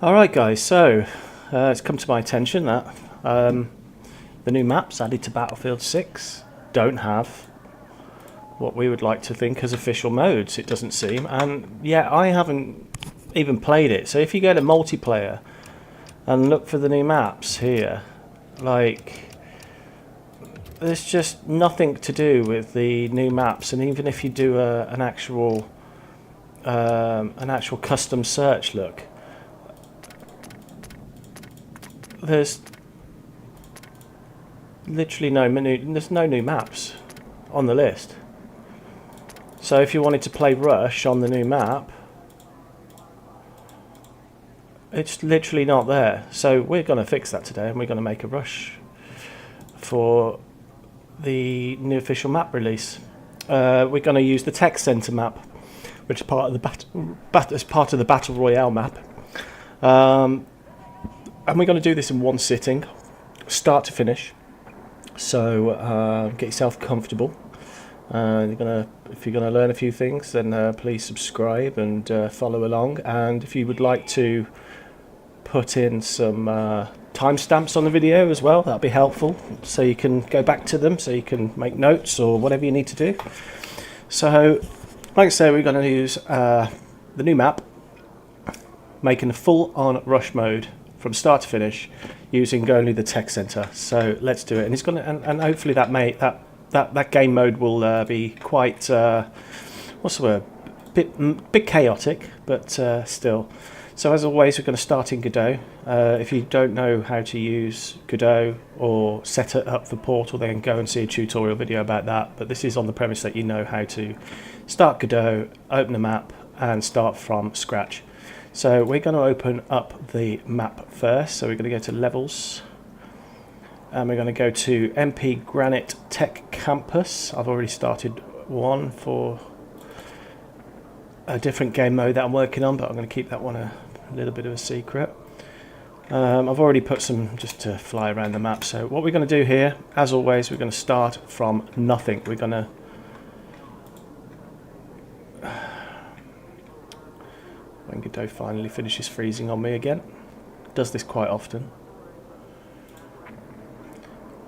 Alright guys, so it's come to my attention that the new maps added to Battlefield 6 don't have what we would like to think as official modes, it doesn't seem, and yeah, I haven't even played it. So if you go to multiplayer and look for the new maps here, like, there's just nothing to do with the new maps, and even if you do an actual custom search look, there's literally there's no new maps on the list. So if you wanted to play Rush on the new map, it's literally not there. So we're going to fix that today, and we're going to make a Rush for the new official map release. We're going to use the Tech Center map, which is part of the Battle Royale map. And we're going to do this in one sitting, start to finish. So get yourself comfortable. If you're going to learn a few things, then please subscribe and follow along. And if you would like to put in some timestamps on the video as well, that'd be helpful, so you can go back to them, so you can make notes or whatever you need to do. So, like I say, we're going to use the new map, making a full-on Rush mode from start to finish, using only the Tech Center. So let's do it, and it's going to, and hopefully that game mode will be quite what's the word? Bit chaotic, but still. So as always, we're going to start in Godot. If you don't know how to use Godot or set it up for Portal, then go and see a tutorial video about that. But this is on the premise that you know how to start Godot, open a map, and start from scratch. So we're going to open up the map first. So we're going to go to Levels, and we're going to go to MP Granite Tech Campus. I've already started one for a different game mode that I'm working on, but I'm going to keep that one a little bit of a secret. I've already put some just to fly around the map. So what we're going to do here, as always, we're going to start from nothing. We're going to when Godot finally finishes freezing on me again. Does this quite often.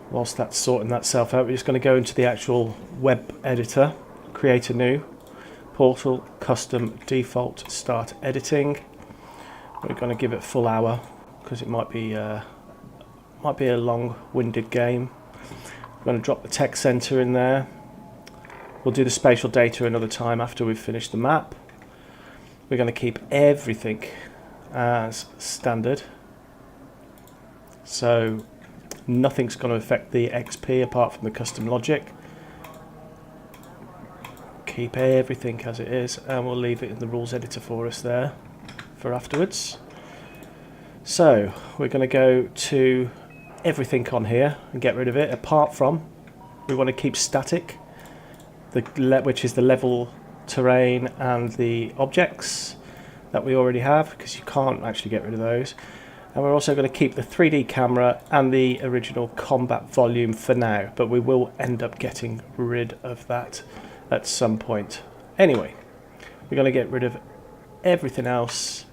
Whilst that's sorting thatself out, we're just going to go into the actual web editor, create a new Portal custom default, start editing. We're going to give it full hour because it might be a long-winded game. We're going to drop the Tech Center in there. We'll do the spatial data another time after we've finished the map. We're going to keep everything as standard, so nothing's going to affect the XP apart from the custom logic. Keep everything as it is, and we'll leave it in the rules editor for us there for afterwards. So we're going to go to everything on here and get rid of it, apart from we want to keep static, which is the level, terrain, and the objects that we already have, because you can't actually get rid of those. And we're also going to keep the 3D camera and the original combat volume for now, but we will end up getting rid of that at some point. Anyway, we're going to get rid of everything else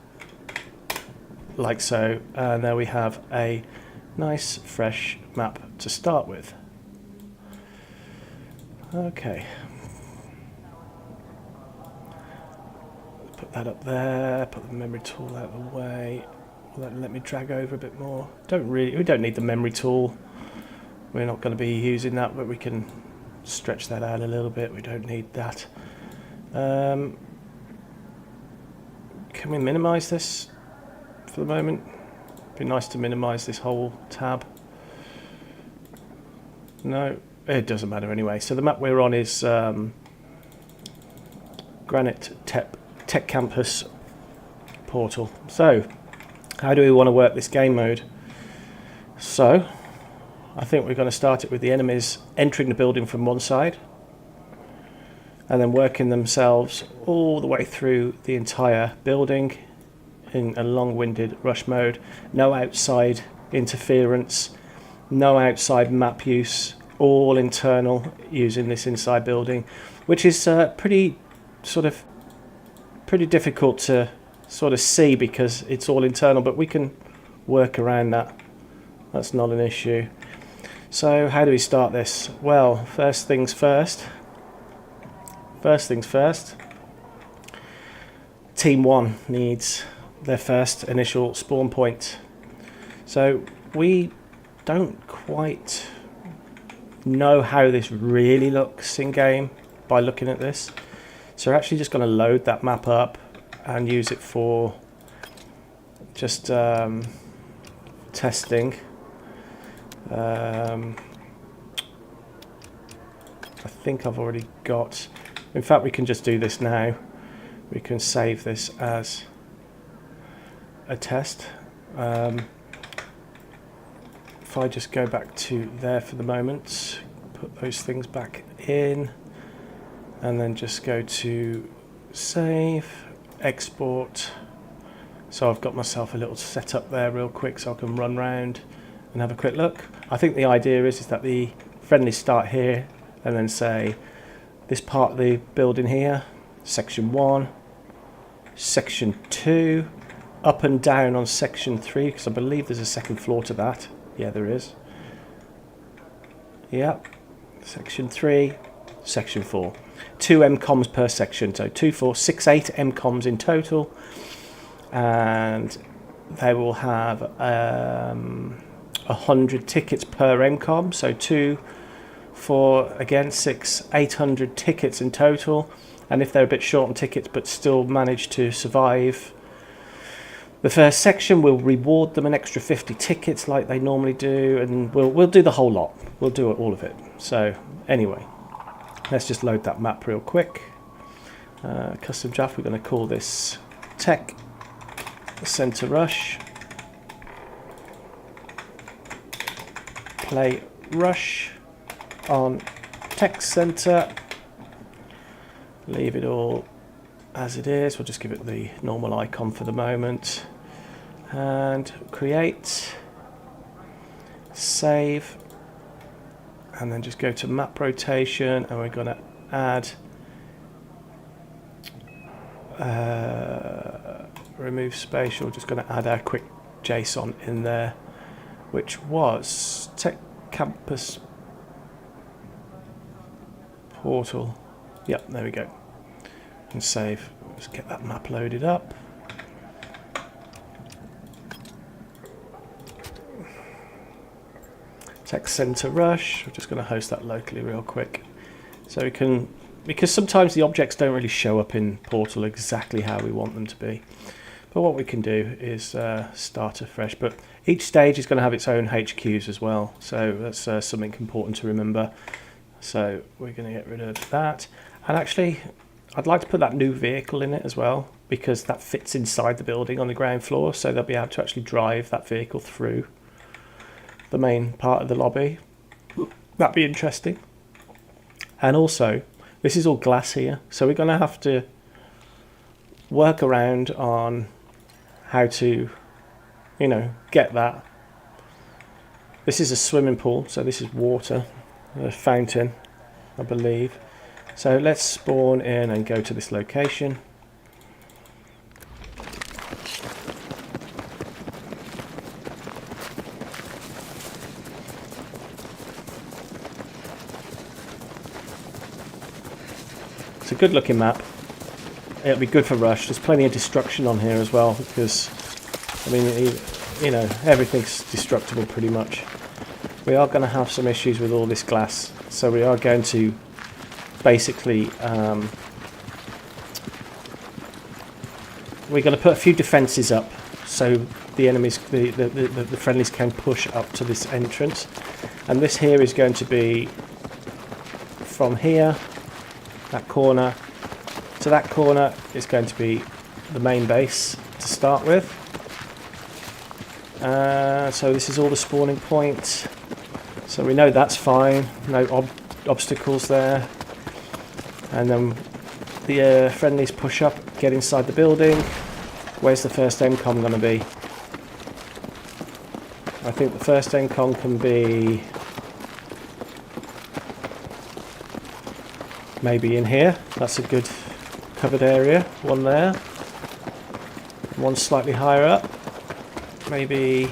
like so, and there we have a nice fresh map to start with. Okay, put that up there, put the memory tool out of the way. Let me drag over a bit more. We don't need the memory tool. We're not going to be using that, but we can stretch that out a little bit. We don't need that. Can we minimize this for the moment? It'd be nice to minimize this whole tab. No, it doesn't matter anyway. So the map we're on is Granite Tech Campus Portal. So how do we want to work this game mode? So I think we're going to start it with the enemies entering the building from one side and then working themselves all the way through the entire building in a long-winded rush mode. No outside interference, no outside map use, all internal using this inside building, which is pretty difficult to sort of see because it's all internal, but we can work around that. That's not an issue. So how do we start this? Well, first things first. Team 1 needs their first initial spawn point. So we don't quite know how this really looks in game by looking at this. So we're actually just going to load that map up and use it for just testing. I think I've already got... In fact, we can just do this now. We can save this as a test. If I just go back to there for the moment, put those things back in, and then just go to save, export. So I've got myself a little setup there real quick so I can run round and have a quick look. I think the idea is that the friendlies start here and then say this part of the building here, section 1, section 2, up and down on section 3, because I believe there's a second floor to that. Yeah, there is. Yep, section 3, section 4. 2 MCOMs per section, so 2, 4, 6, 8 MCOMs in total. And they will have 100 tickets per MCOM, so 2, 4, again 6, 800 tickets in total. And if they're a bit short on tickets but still manage to survive the first section, we'll reward them an extra 50 tickets like they normally do, and we'll do the whole lot. We'll do all of it. So anyway, let's just load that map real quick. Custom draft, we're going to call this Tech Center Rush. Play Rush on Tech Center. Leave it all as it is. We'll just give it the normal icon for the moment. And create, save, and then just go to map rotation, and we're going to add remove spatial. Just going to add our quick JSON in there, which was Tech Campus Portal. Yep, there we go. And save. Let's get that map loaded up. Tech Center Rush. We're just going to host that locally real quick. So we can, because sometimes the objects don't really show up in Portal exactly how we want them to be. But what we can do is start afresh. But each stage is going to have its own HQs as well. So that's something important to remember. So we're going to get rid of that. And actually, I'd like to put that new vehicle in it as well, because that fits inside the building on the ground floor. So they'll be able to actually drive that vehicle through the main part of the lobby. That'd be interesting. And also, this is all glass here, so we're going to have to work around on how to, you know, get that. This is a swimming pool, so this is water, a fountain, I believe. So let's spawn in and go to this location. It's a good looking map. It'll be good for Rush. There's plenty of destruction on here as well, because I mean, you know, everything's destructible pretty much. We are going to have some issues with all this glass, so we are going to basically we're going to put a few defences up so the enemies, the friendlies can push up to this entrance. And this here is going to be from here, that corner to that corner is going to be the main base to start with. So this is all the spawning points. So we know that's fine, no obstacles there. And then the friendlies push up, get inside the building. Where's the first MCOM going to be? I think the first MCOM can be maybe in here. That's a good covered area. One there. one slightly higher up, maybe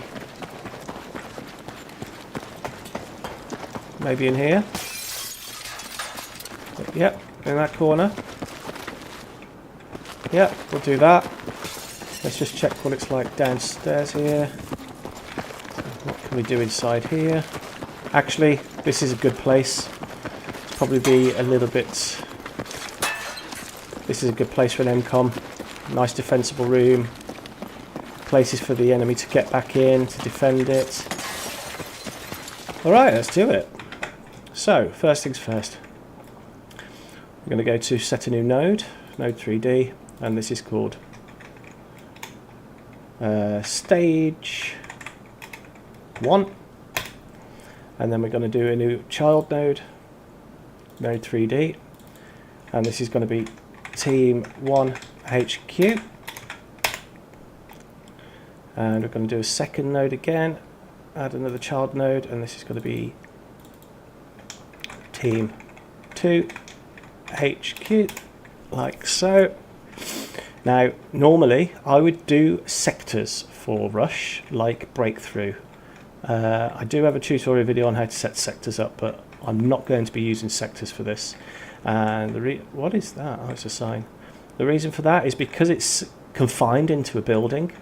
in here. Yep, in that corner. Yep, we'll do that. Let's just check what it's like downstairs here. What can we do inside here? Actually, this is a good place. It's probably be a little bit... This is a good place for an MCOM. Nice defensible room. Places for the enemy to get back in, to defend it. Alright, let's do it. So, first things first. We're going to go to set a new node, node 3D, and this is called stage 1. And then we're going to do a new child node, node 3D, and this is going to be team 1 HQ. And we're going to do a second node again, add another child node, and this is going to be team 2 HQ, like so. Now, normally I would do sectors for Rush, like Breakthrough. I do have a tutorial video on how to set sectors up, but I'm not going to be using sectors for this. And what is that? Oh, it's a sign. The reason for that is because it's confined into a building.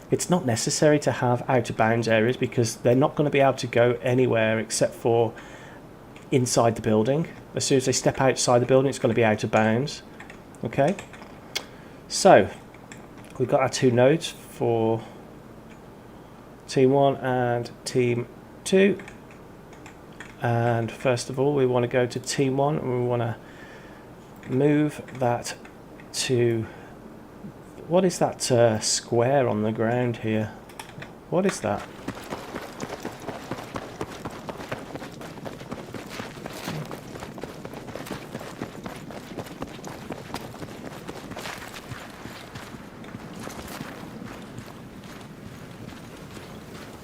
It's not necessary to have out of bounds areas because they're not going to be able to go anywhere except for inside the building. As soon as they step outside the building, it's going to be out of bounds. Okay, so we've got our two nodes for team 1 and team 2, and first of all we want to go to team 1 and we want to move that to, what is that square on the ground here? What is that?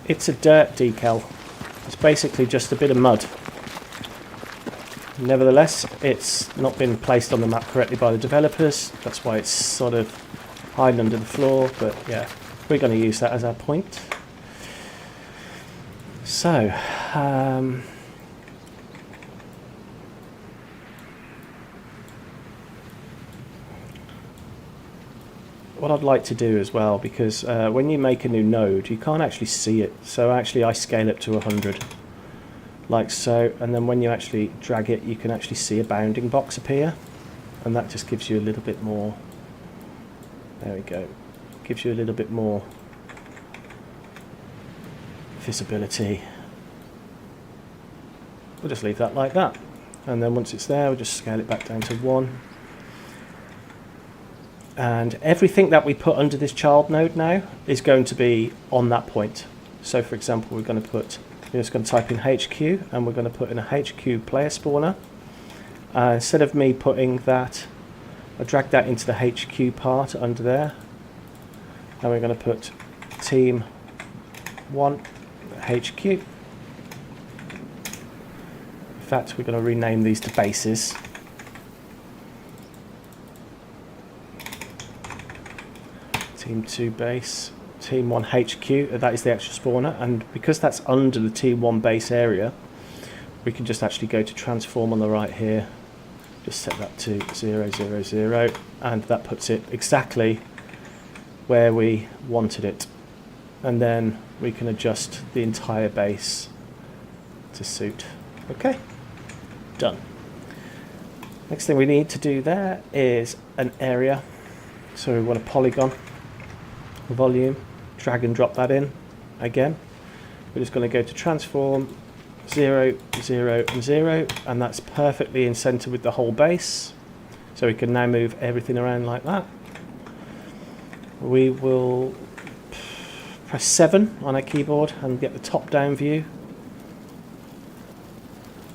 It's a dirt decal. It's basically just a bit of mud. Nevertheless, it's not been placed on the map correctly by the developers. That's why it's sort of hiding under the floor, but yeah, we're going to use that as our point. So, what I'd like to do as well, because when you make a new node you can't actually see it, so actually I scale it to 100 like so, and then when you actually drag it you can actually see a bounding box appear, and that just gives you a little bit more, there we go, gives you a little bit more visibility. We'll just leave that like that, and then once it's there we'll just scale it back down to 1. And everything that we put under this child node now is going to be on that point. So for example, we're just going to type in HQ, and we're going to put in a HQ player spawner. Instead of me putting that, I drag that into the HQ part under there. And we're going to put team 1 HQ. In fact, we're going to rename these to bases. Team 2 base, Team 1 HQ, that is the actual spawner, and because that's under the Team 1 base area, we can just actually go to transform on the right here, just set that to 0, 0, 0, and that puts it exactly where we wanted it. And then we can adjust the entire base to suit. Okay, done. Next thing we need to do there is an area. So we want a polygon. Volume, drag and drop that in again. We're just going to go to transform 0, 0 and 0, and that's perfectly in center with the whole base, so we can now move everything around like that. We will press 7 on our keyboard and get the top down view.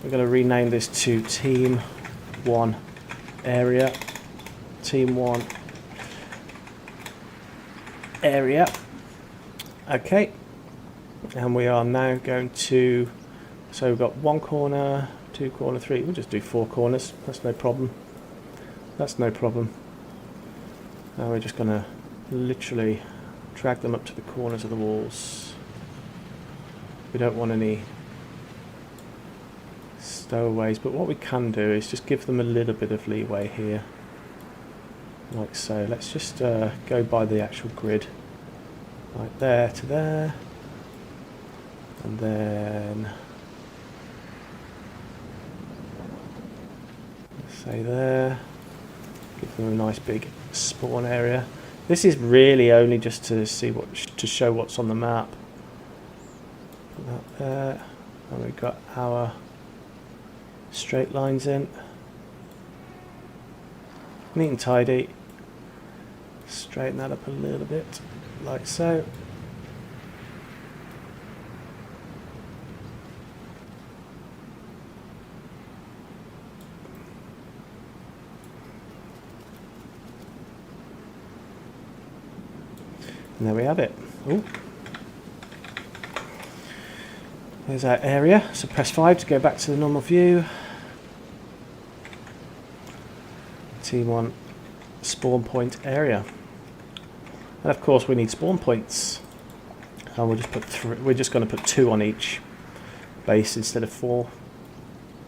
We're going to rename this to Team 1 area, Team 1 area. Okay, and we are now going to, so we've got 1 corner, 2 corner, 3, we'll just do 4 corners, that's no problem. That's no problem. Now we're just going to literally drag them up to the corners of the walls. We don't want any stowaways, but what we can do is just give them a little bit of leeway here, like so. Let's just go by the actual grid, like there to there, and then say there. Give them a nice big spawn area. This is really only just to see to show what's on the map. Put that there, and we've got our straight lines in. Neat and tidy. Straighten that up a little bit, like so. And there we have it. Ooh. There's our area. So press 5 to go back to the normal view. Team 1 spawn point area. And of course we need spawn points. And we'll just put we're just going to put 2 on each base instead of 4.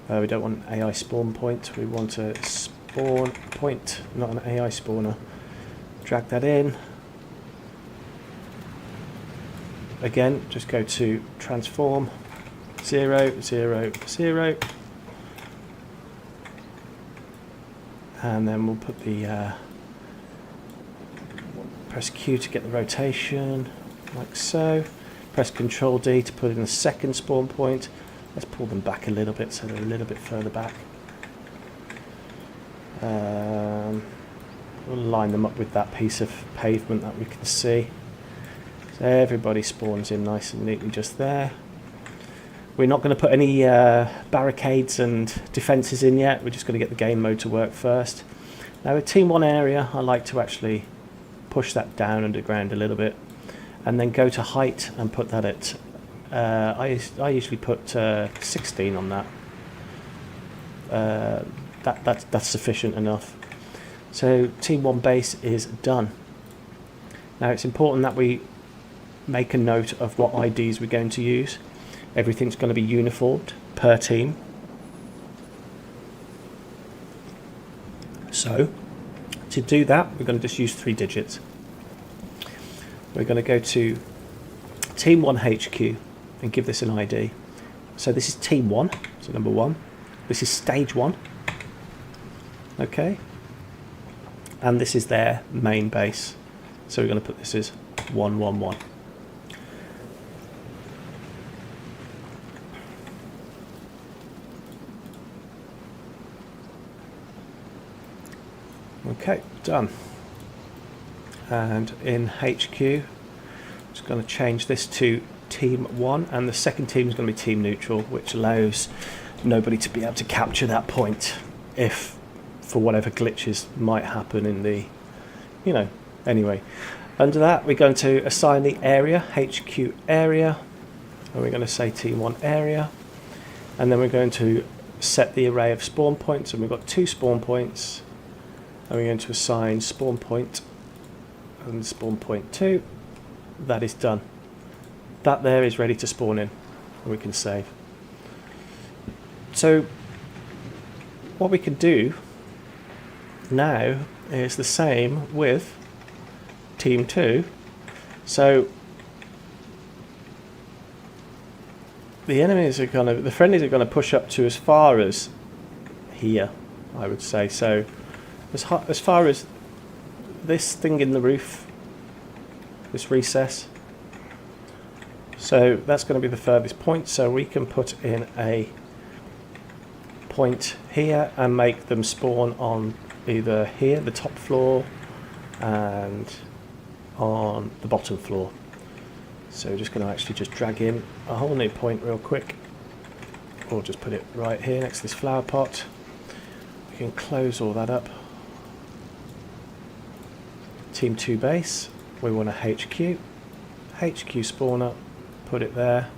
We don't want an AI spawn point. We want a spawn point, not an AI spawner. Drag that in. Again, just go to transform, 0, 0, 0, and then we'll put the press Q to get the rotation, like so. Press Control D to put in the second spawn point. Let's pull them back a little bit so they're a little bit further back. We'll line them up with that piece of pavement that we can see. Everybody spawns in nice and neatly just there. We're not going to put any barricades and defences in yet. We're just going to get the game mode to work first. Now with Team 1 area, I like to actually push that down underground a little bit and then go to height and put that at, I usually put 16 on that. That's sufficient enough. So Team 1 base is done. Now it's important that we make a note of what IDs we're going to use. Everything's going to be uniformed per team. So to do that, we're going to just use 3 digits. We're going to go to Team 1 HQ and give this an ID. So this is Team 1, so number 1. This is Stage 1. Okay. And this is their main base. So we're going to put this as 111. Okay, done. And in HQ, I'm just going to change this to Team 1, and the second team is going to be Team Neutral, which allows nobody to be able to capture that point if, for whatever glitches might happen in the, anyway. Under that, we're going to assign the area, HQ area, and we're going to say Team 1 area, and then we're going to set the array of spawn points, and we've got 2 spawn points. And we're going to assign spawn point and spawn point 2. That is done. That there is ready to spawn in, and we can save. So what we can do now is the same with Team 2. So the friendlies are going to push up to as far as here, I would say. So as far as this thing in the roof, this recess. So that's going to be the furthest point, so we can put in a point here and make them spawn on either here, the top floor, and on the bottom floor. So we're just going to actually just drag in a whole new point real quick. Or just put it right here next to this flower pot. We can close all that up. Team 2 base, we want a HQ spawner, put it there,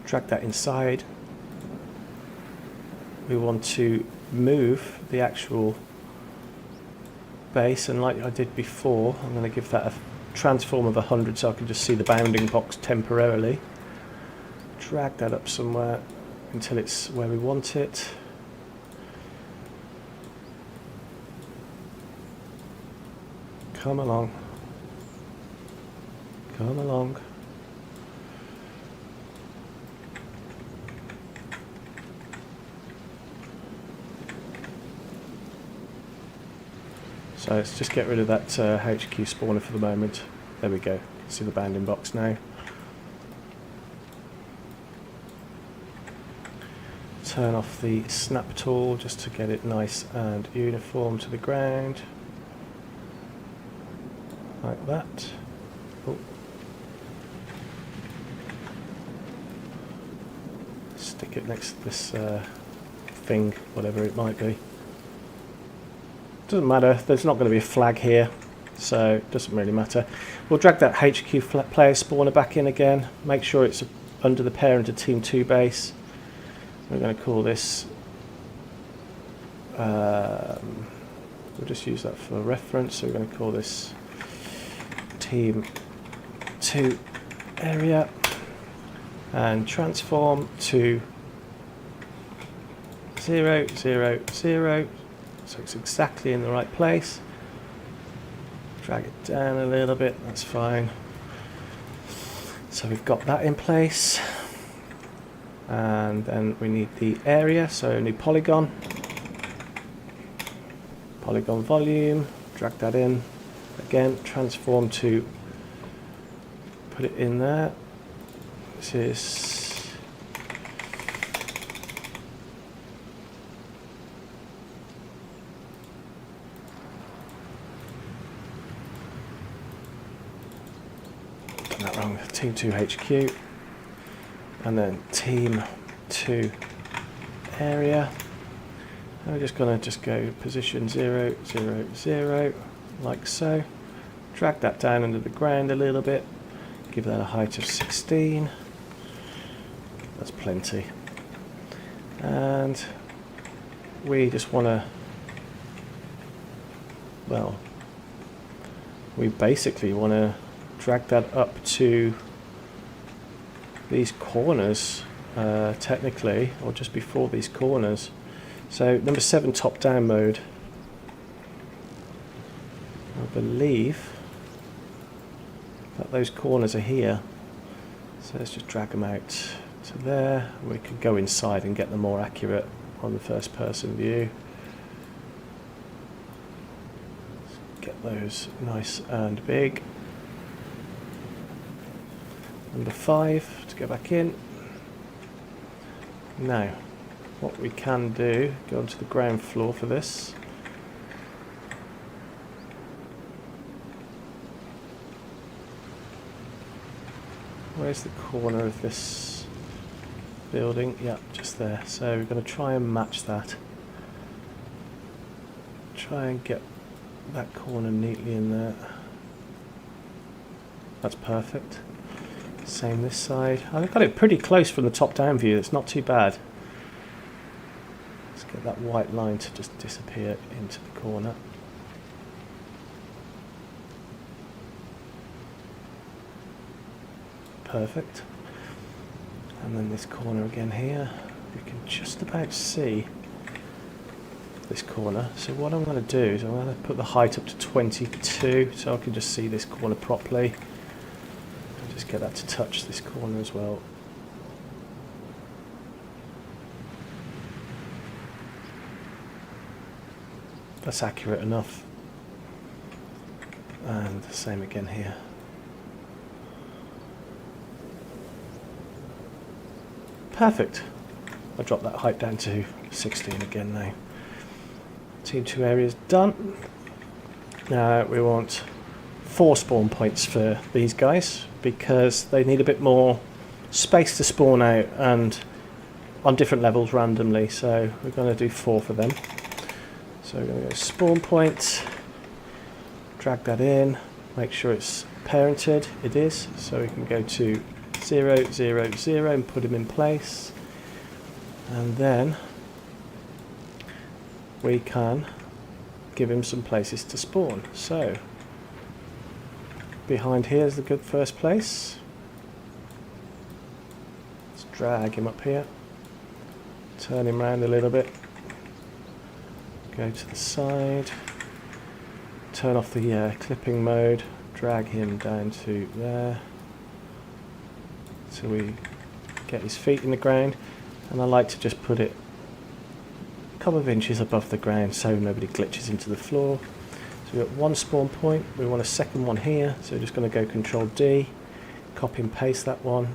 drag that inside. We want to move the actual base, and like I did before, I'm going to give that a transform of 100 so I can just see the bounding box temporarily. Drag that up somewhere until it's where we want it. Come along. Come along. So let's just get rid of that HQ spawner for the moment. There we go. See the bounding box now. Turn off the snap tool just to get it nice and uniform to the ground. Like that. Oh. Stick it next to this thing, whatever it might be. Doesn't matter, there's not going to be a flag here, so it doesn't really matter. We'll drag that HQ player spawner back in again, make sure it's under the parent of Team 2 base. We're going to call this, we'll just use that for reference, so we're going to call this Team 2 area, and transform to 0, 0, 0. So it's exactly in the right place. Drag it down a little bit, that's fine. So we've got that in place. And then we need the area, so we need polygon. Polygon volume, drag that in. Again, transform to put it in there. This is that wrong. Team 2 HQ, and then Team 2 area. And we're just going to go position 0, 0, 0, like so. Drag that down under the ground a little bit. Give that a height of 16. That's plenty. And we just want to, well, we basically want to drag that up to these corners, technically, or just before these corners. So number 7 top down mode, I believe that those corners are here, so let's just drag them out to there. We could go inside and get them more accurate on the first person view. Let's get those nice and big. Number 5 to go back in. Now, what we can do, go onto the ground floor for this. Where's the corner of this building? Yeah, just there. So we're going to try and match that. Try and get that corner neatly in there. That's perfect. Same this side. I've got it pretty close from the top down view, it's not too bad. Let's get that white line to just disappear into the corner. Perfect. And then this corner again here. You can just about see this corner. So what I'm going to do is I'm going to put the height up to 22 so I can just see this corner properly. Just get that to touch this corner as well. That's accurate enough. And the same again here. Perfect. I'll drop that height down to 16 again now. Team 2 areas done. Now we want 4 spawn points for these guys because they need a bit more space to spawn out and on different levels randomly, so we're going to do 4 for them. So we're going to go spawn point, drag that in, make sure it's parented. It is, so we can go to 0, 0, 0 and put them in place, and then we can give him some places to spawn. So behind here is the good first place. Let's drag him up here, turn him around a little bit, go to the side, turn off the clipping mode, drag him down to there so we get his feet in the ground, and I like to just put it a couple of inches above the ground so nobody glitches into the floor. So we've got one spawn point, we want a second one here, so we're just going to go Control D, copy and paste that one,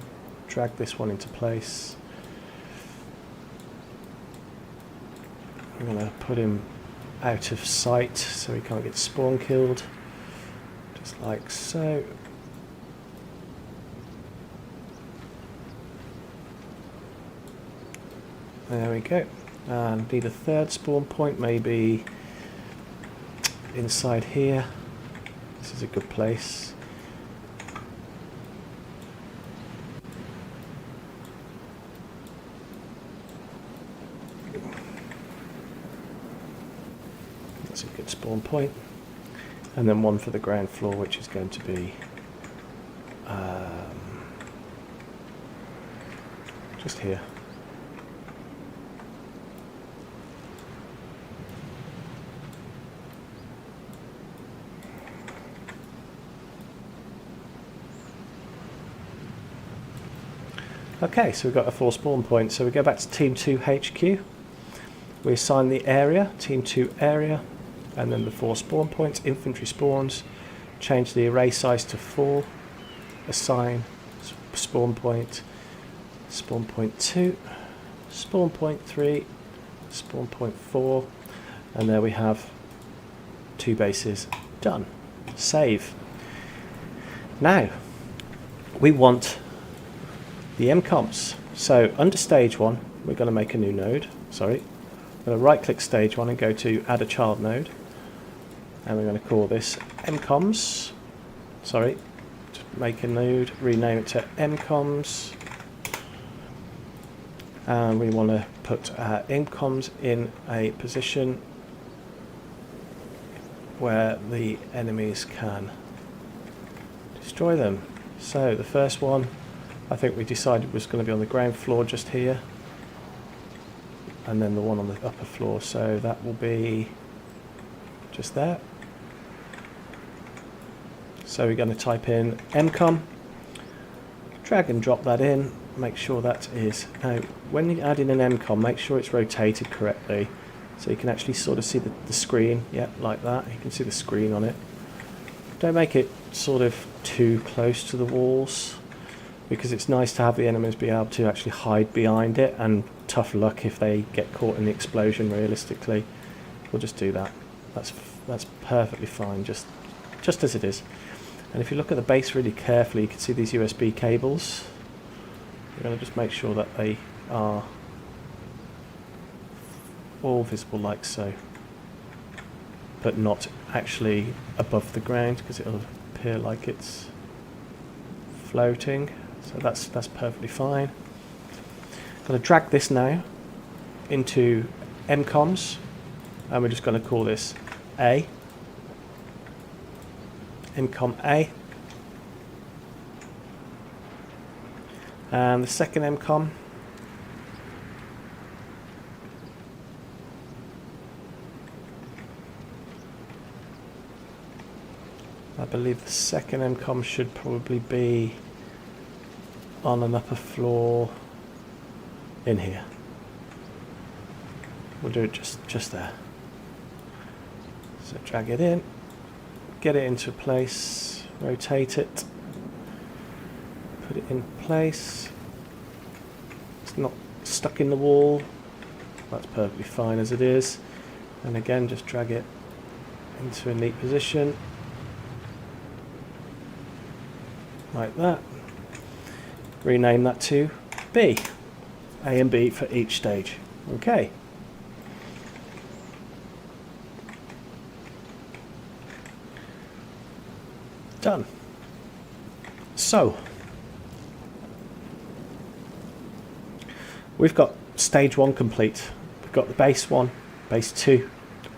drag this one into place. I'm going to put him out of sight so he can't get spawn killed, just like so. There we go. And need a third spawn point, maybe inside here. This is a good place. That's a good spawn point. And then one for the ground floor, which is going to be just here. Okay, so we've got a 4 spawn points. So we go back to Team 2 HQ. We assign the area, Team 2 area, and then the 4 spawn points, infantry spawns. Change the array size to 4. Assign spawn point 2, spawn point 3, spawn point 4, and there we have 2 bases done. Save. Now we want the MCOMs. So under stage 1 we're going to make a new node. Sorry, we're going to right click stage 1 and go to add a child node, and we're going to call this MCOMs. Sorry, make a node, rename it to MCOMs, and we want to put our MCOMs in a position where the enemies can destroy them. So the first one I think we decided was going to be on the ground floor just here, and then the one on the upper floor, so that will be just there. So we're going to type in MCOM, drag and drop that in, make sure that is. Now when you add in an MCOM, make sure it's rotated correctly so you can actually sort of see the screen. Yeah, like that, you can see the screen on it. Don't make it sort of too close to the walls, because it's nice to have the enemies be able to actually hide behind it, and tough luck if they get caught in the explosion realistically. We'll just do that. That's perfectly fine, just as it is. And if you look at the base really carefully, you can see these USB cables. We're going to just make sure that they are all visible like so, but not actually above the ground, because it'll appear like it's floating. So that's perfectly fine. I'm going to drag this now into MCOMs, and we're just going to call this A. MCOM A. And the second MCOM, I believe the second MCOM should probably be on an upper floor in here. We'll do it just there. So drag it in, get it into place, rotate it, put it in place. It's not stuck in the wall. That's perfectly fine as it is. And again, just drag it into a neat position like that. Rename that to B. A and B for each stage. Okay. Done. So we've got stage 1 complete. We've got the base 1, base 2,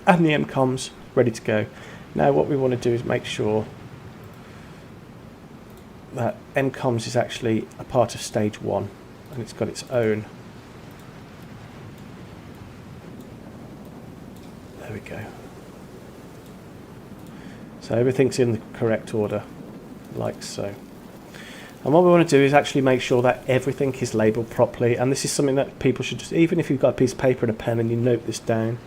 and the MCOMs ready to go. Now what we want to do is make sure that MCOMS is actually a part of stage 1 and it's got its own. There we go. So everything's in the correct order, like so. And what we want to do is actually make sure that everything is labelled properly, and this is something that people should just, even if you've got a piece of paper and a pen and you note this down,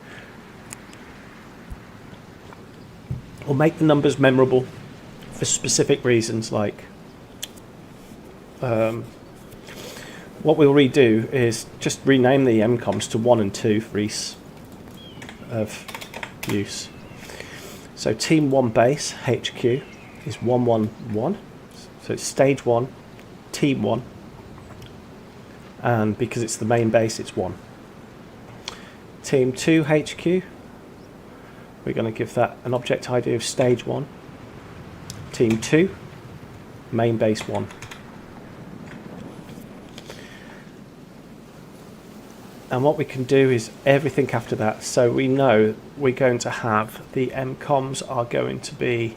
or make the numbers memorable for specific reasons, like what we'll redo is just rename the MCOMs to 1 and 2 for ease of use. So Team 1 base HQ is 111. So it's stage 1, Team 1, and because it's the main base, it's 1. Team 2 HQ, we're going to give that an object ID of stage 1. Team 2, main base 1. And what we can do is everything after that. So we know we're going to have the MCOMs are going to be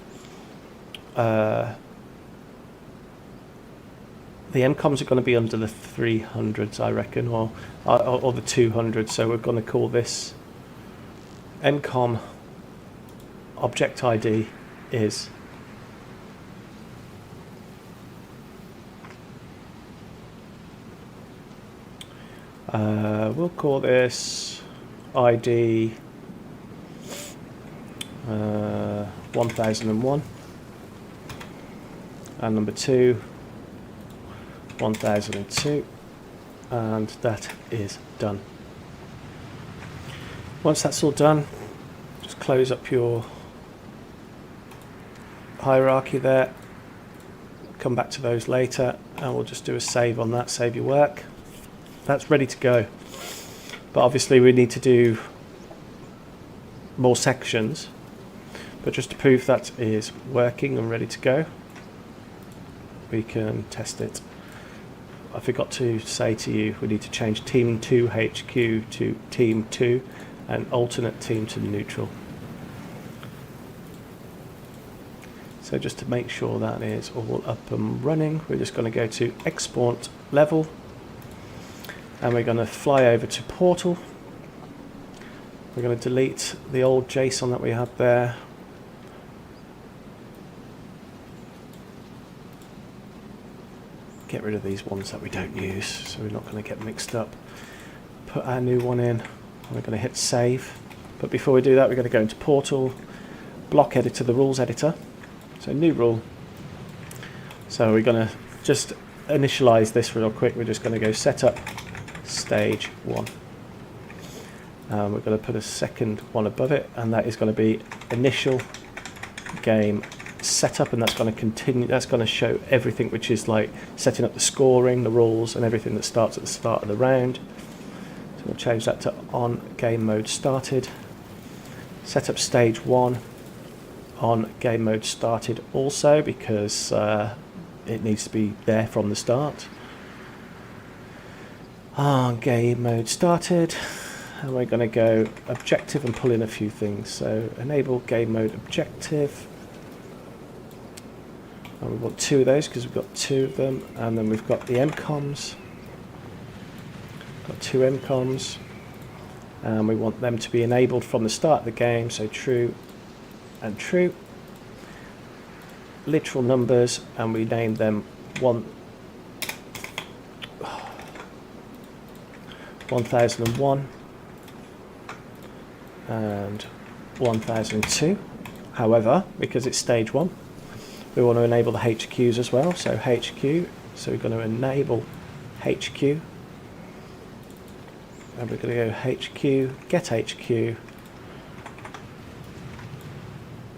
the MCOMs are going to be under the 300s, I reckon, or the 200s. So we're going to call this MCOM object ID is we'll call this ID 1001, and number 2 1002, and that is done. Once that's all done, just close up your hierarchy there, come back to those later, and we'll just do a save on that, save your work. That's ready to go. But obviously we need to do more sections, but just to prove that is working and ready to go, we can test it. I forgot to say to you, we need to change Team 2 HQ to Team 2 and alternate team to neutral. So just to make sure that is all up and running, we're just going to go to export level, and we're going to fly over to Portal. We're going to delete the old JSON that we had there. Get rid of these ones that we don't use, so we're not going to get mixed up. Put our new one in, and we're going to hit save. But before we do that, we're going to go into Portal, block editor, the rules editor. So new rule. So we're going to just initialize this real quick. We're just going to go setup stage 1. We're going to put a second one above it, and that is going to be initial game setup, and that's going to continue. That's going to show everything, which is like setting up the scoring, the rules, and everything that starts at the start of the round. So we'll change that to on game mode started. Set up stage 1 on game mode started also, because it needs to be there from the start. On game mode started, and we're going to go objective and pull in a few things. So enable game mode objective, and we want 2 of those because we've got 2 of them, and then we've got the MCOMs, got 2 MCOMs, and we want them to be enabled from the start of the game, so true and true. Literal numbers, and we name them 1001 and 1002. However, because it's stage 1, we want to enable the HQs as well. So HQ, so we're going to enable HQ, and we're going to go HQ, get HQ,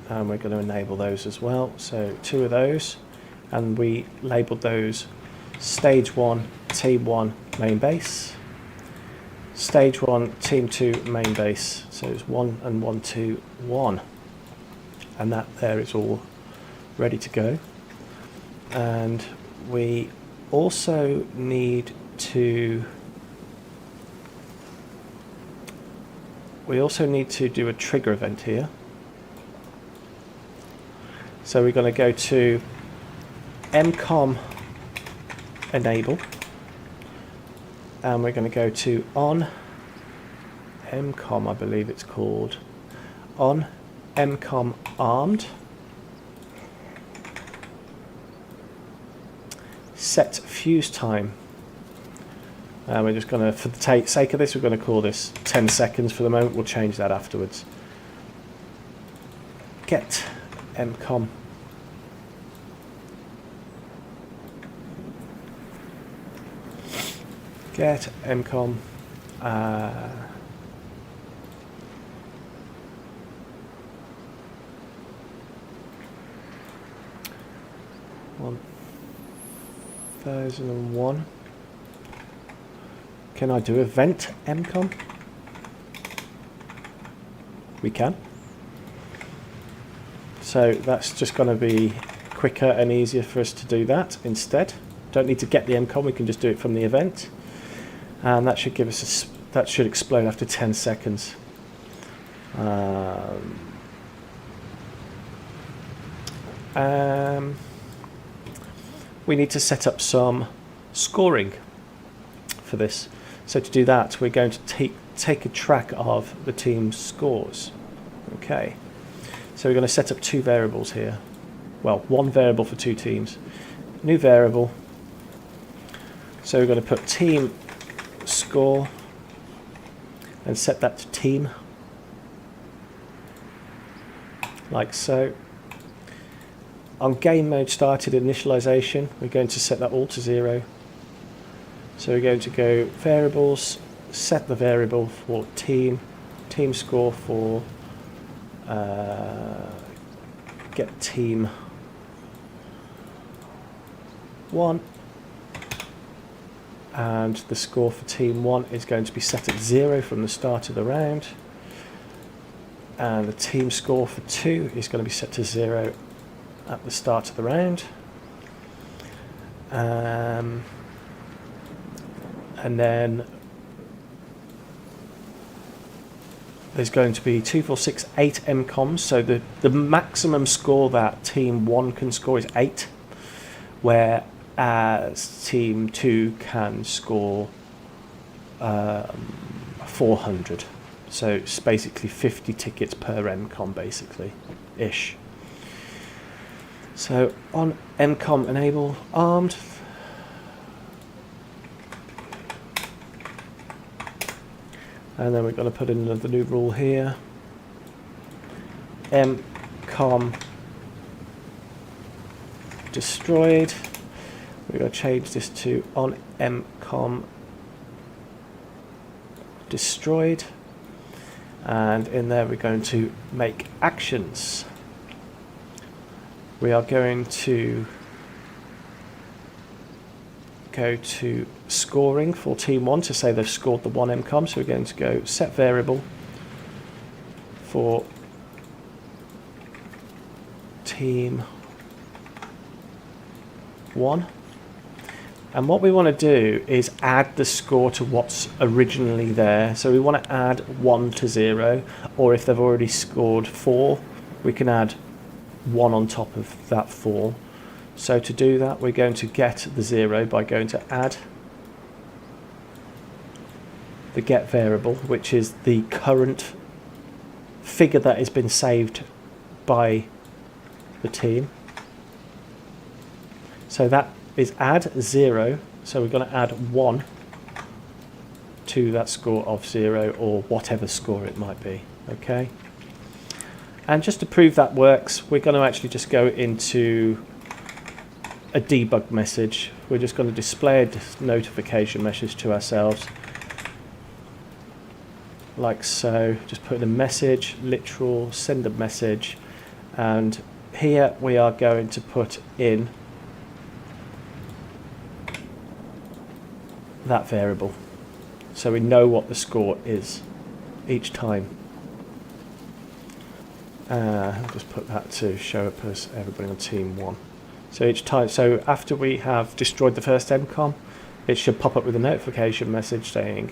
and we're going to enable those as well. So 2 of those, and we labeled those stage 1 team 1 main base, stage 1 team 2 main base. So it's 1 and 1 2 1, and that there is all ready to go. And we also need to do a trigger event here. So we're going to go to mcom enable, and we're going to go to on mcom, I believe it's called, on mcom armed, set fuse time. And we're just going to, for the sake of this, we're going to call this 10 seconds for the moment. We'll change that afterwards. Get mcom. Get mcom. 1001. Can I do event mcom? We can. So that's just going to be quicker and easier for us to do that instead. Don't need to get the mcom, we can just do it from the event. And that should give us that should explode after 10 seconds. We need to set up some scoring for this. So to do that, we're going to take a track of the team's scores. Okay. So we're going to set up two variables here. Well, one variable for two teams. New variable. So we're going to put team score and set that to team, like so. On game mode started initialization, we're going to set that all to 0. So we're going to go variables, set the variable for team score for get team 1, and the score for team 1 is going to be set at 0 from the start of the round, and the team score for 2 is going to be set to 0 at the start of the round. And then there's going to be 2, 4, 6, 8 mcoms. So the maximum score that team 1 can score is 8, whereas team 2 can score 400. So it's basically 50 tickets per mcom, basically, ish. So on mcom enable armed, and then we're going to put in another new rule here. Mcom destroyed. We're going to change this to on mcom destroyed, and in there we're going to make actions. We are going to go to scoring for team 1 to say they've scored the 1 mcom. So we're going to go set variable for team 1. And what we want to do is add the score to what's originally there. So we want to add 1 to 0, or if they've already scored 4, we can add 1 on top of that 4. So to do that, we're going to get the 0 by going to add the get variable, which is the current figure that has been saved by the team. So that is add 0. So we're going to add 1 to that score of 0, or whatever score it might be. Okay. And just to prove that works, we're going to actually just go into a debug message. We're just going to display a notification message to ourselves, like so. Just put in a message, literal, send a message, and here we are going to put in that variable, so we know what the score is each time. I'll just put that to show up as everybody on team 1. So each time, so after we have destroyed the first mcom, it should pop up with a notification message saying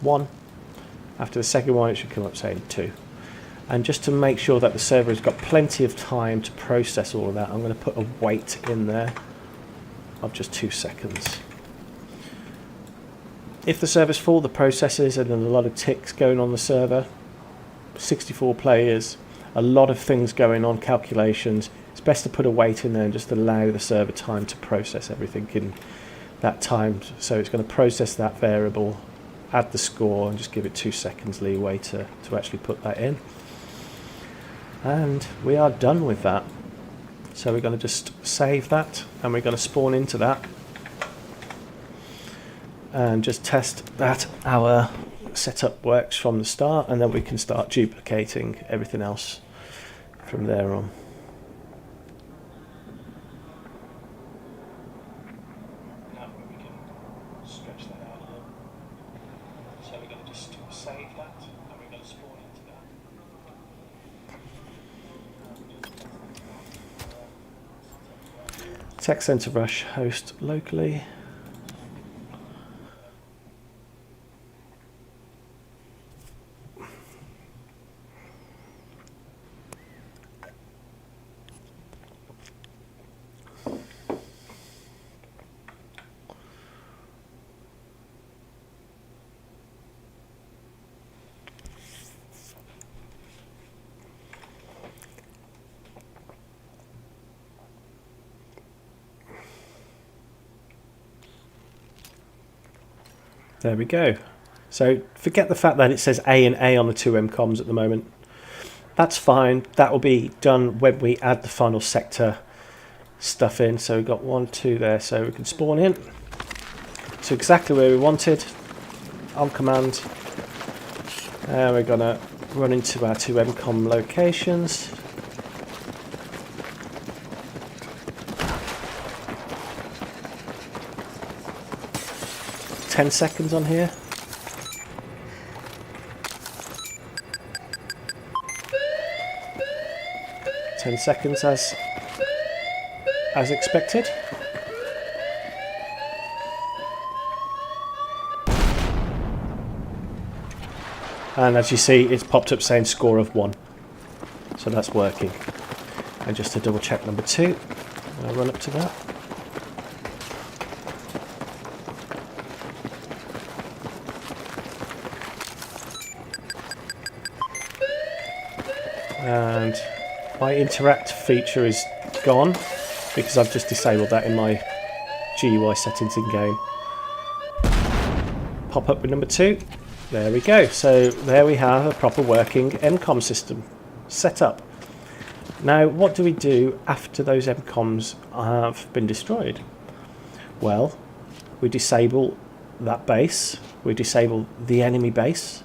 1. After the second one, it should come up saying 2. And just to make sure that the server has got plenty of time to process all of that, I'm going to put a wait in there of just 2 seconds. If the server's full, the processes, and there's a lot of ticks going on the server, 64 players, a lot of things going on, calculations, it's best to put a wait in there and just allow the server time to process everything in that time. So it's going to process that variable, add the score, and just give it 2 seconds leeway to actually put that in. And we are done with that. So we're going to just save that, and we're going to spawn into that and just test that our setup works from the start, and then we can start duplicating everything else from there on. Now we can stretch that out a little. So we're going to just save that, and we're going to spawn into that. Tech Center Rush host locally. There we go. So forget the fact that it says A and A on the two MCOMs at the moment. That's fine. That will be done when we add the final sector stuff in. So we've got 1, 2 there. So we can spawn in to exactly where we wanted on command. And we're going to run into our two MCOM locations. Ten seconds on here. Ten seconds as expected. And as you see, it's popped up saying score of 1. So that's working. And just to double check number 2, I'll run up to that. And my interact feature is gone because I've just disabled that in my GUI settings in game. Pop up with number 2. There we go. So there we have a proper working MCOM system set up. Now what do we do after those MCOMs have been destroyed? Well, we disable that base, we disable the enemy base,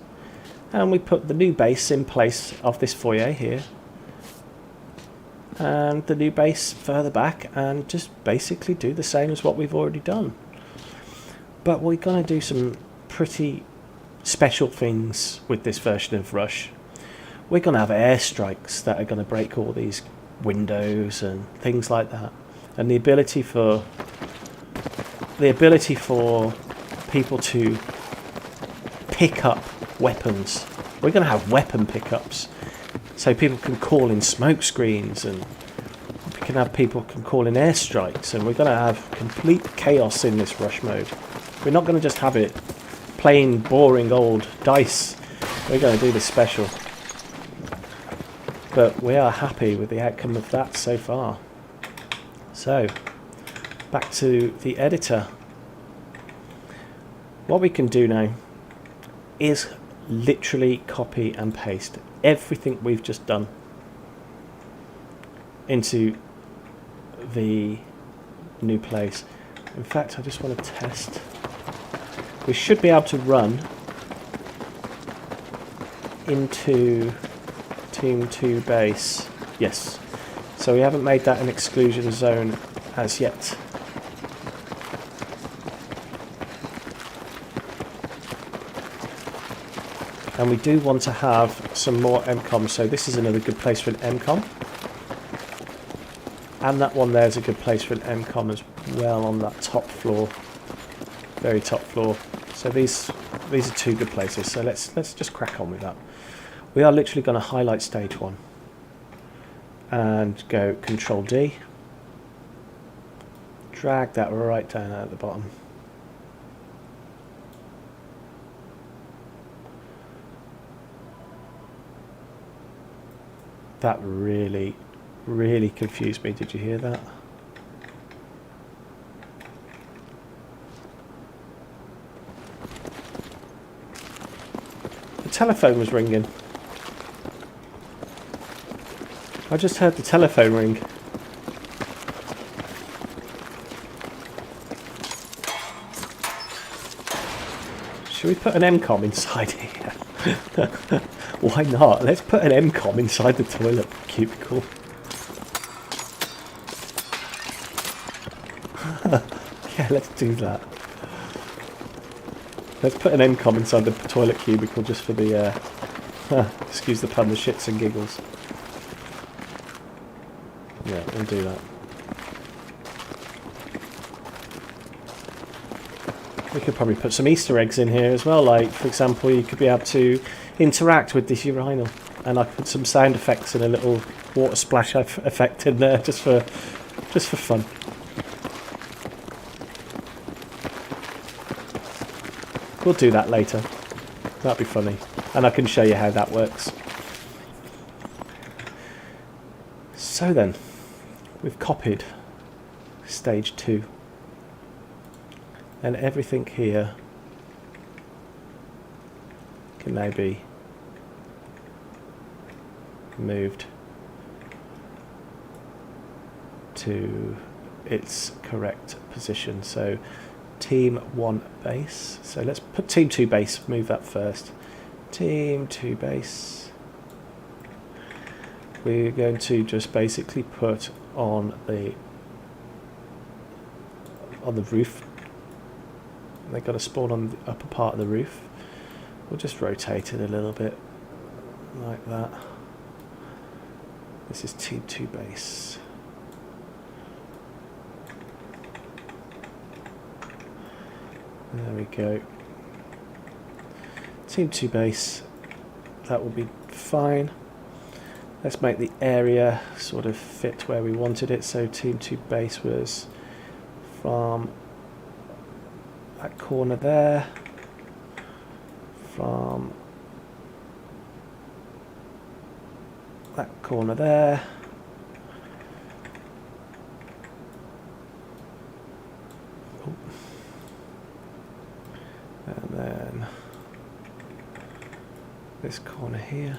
and we put the new base in place of this foyer here, and the new base further back, and just basically do the same as what we've already done. But we're going to do some pretty special things with this version of Rush. We're going to have airstrikes that are going to break all these windows and things like that, and the ability for people to pick up weapons. We're going to have weapon pickups, so people can call in smoke screens, and we can have people can call in airstrikes, and we're going to have complete chaos in this Rush mode. We're not going to just have it plain boring old dice. We're going to do this special, but we are happy with the outcome of that so far. So back to the editor. What we can do now is literally copy and paste everything we've just done into the new place. In fact, I just want to test. We should be able to run into Team 2 base. Yes. So we haven't made that an exclusion zone as yet. And we do want to have some more MCOMs, so this is another good place for an MCOM. And that one there is a good place for an MCOM as well on that top floor, very top floor. So these are two good places. So let's just crack on with that. We are literally going to highlight stage 1 and go Control D. Drag that right down at the bottom. That really, really confused me. Did you hear that? The telephone was ringing. I just heard the telephone ring. Should we put an MCOM inside here? Why not? Let's put an MCOM inside the toilet cubicle. Yeah, let's do that. Let's put an MCOM inside the toilet cubicle just for the, excuse the pun, the shits and giggles. Yeah, we'll do that. We could probably put some Easter eggs in here as well, like, for example, you could be able to interact with this urinal, and I could put some sound effects and a little water splash effect in there just for fun. We'll do that later. That'd be funny, and I can show you how that works. So then, we've copied stage 2. And everything here can now be moved to its correct position. So team 1 base. So let's put team 2 base, move that first. Team 2 base. We're going to just basically put on the roof. They've got to spawn on the upper part of the roof. We'll just rotate it a little bit like that. This is team 2 base. There we go. Team 2 base. That will be fine. Let's make the area sort of fit where we wanted it. So team 2 base was from that corner there, from that corner there, and then this corner here.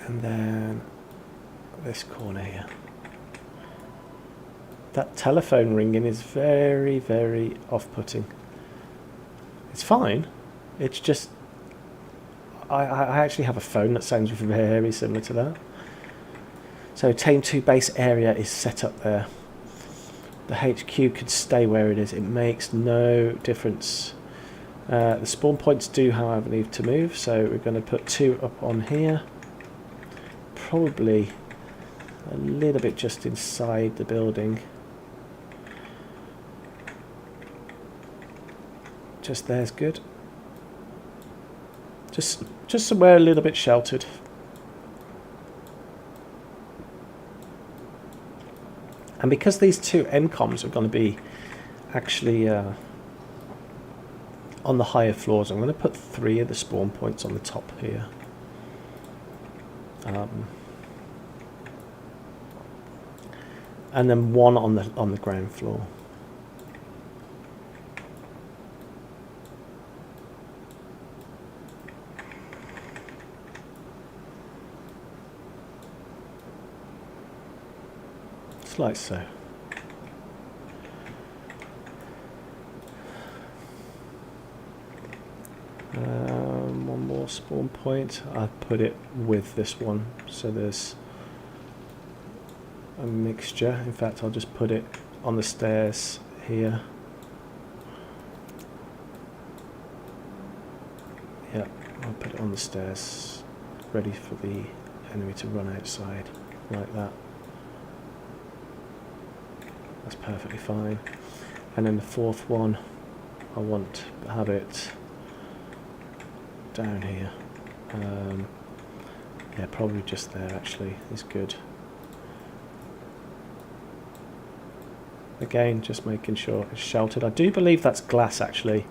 And then this corner here. That telephone ringing is very, very off-putting. It's fine. It's just... I actually have a phone that sounds very similar to that. So team 2 base area is set up there. The HQ could stay where it is. It makes no difference. The spawn points do, however, need to move. So we're going to put 2 up on here. Probably a little bit just inside the building. Just there's good. Just somewhere a little bit sheltered. And because these 2 MCOMs are going to be actually on the higher floors, I'm going to put 3 of the spawn points on the top here. And then 1 on the ground floor. Just like so. One more spawn point. I put it with this one, so there's a mixture. In fact, I'll just put it on the stairs here. Yeah, I'll put it on the stairs, ready for the enemy to run outside, like that. That's perfectly fine. And then the fourth one, I want to have it down here. Yeah, probably just there actually is good. Again, just making sure it's sheltered. I do believe that's glass actually.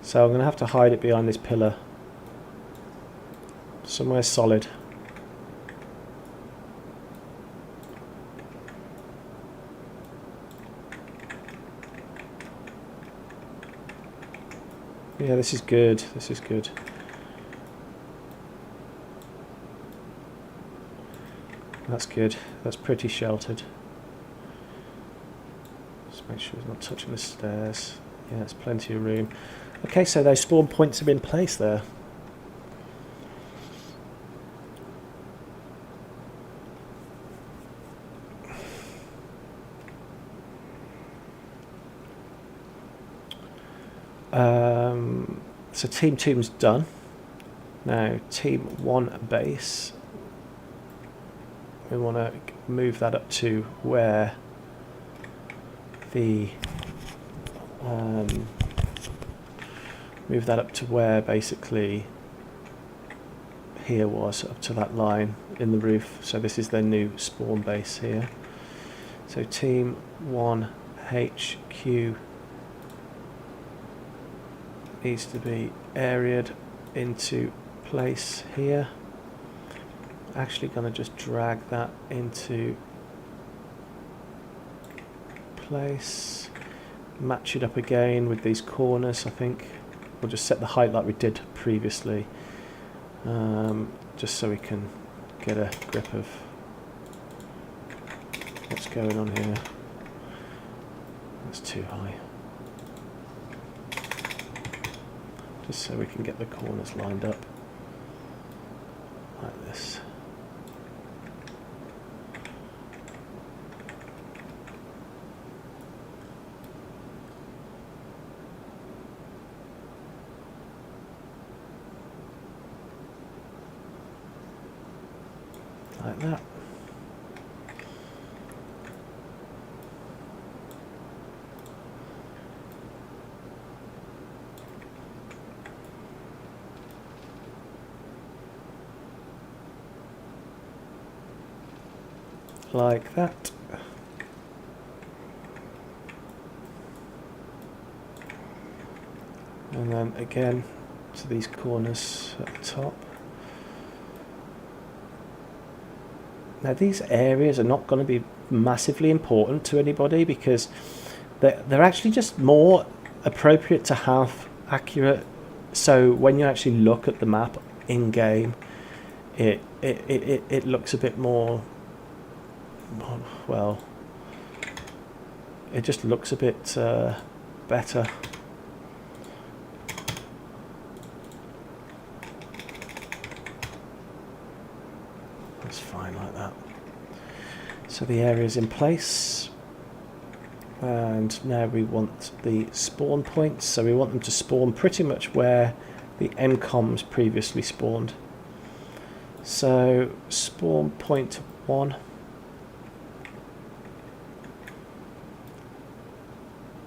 So I'm going to have to hide it behind this pillar. Somewhere solid. Yeah, this is good. This is good. That's good. That's pretty sheltered. Just make sure it's not touching the stairs. Yeah, there's plenty of room. Okay, so those spawn points are in place there. So team 2's done. Now team 1 base, we want to move that up to where the basically here was, up to that line in the roof. So this is their new spawn base here. So team 1 HQ needs to be areaed into place here. Actually going to just drag that into place, match it up again with these corners. I think we'll just set the height like we did previously, just so we can get a grip of what's going on here. That's too high. Just so we can get the corners lined up like this. Like that. Like that. And then again to these corners at the top. Now these areas are not going to be massively important to anybody because they're actually just more appropriate to have accurate, so when you actually look at the map in game, it looks a bit more, well, it just looks a bit better. That's fine like that. So the area's in place, and now we want the spawn points, so we want them to spawn pretty much where the MCOMs previously spawned. So spawn point 1,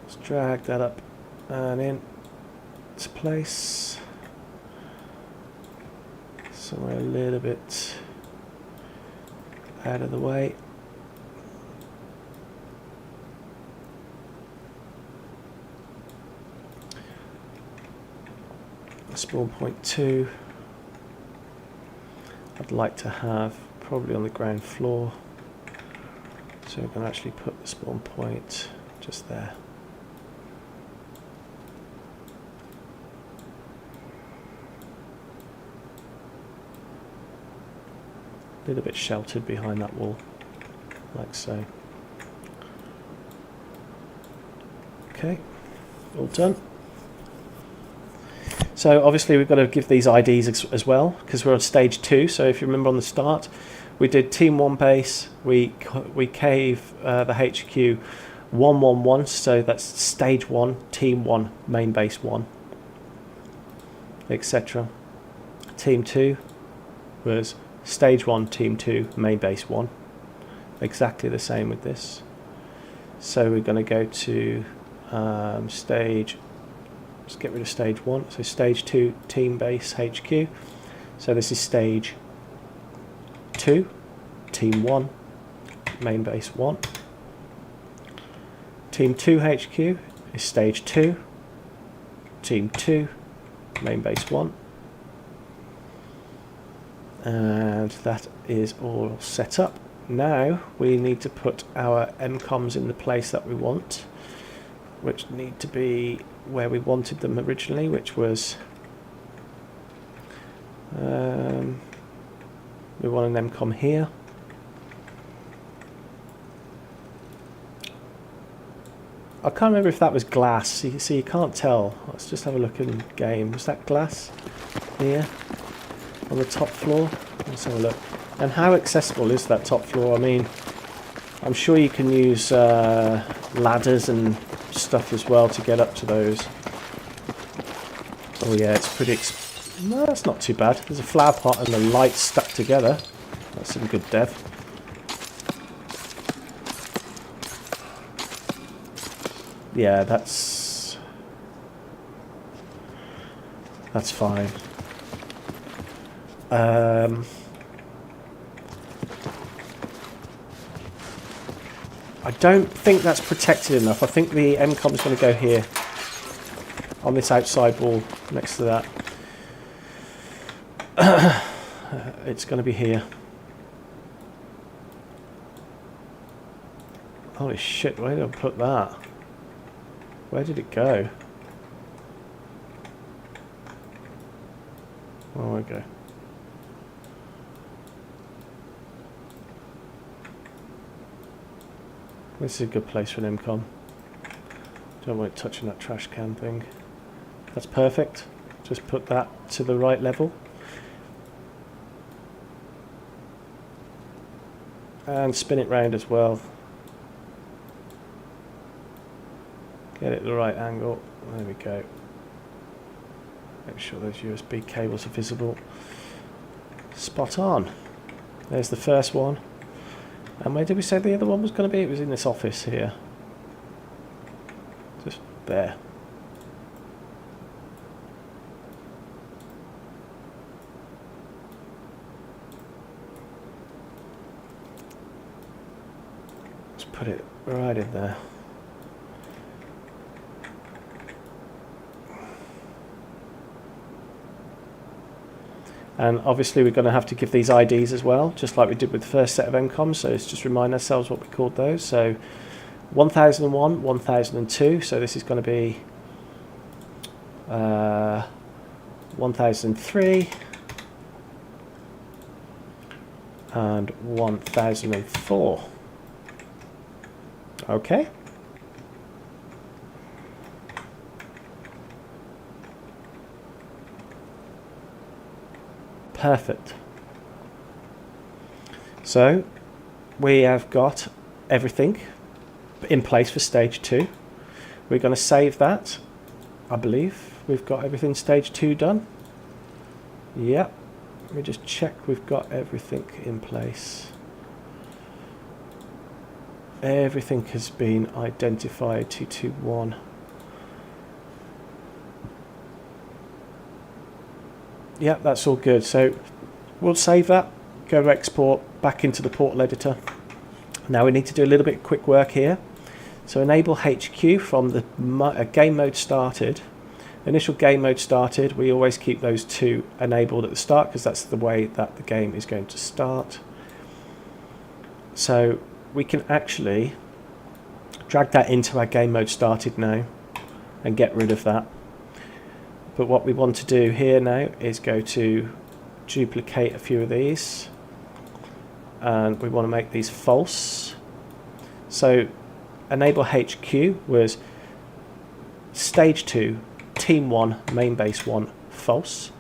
let's drag that up and in to place somewhere a little bit out of the way. Spawn point 2 I'd like to have probably on the ground floor, so we're going to actually put the spawn point just there. A little bit sheltered behind that wall, like so. Okay, all done. So obviously we've got to give these IDs as well, because we're on stage 2. So if you remember on the start, we did team 1 base, we cave the HQ 111, so that's stage 1, team 1, main base 1, etc. Team 2 was stage 1, team 2, main base 1. Exactly the same with this. So we're going to go to stage, let's get rid of stage 1, so stage 2, team base HQ. So this is stage 2, team 1, main base 1. Team 2 HQ is stage 2, team 2, main base 1. And that is all set up. Now we need to put our MCOMs in the place that we want, which need to be where we wanted them originally, which was we want an MCOM here. I can't remember if that was glass. You see, you can't tell. Let's just have a look in game. Was that glass here on the top floor? Let's have a look. And how accessible is that top floor? I mean, I'm sure you can use ladders and stuff as well to get up to those. Oh yeah, it's pretty... No, that's not too bad. There's a flower pot and the lights stuck together. That's some good dev. Yeah, that's fine. I don't think that's protected enough. I think the MCOM is going to go here on this outside wall next to that. It's going to be here. Holy shit, where did I put that? Where did it go? Oh, okay. This is a good place for an MCOM. Don't want it touching that trash can thing. That's perfect. Just put that to the right level. And spin it round as well. Get it at the right angle. There we go. Make sure those USB cables are visible. Spot on. There's the first one. And where did we say the other one was going to be? It was in this office here. Just there. Let's put it right in there. And obviously we're going to have to give these IDs as well, just like we did with the first set of MCOMs, so let's just remind ourselves what we called those. So 1001, 1002, so this is going to be 1003 and 1004. Okay. Perfect. So we have got everything in place for stage 2. We're going to save that. I believe we've got everything stage 2 done. Yep. Let me just check we've got everything in place. Everything has been identified. 221. Yeah, that's all good. So we'll save that, go to export back into the portal editor. Now we need to do a little bit of quick work here. So enable HQ from the game mode started. Initial game mode started, we always keep those two enabled at the start because that's the way that the game is going to start. So we can actually drag that into our game mode started now and get rid of that. But what we want to do here now is go to duplicate a few of these, and we want to make these false. So enable HQ was stage 2, team 1, main base 1, false.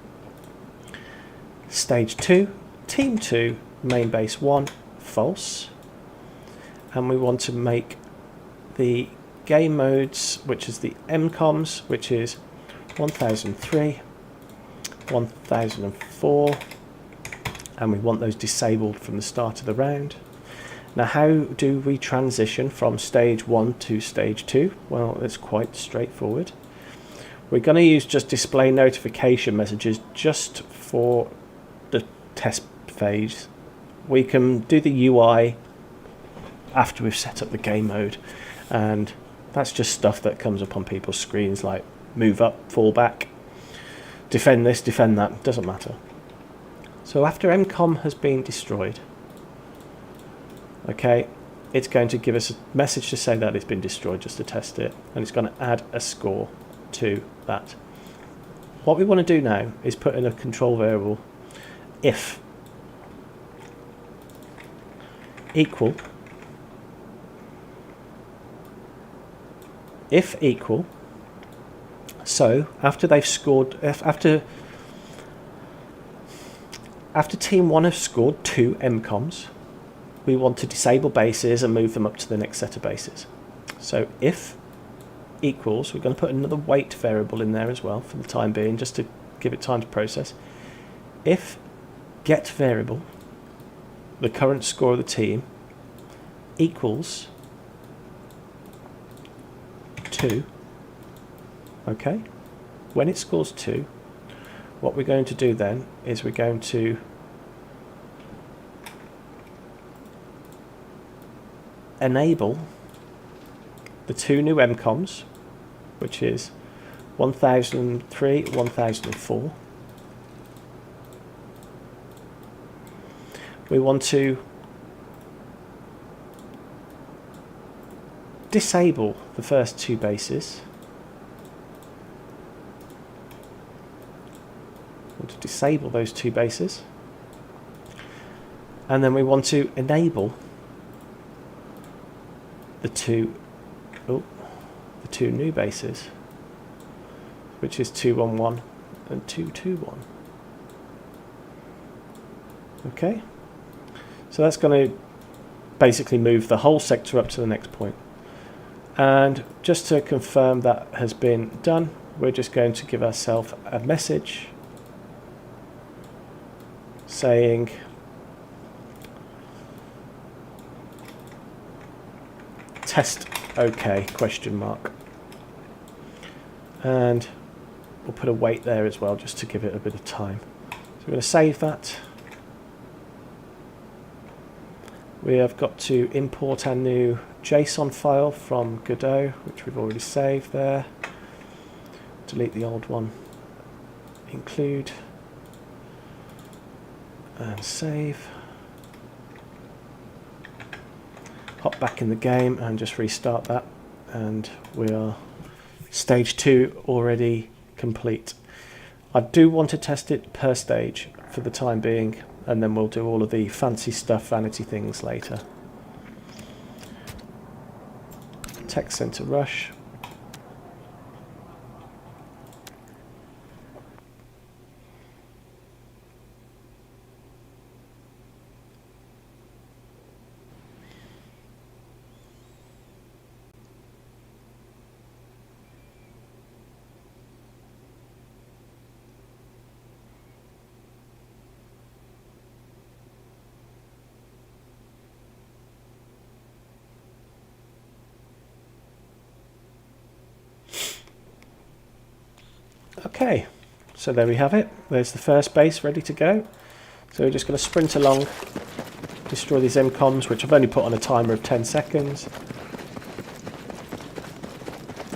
Stage 2, team 2, main base 1, false. And we want to make the game modes, which is the MCOMs, which is 1003, 1004, and we want those disabled from the start of the round. Now, how do we transition from stage 1 to stage 2? Well, it's quite straightforward. We're going to use just display notification messages just for the test phase. We can do the UI after we've set up the game mode, and that's just stuff that comes up on people's screens, like move up, fall back, defend this, defend that, doesn't matter. So after MCOM has been destroyed, okay, it's going to give us a message to say that it's been destroyed, just to test it, and it's going to add a score to that. What we want to do now is put in a control variable if equal, so after they've scored, after team 1 have scored 2 MCOMs, we want to disable bases and move them up to the next set of bases. So if equals, we're going to put another wait variable in there as well for the time being, just to give it time to process. If get variable, the current score of the team, equals 2, okay, when it scores 2, what we're going to do then is we're going to enable the 2 new MCOMs, which is 1003, 1004. We want to disable the first 2 bases. We want to disable those 2 bases, and then we want to enable the two new bases, which is 211 and 221. Okay, so that's going to basically move the whole sector up to the next point. And just to confirm that has been done, we're just going to give ourselves a message saying test OK question mark, and we'll put a wait there as well just to give it a bit of time. So we're going to save that. We have got to import our new JSON file from Godot, which we've already saved there. Delete the old one, include, and save. Hop back in the game and just restart that, and we are stage 2 already complete. I do want to test it per stage for the time being, and then we'll do all of the fancy stuff, vanity things later. Tech Center Rush. Okay, so there we have it. There's the first base ready to go. So we're just going to sprint along, destroy these MCOMs, which I've only put on a timer of 10 seconds.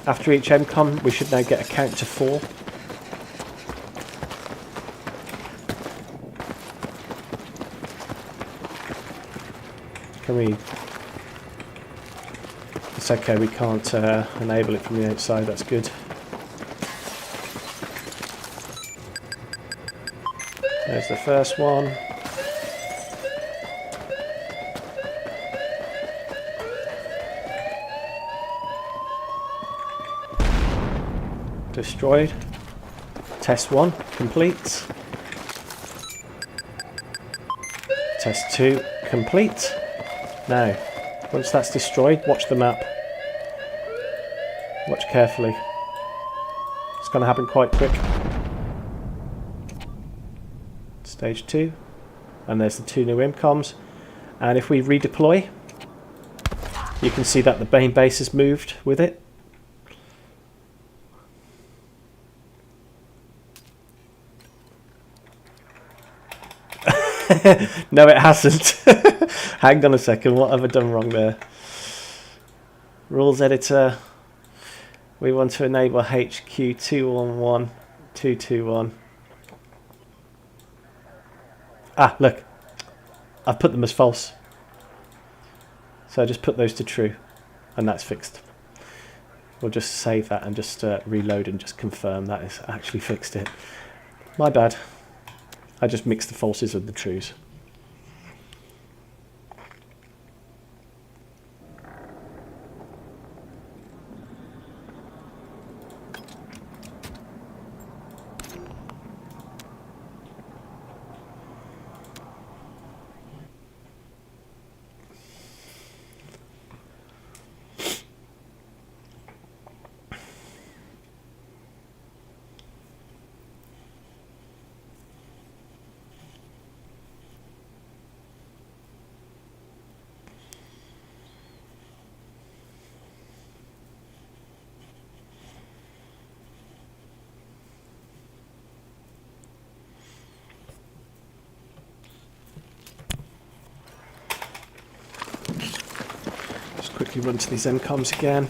After each MCOM, we should now get a count to 4. Can we... It's okay, we can't enable it from the outside, that's good. There's the first one. Destroyed. Test 1 complete. Test 2 complete. Now, once that's destroyed, watch the map. Watch carefully. It's going to happen quite quick. Stage 2, and there's the 2 new MCOMs, and if we redeploy, You can see that the main base has moved with it. No, it hasn't. Hang on a second, what have I done wrong there? Rules editor. We want to enable HQ 211.221. Ah, look. I've put them as false. So I just put those to true, and that's fixed. We'll just save that and just reload and just confirm that it's actually fixed it. My bad. I just mixed the falses with the trues. Quickly run to these MCOMs again.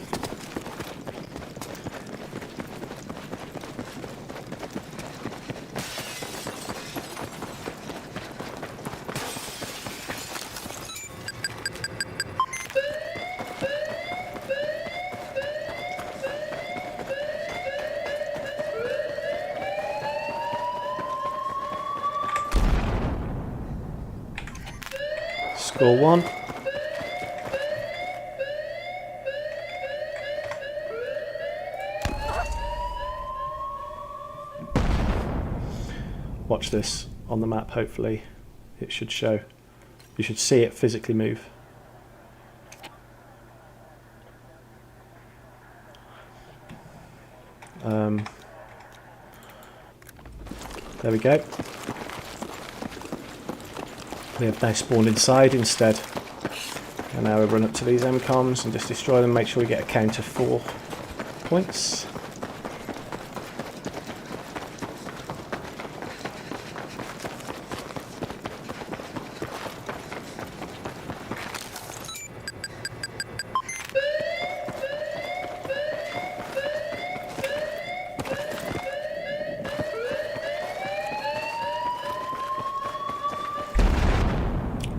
Score 1. Watch this on the map, hopefully it should show. You should see it physically move. There we go. We have now spawned inside instead. And now we run up to these MCOMs and just destroy them, make sure we get a count of 4 points.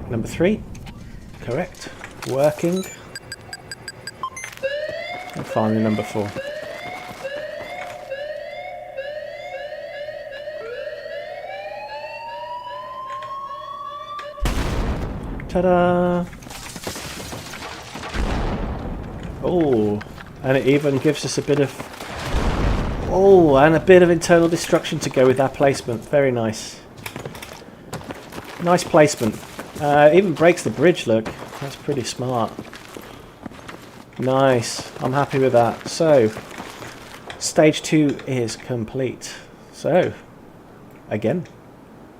Number 3, correct, working. And finally number 4. Ta-da! Oh, and it even gives us a bit of... Oh, and a bit of internal destruction to go with that placement. Very nice. Nice placement. Even breaks the bridge, look. That's pretty smart. Nice. I'm happy with that. So, stage 2 is complete. So, again,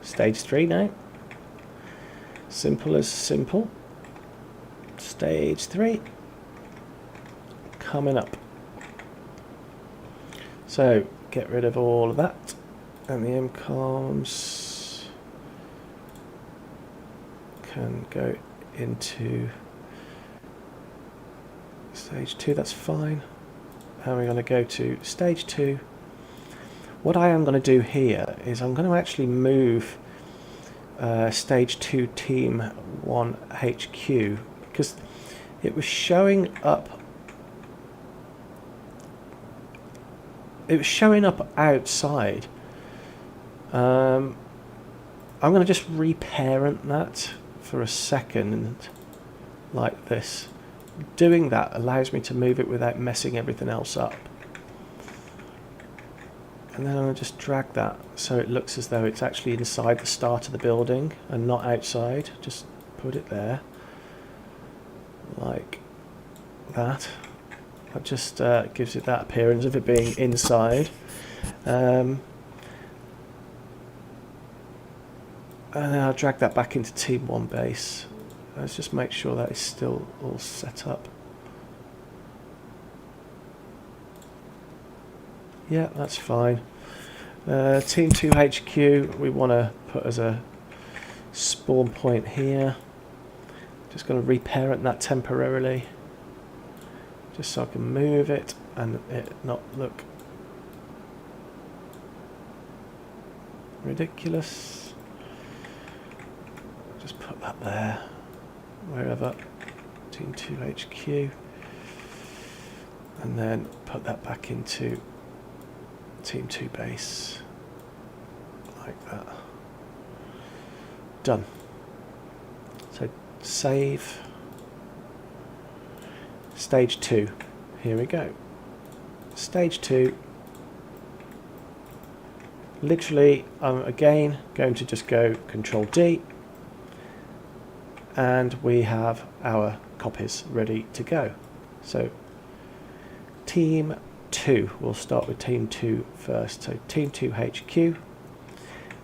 stage 3 now. Simple as simple. Stage 3. Coming up. So, get rid of all of that. And the MCOMs can go into stage 2, that's fine. And we're going to go to stage 2. What I am going to do here is I'm going to actually move stage 2 team 1 HQ, because it was showing up outside. I'm going to just reparent that for a second, like this. Doing that allows me to move it without messing everything else up. And then I'm going to just drag that so it looks as though it's actually inside the start of the building and not outside. Just put it there, like that. That just gives it that appearance of it being inside. And then I'll drag that back into Team 1 base. Let's just make sure that is still all set up. Yeah, that's fine. Team 2 HQ, we want to put as a spawn point here. Just going to reparent that temporarily, just so I can move it and it not look ridiculous. Just put that there, wherever. Team 2 HQ, and then put that back into Team 2 base, like that. Done. So save. Stage 2. Here we go. Stage 2. Literally, I'm again going to just go Control D, and we have our copies ready to go. So Team 2, we'll start with Team 2 first. So Team 2 HQ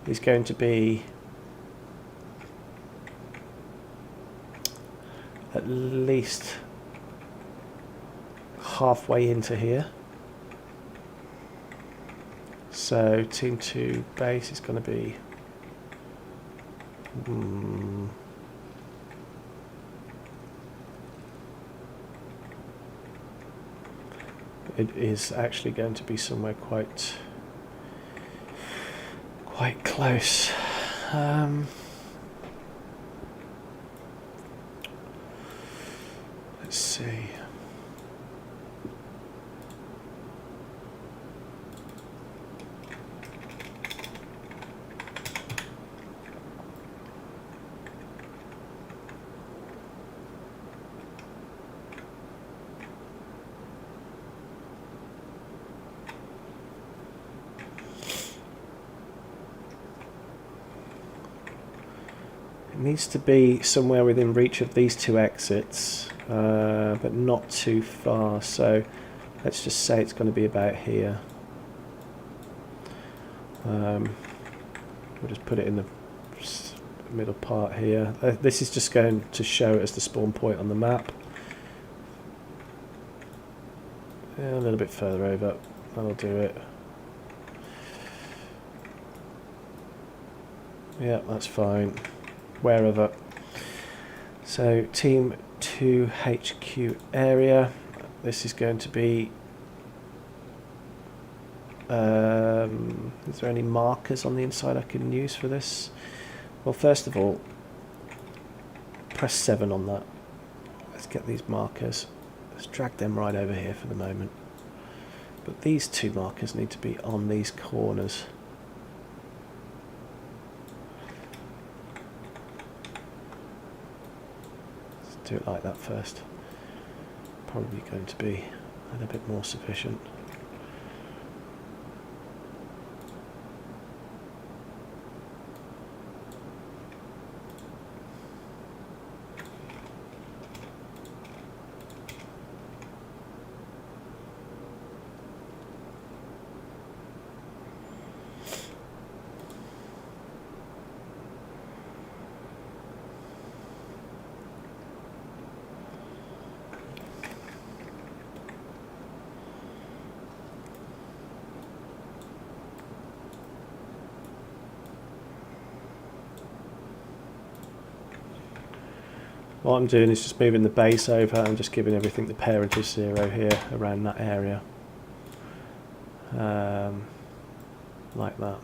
is going to be at least halfway into here. So Team 2 base is going to be it is actually going to be somewhere quite close. Let's see. Needs to be somewhere within reach of these two exits, but not too far, so let's just say it's going to be about here. We'll just put it in the middle part here. This is just going to show it as the spawn point on the map. Yeah, a little bit further over, that'll do it. Yeah, that's fine. Wherever. So Team 2 HQ area, this is going to be is there any markers on the inside I can use for this? Well, first of all, press 7 on that. Let's get these markers. Let's drag them right over here for the moment. But these two markers need to be on these corners. Do it like that first. Probably going to be a little bit more sufficient. What I'm doing is just moving the base over and just giving everything the parent is 0 here around that area. Like that.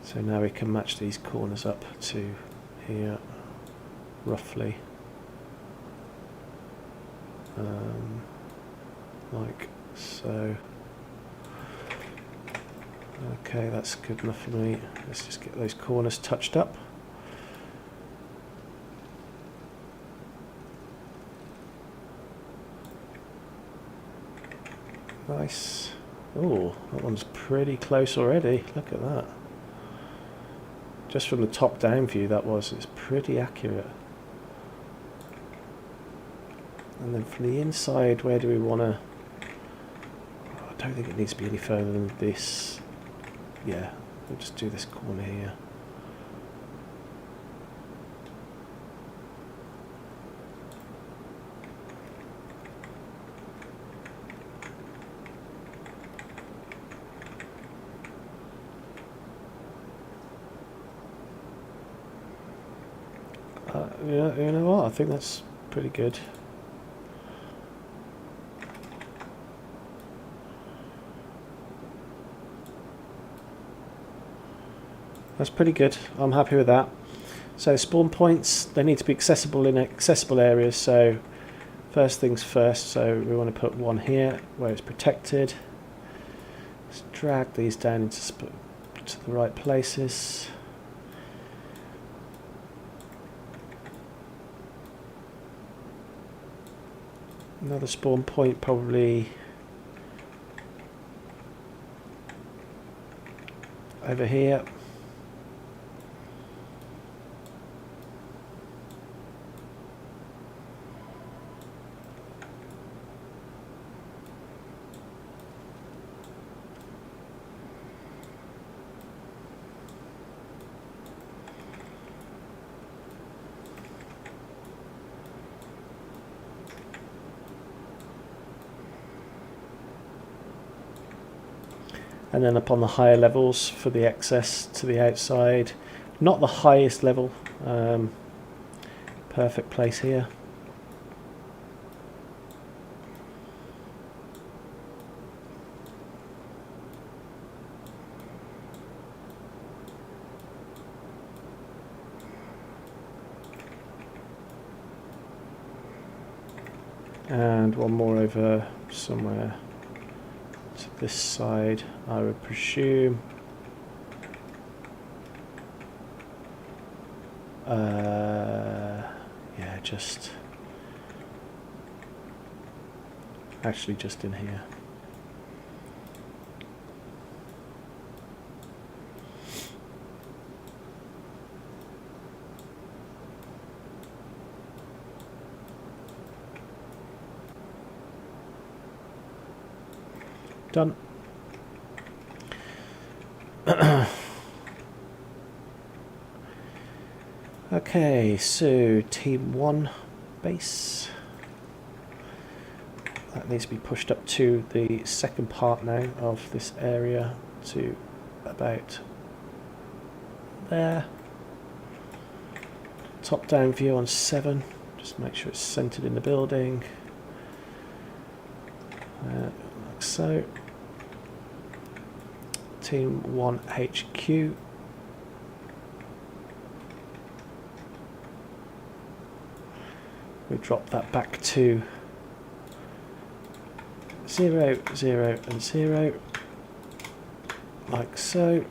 So now we can match these corners up to here, roughly. Like so. Okay, that's good enough for me. Let's just get those corners touched up. Nice. Oh, that one's pretty close already. Look at that. Just from the top down view it's pretty accurate. And then from the inside, where do we want to... I don't think it needs to be any further than this. Yeah, we'll just do this corner here. Yeah, you know what? I think that's pretty good. That's pretty good. I'm happy with that. So spawn points, they need to be accessible in accessible areas. So first things first, so we want to put one here where it's protected. Let's drag these down into to the right places. Another spawn point probably over here. And then up on the higher levels for the access to the outside. Not the highest level. Perfect place here. And one more over somewhere to this side, I would presume. Yeah, actually just in here. Done. Okay, so team 1 base. That needs to be pushed up to the second part now of this area to about there. Top down view on 7, just make sure it's centered in the building. Like so. Team 1 HQ. We drop that back to 0, 0 and 0, like so.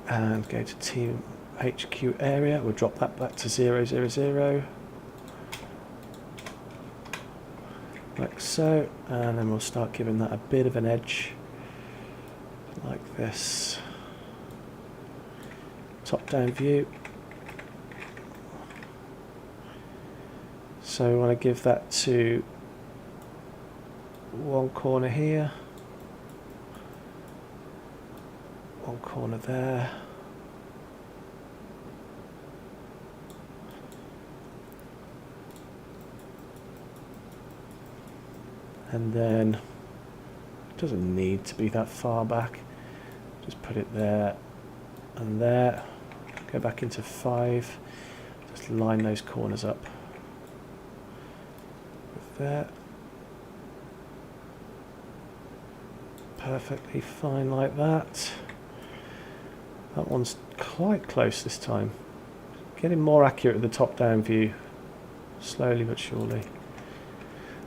And go to Team HQ area, we'll drop that back to 0, 0, 0. Like so, and then we'll start giving that a bit of an edge, like this. Top down view. So we want to give that to one corner here, one corner there. And then it doesn't need to be that far back. Just put it there and there. Go back into 5. Just line those corners up with there. Perfectly fine like that. That one's quite close this time. Getting more accurate with the top down view. Slowly but surely.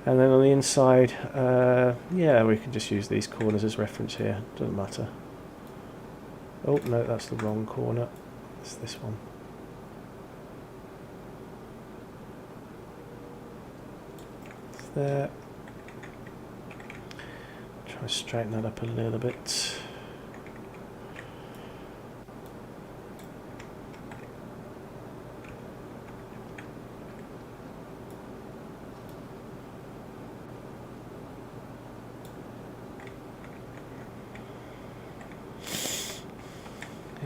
And then on the inside, yeah, we can just use these corners as reference here. Doesn't matter. Oh, no, that's the wrong corner. It's this one. It's there. Try to straighten that up a little bit.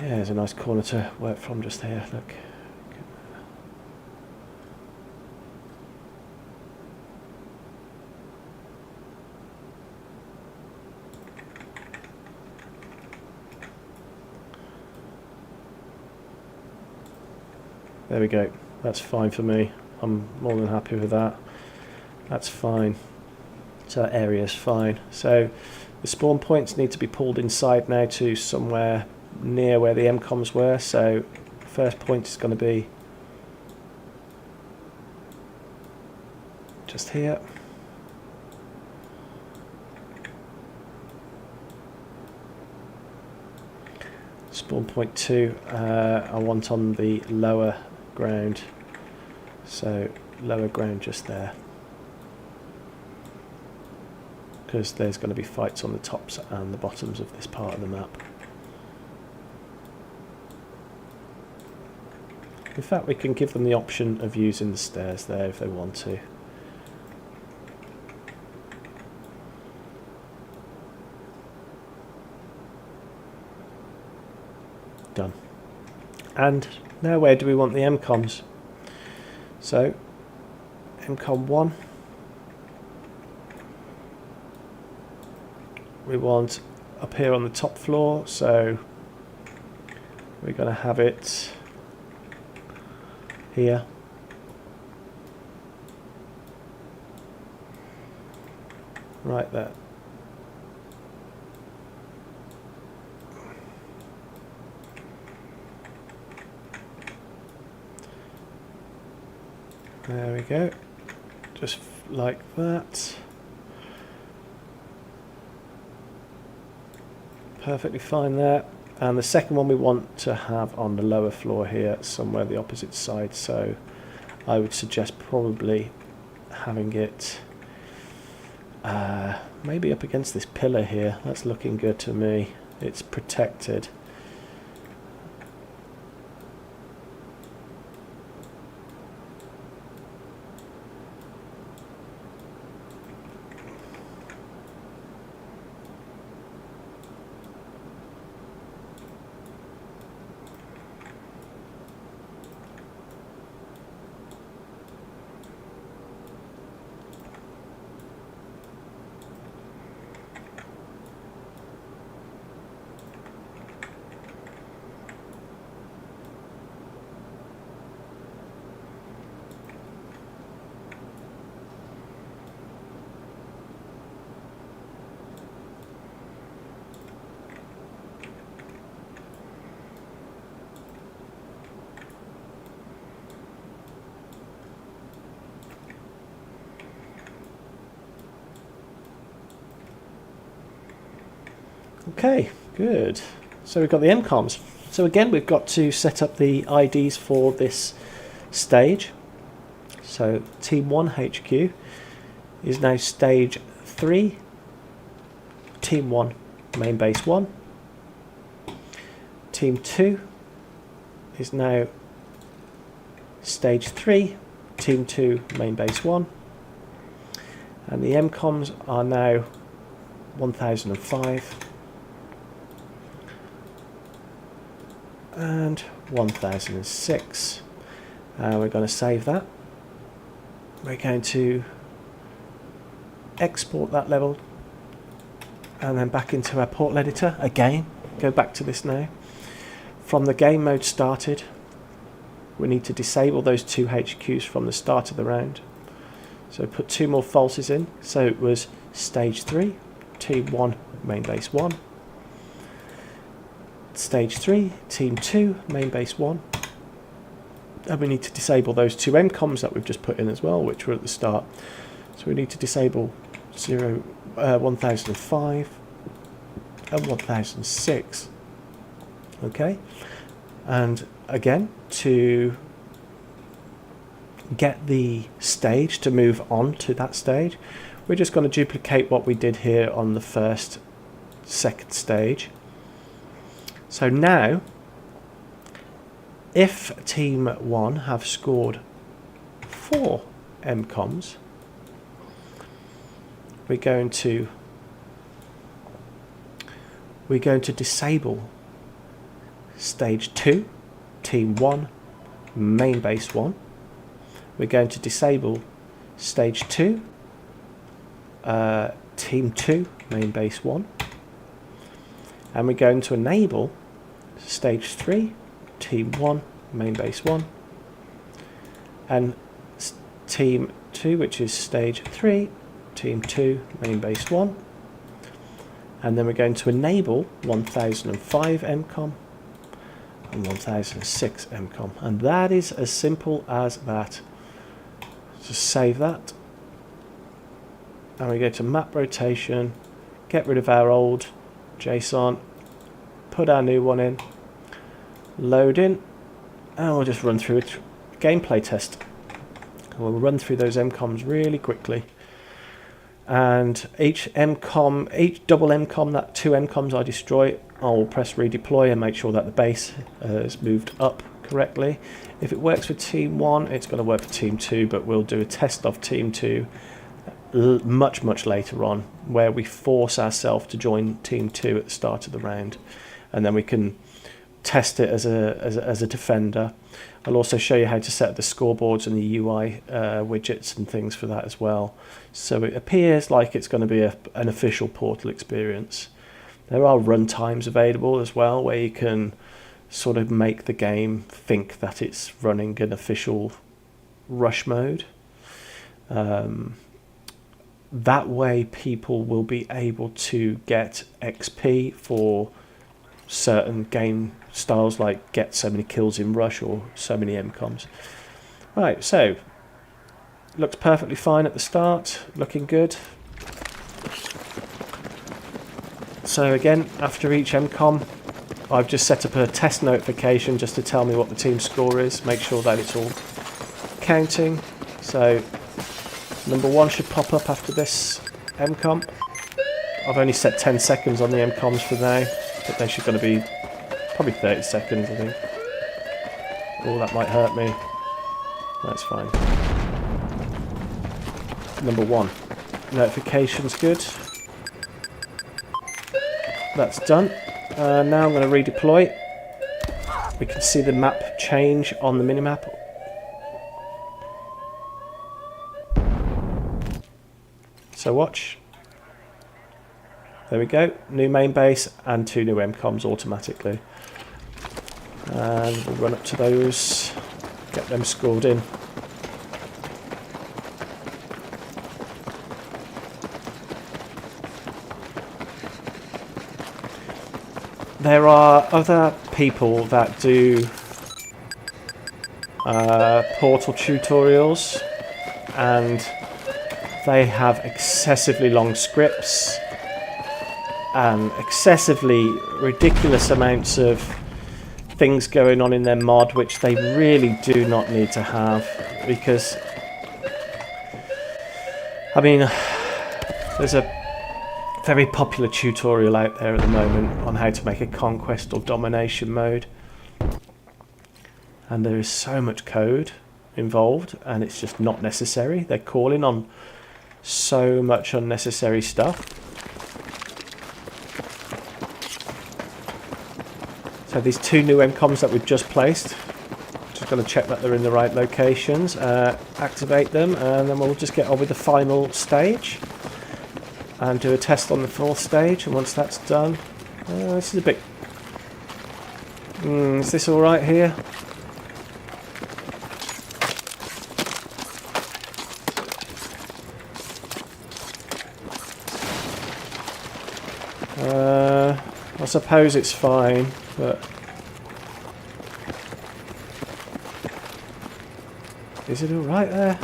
Yeah, there's a nice corner to work from just here, look. There we go. That's fine for me. I'm more than happy with that. That's fine. So that area is fine. So the spawn points need to be pulled inside now to somewhere near where the MCOMs were. So first point is going to be just here. Spawn point 2 I want on the lower ground, so lower ground just there, because there's going to be fights on the tops and the bottoms of this part of the map. In fact, we can give them the option of using the stairs there if they want to. Done. And now where do we want the MCOMs? So MCOM 1, we want up here on the top floor, so we're going to have it here. Right there. There we go, just like that. Perfectly fine there. And the second one we want to have on the lower floor here, somewhere the opposite side. So I would suggest probably having it maybe up against this pillar here. That's looking good to me. It's protected. Okay, good. So we've got the MCOMs. So again, we've got to set up the IDs for this stage. So Team 1 HQ is now Stage 3, Team 1 Main Base 1. Team 2 is now Stage 3, Team 2 Main Base 1. And the MCOMs are now 1005. And 1006. We're going to save that. We're going to export that level and then back into our portal editor again. Go back to this now. From the game mode started, we need to disable those two HQs from the start of the round. So put two more falses in. So it was Stage 3, Team 1 Main Base 1. Stage 3, Team 2, Main Base 1. And we need to disable those two MCOMs that we've just put in as well, which were at the start. So we need to disable 1005 and 1006. Okay, and again, to get the stage to move on to that stage, we're just going to duplicate what we did here on the second stage. So now, if Team 1 have scored 4 MCOMs, we're going to disable Stage 2, Team 1, Main Base 1. We're going to disable Stage 2, Team 2, Main Base 1. And we're going to enable Stage 3, Team 1, Main Base 1. and Team 2, which is Stage 3, Team 2, Main Base 1. And then we're going to enable 1005 MCOM and 1006 MCOM. And that is as simple as that. Just save that. And we go to map rotation, get rid of our old JSON, put our new one in, load in, and we'll just run through a gameplay test. We'll run through those MCOMs really quickly. And each double MCOM, that 2 MCOMs I destroy, I'll press redeploy and make sure that the base is moved up correctly. If it works for Team 1, it's going to work for Team 2, but we'll do a test of Team 2 much later on, where we force ourselves to join Team 2 at the start of the round, and then we can test it as a defender. I'll also show you how to set up the scoreboards and the UI widgets and things for that as well, so it appears like it's going to be an official Portal experience. There are run times available as well, where you can sort of make the game think that it's running an official rush mode. That way people will be able to get XP for certain game styles, like get so many kills in rush or so many MCOMs. Right, so looks perfectly fine at the start, looking good. So again, after each MCOM, I've just set up a test notification just to tell me what the team score is, make sure that it's all counting. So number 1 should pop up after this MCOM. I've only set 10 seconds on the MCOMs for now, but they should going to be probably 30 seconds, I think. Oh, that might hurt me. That's fine. Number 1. Notification's good. That's done. Now I'm going to redeploy. We can see the map change on the minimap. So watch. There we go. New main base and 2 new MCOMs automatically. And we'll run up to those, get them scored in. There are other people that do Portal tutorials, and they have excessively long scripts and excessively ridiculous amounts of things going on in their mod, which they really do not need to have, because I mean, there's a very popular tutorial out there at the moment on how to make a conquest or domination mode, and there is so much code involved and it's just not necessary. They're calling on so much unnecessary stuff. So these 2 new MCOMs that we've just placed, just going to check that they're in the right locations, activate them, and then we'll just get on with the final stage and do a test on the 4th stage. And once that's done, this is a bit... is this alright here? I suppose it's fine, but is it alright there?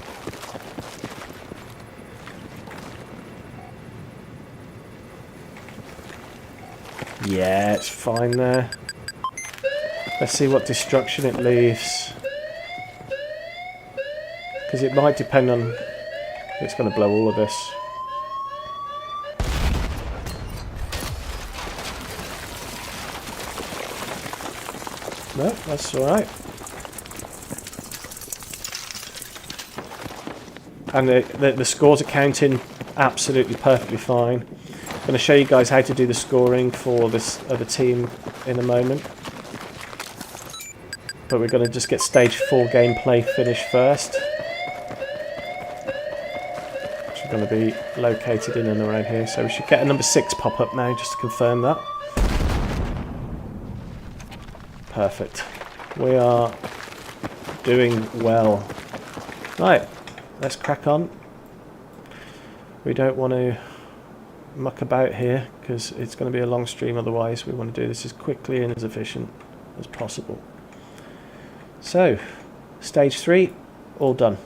Yeah, it's fine there. Let's see what destruction it leaves, because it might depend on... It's going to blow all of this. No, that's alright. And the scores are counting absolutely perfectly fine. I'm going to show you guys how to do the scoring for this other team in a moment. But we're going to just get stage 4 gameplay finished first, which is going to be located in and around here. So we should get a number 6 pop up now, just to confirm that. Perfect. We are doing well. Right, let's crack on. We don't want to muck about here because it's going to be a long stream otherwise. We want to do this as quickly and as efficient as possible. So, stage 3, all done.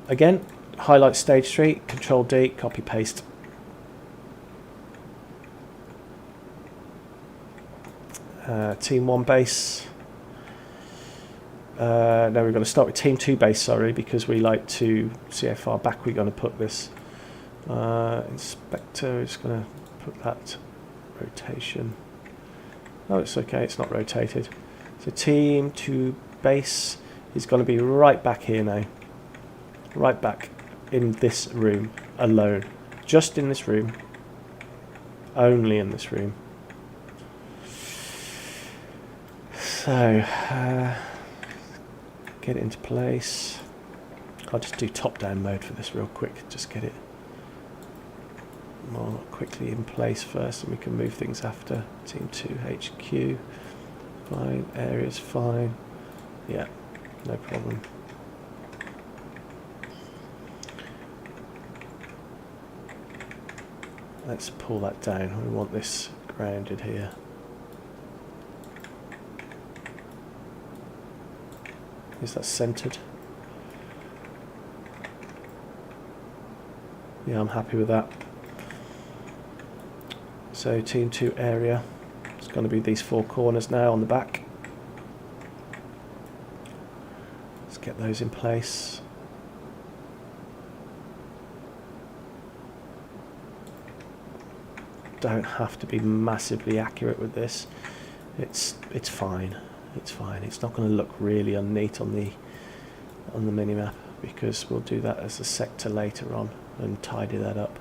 Again, highlight stage 3, Control D, copy paste. Team 1 base. Now we're going to start with Team 2 base, sorry, because we like to see how far back we're going to put this. Inspector is going to put that rotation. Oh, it's okay, it's not rotated. So Team 2 base is going to be right back here now. Right back in this room alone. Just in this room. Only in this room. So, get it into place. I'll just do top-down mode for this real quick. Just get it more quickly in place first, and we can move things after. Team 2 HQ. Fine. Area's fine. Yeah, no problem. Let's pull that down. We want this grounded here. Is that centered? Yeah, I'm happy with that. So Team 2 area, it's going to be these 4 corners now on the back. Let's get those in place. Don't have to be massively accurate with this. It's fine. It's fine. It's not going to look really unneat on the minimap because we'll do that as a sector later on and tidy that up.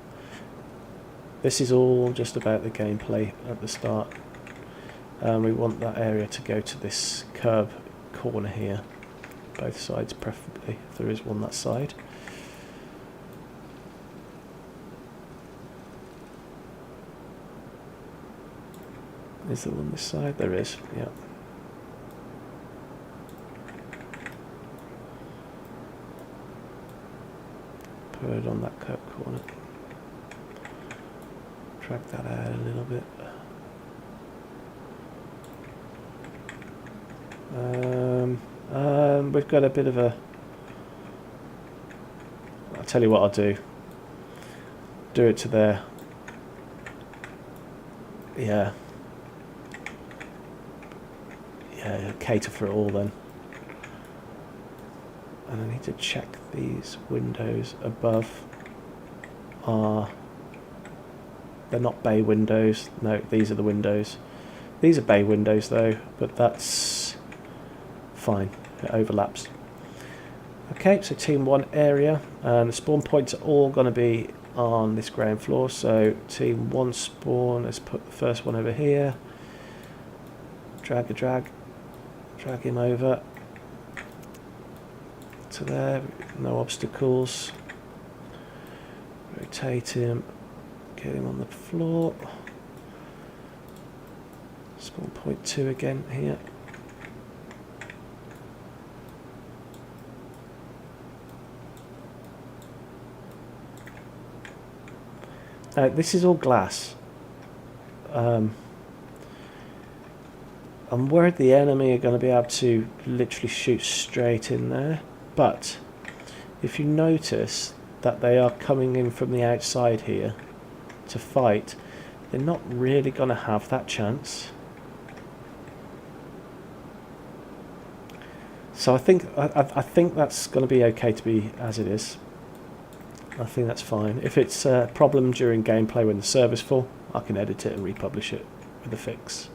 This is all just about the gameplay at the start. We want that area to go to this curve corner here, both sides preferably, if there is one that side. Is there one this side? There is, yeah. Put it on that curve corner. Drag that out a little bit. We've got a bit of a... I'll tell you what I'll do. Do it to there. Yeah. Yeah, cater for it all then. And I need to check these windows above are... They're not bay windows. No, these are the windows. These are bay windows though, but that's fine. It overlaps. Okay, so Team 1 area. The spawn points are all going to be on this ground floor. So Team 1 spawn, let's put the first one over here. Drag him over to there. No obstacles. Rotate him. Get him on the floor. Spawn point 2 again here. This is all glass. I'm worried the enemy are going to be able to literally shoot straight in there, but if you notice that they are coming in from the outside here to fight, they're not really going to have that chance. So I think that's going to be okay to be as it is. I think that's fine. If it's a problem during gameplay when the server's full, I can edit it and republish it with a fix.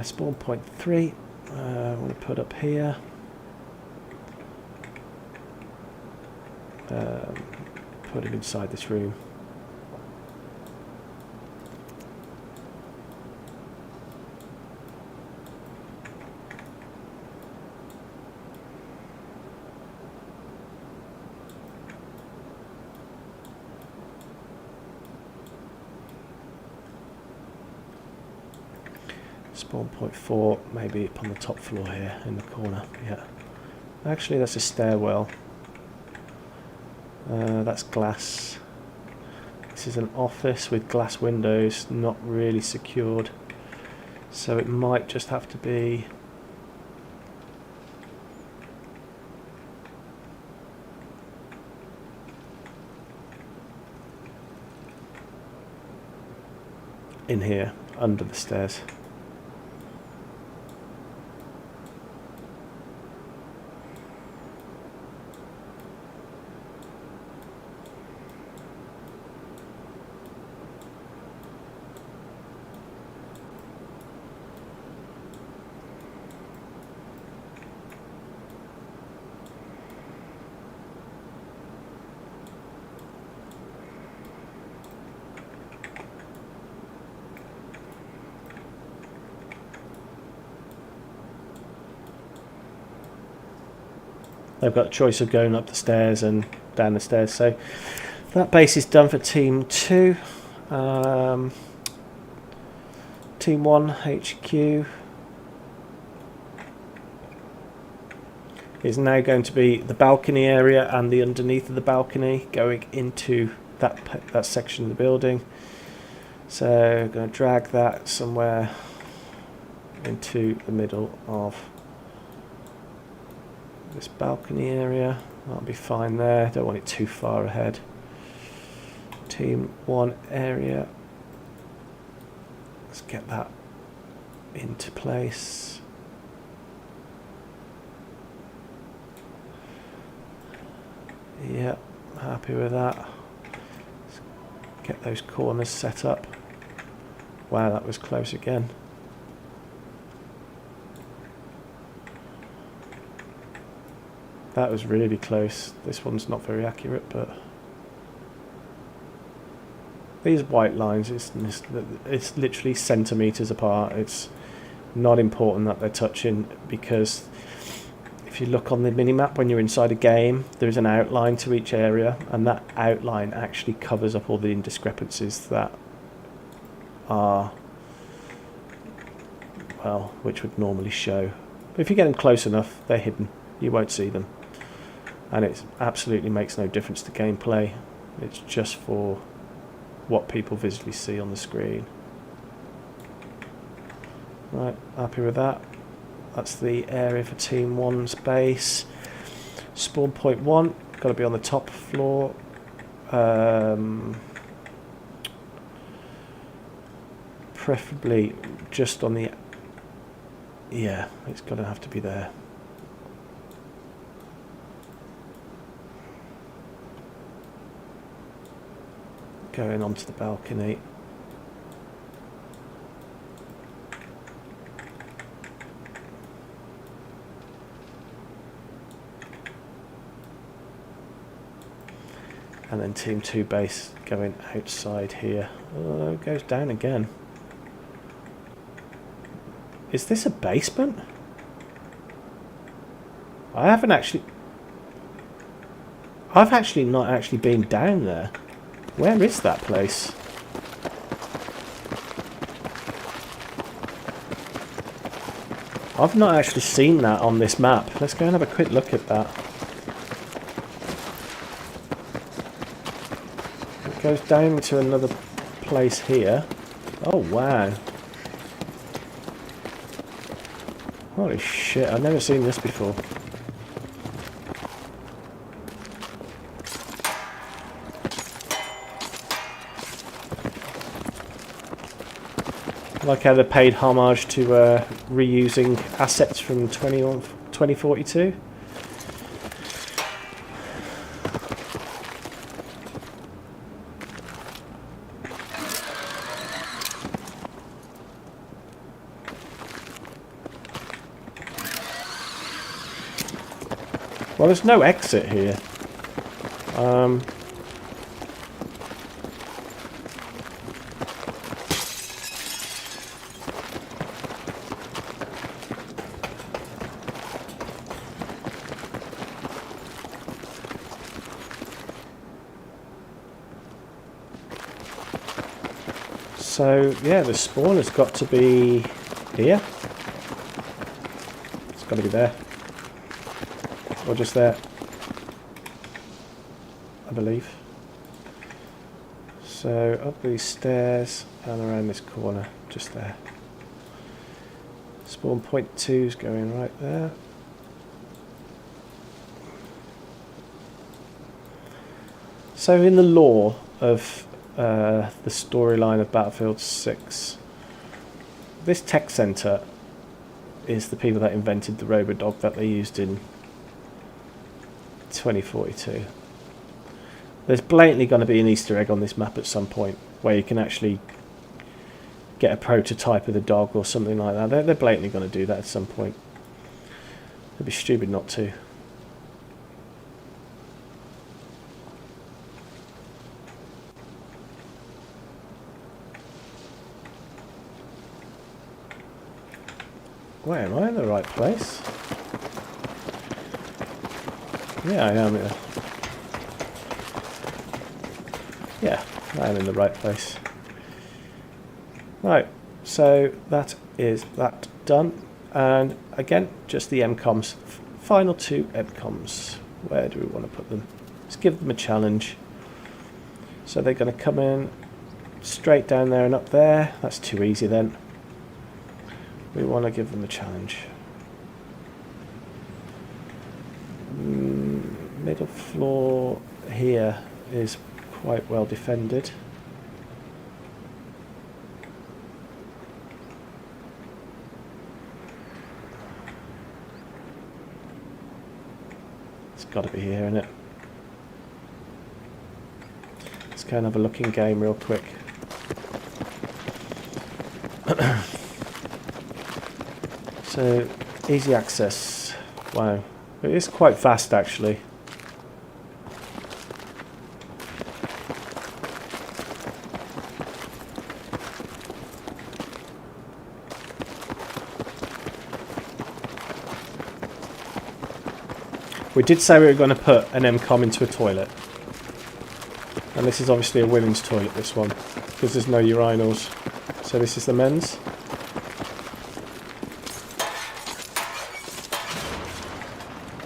Spawn point 3, I want to put up here. Put him inside this room. Spawn point 4, maybe up on the top floor here in the corner. Yeah. Actually, that's a stairwell. That's glass. This is an office with glass windows, not really secured. So it might just have to be... in here, under the stairs. They've got a choice of going up the stairs and down the stairs. So that base is done for Team 2. Team 1 HQ is now going to be the balcony area and the underneath of the balcony going into that section of the building. So I'm going to drag that somewhere into the middle of this balcony area. That'll be fine there. Don't want it too far ahead. Team 1 area. Let's get that into place. Yep, happy with that. Let's get those corners set up. Wow, that was close again. That was really close. This one's not very accurate, but these white lines, it's literally centimetres apart. It's not important that they're touching, because if you look on the minimap when you're inside a game, there's an outline to each area, and that outline actually covers up all the indiscrepancies that are, well, which would normally show. But if you get them close enough, they're hidden. You won't see them. And it absolutely makes no difference to gameplay. It's just for what people visually see on the screen. Right, happy with that. That's the area for Team 1's base. Spawn point 1, got to be on the top floor. Preferably just on the... yeah, it's got to have to be there. Going onto the balcony. And then Team 2 base going outside here. Oh, it goes down again. Is this a basement? I've actually not actually been down there. Where is that place? I've not actually seen that on this map. Let's go and have a quick look at that. It goes down to another place here. Oh wow. Holy shit, I've never seen this before. I like how they paid homage to reusing assets from 2042. Well, there's no exit here. So, yeah, the spawn has got to be here. It's got to be there. Or just there. I believe. So up these stairs and around this corner, just there. Spawn point 2 is going right there. So in the lore of the storyline of Battlefield 6, this tech centre is the people that invented the Robodog that they used in 2042. There's blatantly going to be an Easter egg on this map at some point where you can actually get a prototype of the dog or something like that. They're blatantly going to do that at some point. It'd be stupid not to. Wait, am I in the right place? Yeah, I am. Yeah, I am in the right place. Right, so that is that done. And again, just the MCOMs. Final 2 MCOMs. Where do we want to put them? Let's give them a challenge. So they're going to come in straight down there and up there. That's too easy then. We want to give them a challenge. Middle floor here is quite well defended. It's got to be here, isn't it? Let's go and have a look in game real quick. So, easy access. Wow. It is quite fast actually. We did say we were going to put an MCOM into a toilet. And this is obviously a women's toilet, this one, because there's no urinals. So this is the men's.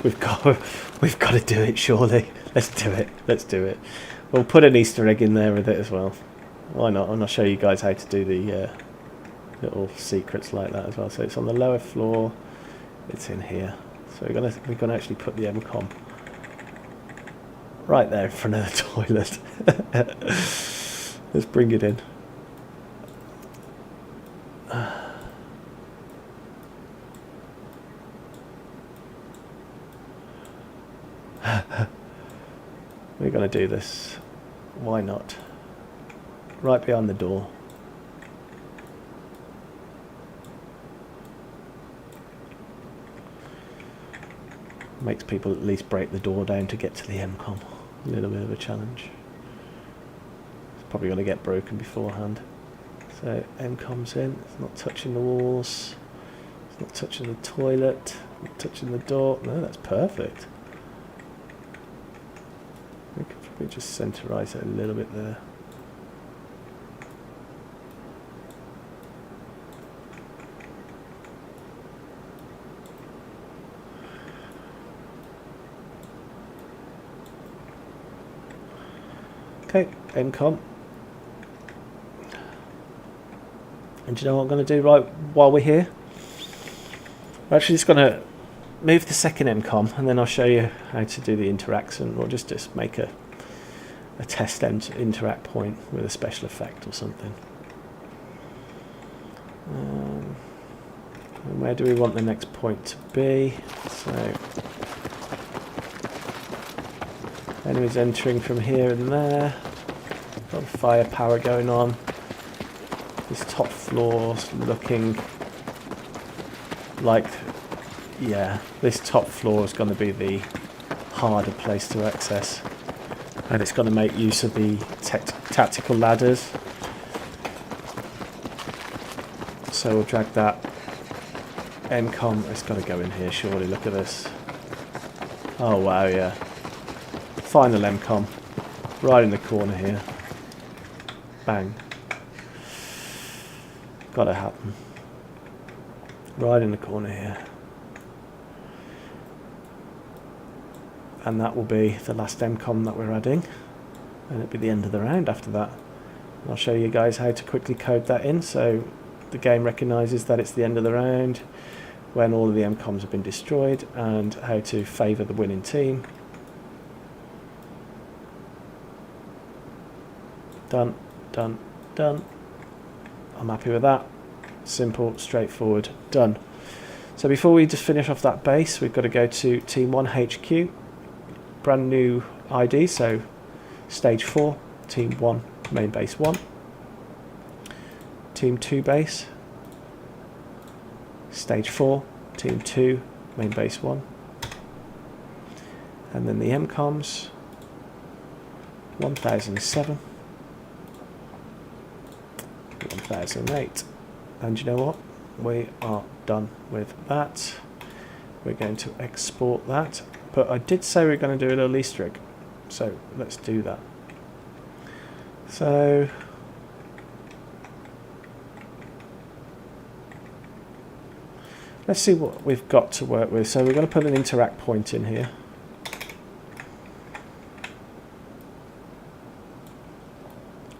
We've got to do it, surely. Let's do it. Let's do it. We'll put an Easter egg in there with it as well. Why not? And I'll show you guys how to do the little secrets like that as well. So it's on the lower floor. It's in here. So we're gonna actually put the MCOM right there in front of the toilet. Let's bring it in. We're going to do this. Why not? Right behind the door. Makes people at least break the door down to get to the MCOM. A little bit of a challenge. It's probably going to get broken beforehand. So MCOM's in. It's not touching the walls. It's not touching the toilet. Not touching the door. No, that's perfect. We could probably just centerize it a little bit there. Okay, MCOM. And do you know what I'm going to do right while we're here? We're actually just going to move the second MCOM and then I'll show you how to do the interacts, and we'll just make a test interact point with a special effect or something. And where do we want the next point to be? So enemies entering from here and there. Got firepower going on. This top floor's looking like, yeah, this top floor is going to be the harder place to access, and it's going to make use of the tactical ladders. So we'll drag that MCOM. It's got to go in here, surely. Look at this. Oh wow, yeah. Final MCOM, right in the corner here. Bang. Gotta happen. right in the corner here. And that will be the last MCOM that we're adding, and it'll be the end of the round after that. And I'll show you guys how to quickly code that in so the game recognises that it's the end of the round when all of the MCOMs have been destroyed, and how to favour the winning team. Done, done, done. I'm happy with that. Simple, straightforward, done. So before we just finish off that base, we've got to go to Team 1 HQ. Brand new ID, so Stage 4, Team 1, Main Base 1. Team 2 base, Stage 4, Team 2, Main Base 1. And then the MCOMs, 1007, 1008. And you know what? We are done with that. We're going to export that. But I did say we are going to do a little Easter egg. So let's do that. So let's see what we've got to work with. So we're going to put an interact point in here.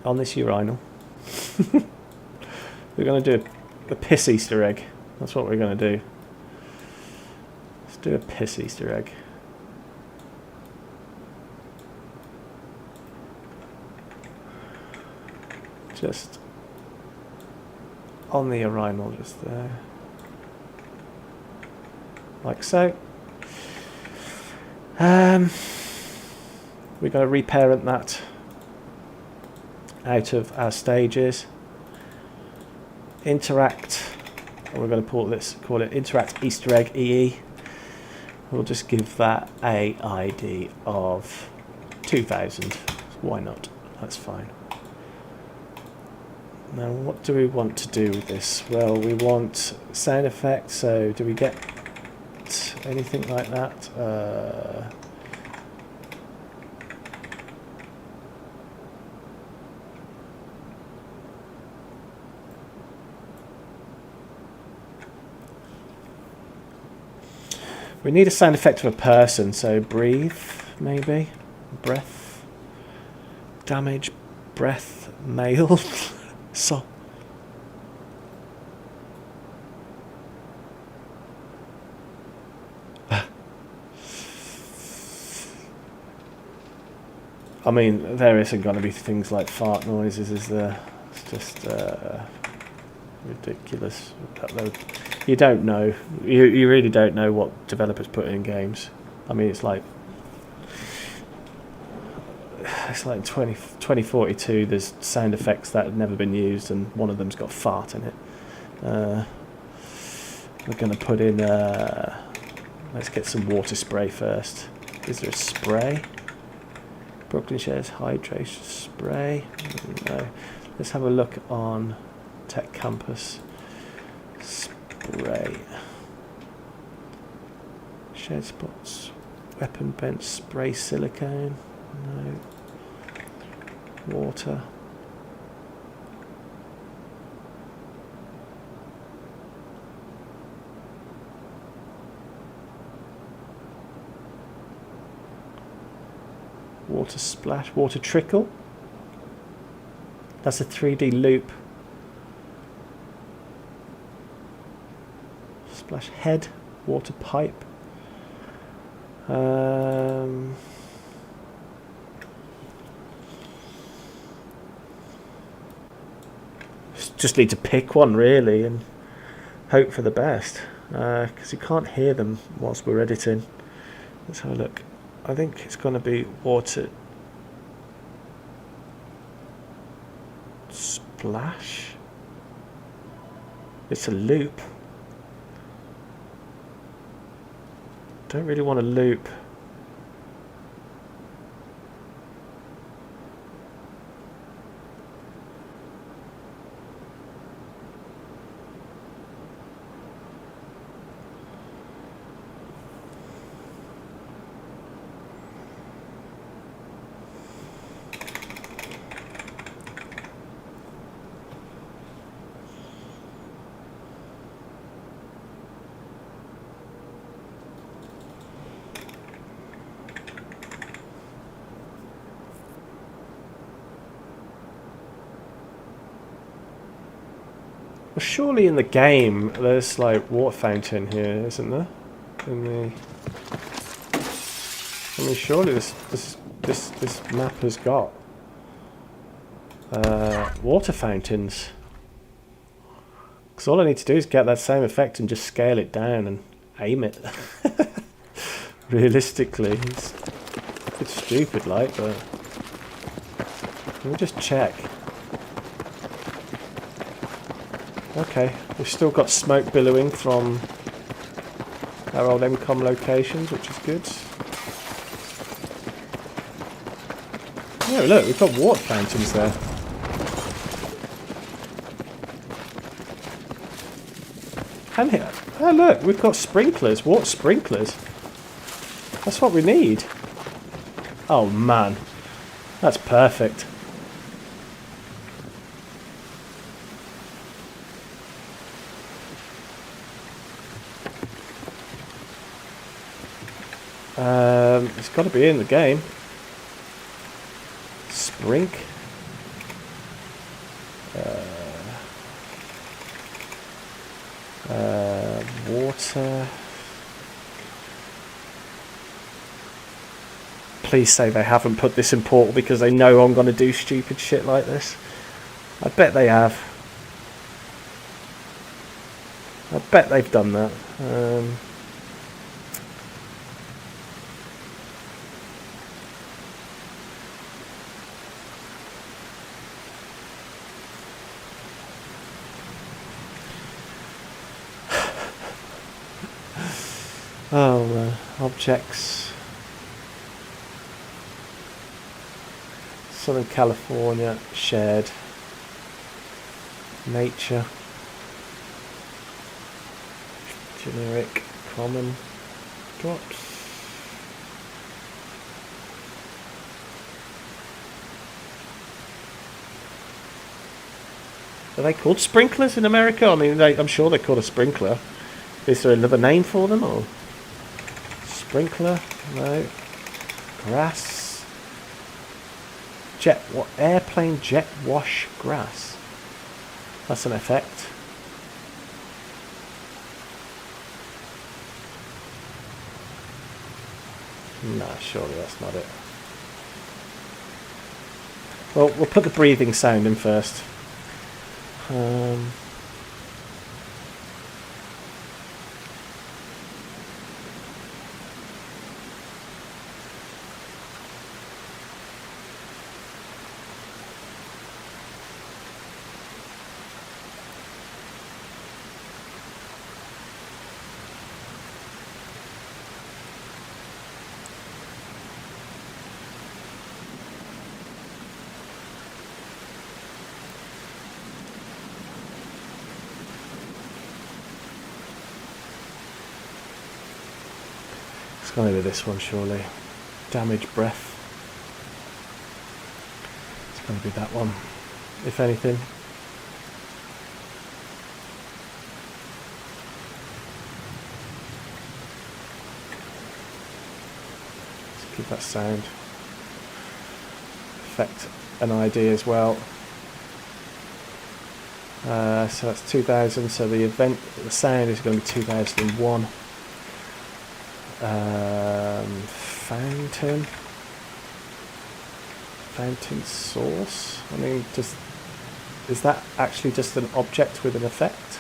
On this urinal. We're going to do a piss Easter egg. That's what we're going to do. Let's do a piss Easter egg. Just on the urinal, just there. Like so. We're going to reparent that out of our stages. Interact, and we're going to call it interact Easter egg EE. We'll just give that a ID of 2000. Why not? That's fine. Now what do we want to do with this? Well, we want sound effects, so do we get anything like that? We need a sound effect of a person, so breathe, maybe, breath, damage, breath, male, so. I mean, there isn't going to be things like fart noises, is there? It's just ridiculous. You don't know. You really don't know what developers put in games. I mean, it's like 2042. There's sound effects that have never been used, and one of them's got fart in it. We're going to put in. Let's get some water spray first. Is there a spray? Brooklyn Shares hydration spray. No. Let's have a look on Tech Campus. Spray. Shed spots. Weapon bench spray silicone. No. Water. Water splash. Water trickle. That's a 3D loop. Splash head. Water pipe. Just need to pick one really and hope for the best, because you can't hear them whilst we're editing. Let's have a look. I think it's going to be water splash. It's a loop. Don't really want a loop. surely in the game there's like water fountain here, isn't there? In the, I mean, surely this map has got water fountains. Because all I need to do is get that same effect and just scale it down and aim it. Realistically, it's a bit stupid, like, but let me just check. Okay, we've still got smoke billowing from our old MCOM locations, which is good. Oh, look, we've got water fountains there. And here, oh look, we've got sprinklers, water sprinklers. That's what we need. Oh man, that's perfect. It's got to be in the game. Sprink. Water. Please say they haven't put this in Portal because they know I'm going to do stupid shit like this. I bet they have. I bet they've done that. Objects. Southern California, shared. Nature. Generic, common. Drops. Are they called sprinklers in America? I mean, I'm sure they're called a sprinkler. Is there another name for them, or? Sprinkler? No. Grass. Airplane jet wash grass. That's an effect. Nah, surely that's not it. Well, we'll put the breathing sound in first. It's going to be this one, surely. Damage breath. It's going to be that one, if anything. Let's keep that sound. Effect an ID as well. So that's 2000. So the sound is going to be 2001. Fountain source. I mean, is that actually just an object with an effect?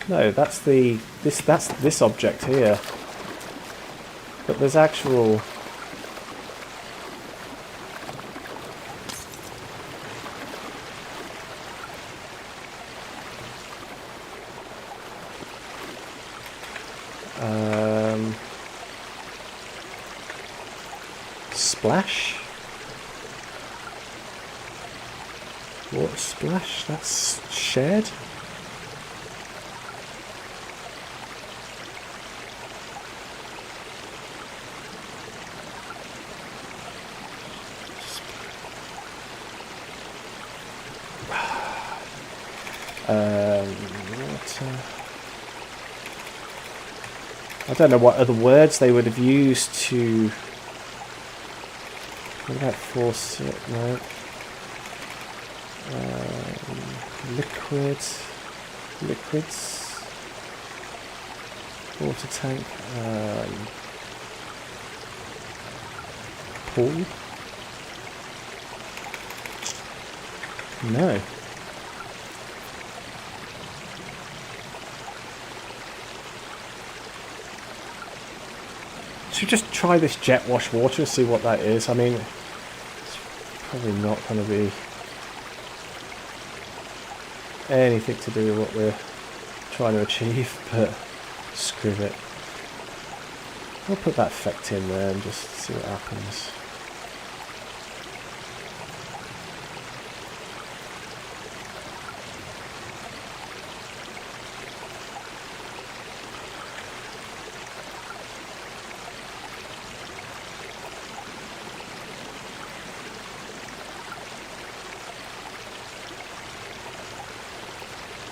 No, that's this object here. But there's actual. Splash? Water splash? That's shared? Water. I don't know what other words they would have used to. What about force it? No. Liquids, water tank, pool. No. Should we just try this jet wash water and see what that is? I mean, it's probably not going to be anything to do with what we're trying to achieve, but screw it. I'll put that effect in there and just see what happens.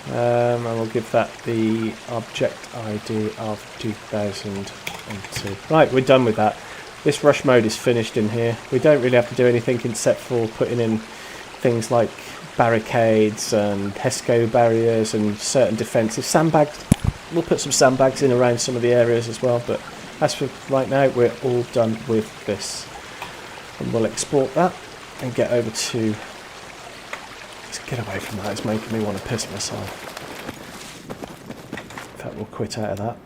And we'll give that the object ID of 2002. Right, we're done with that. This rush mode is finished in here. We don't really have to do anything except for putting in things like barricades and HESCO barriers and certain defensive sandbags. We'll put some sandbags in around some of the areas as well, but as for right now, we're all done with this. And we'll export that and get over to... Get away from that, it's making me want to piss myself. In fact, we'll quit out of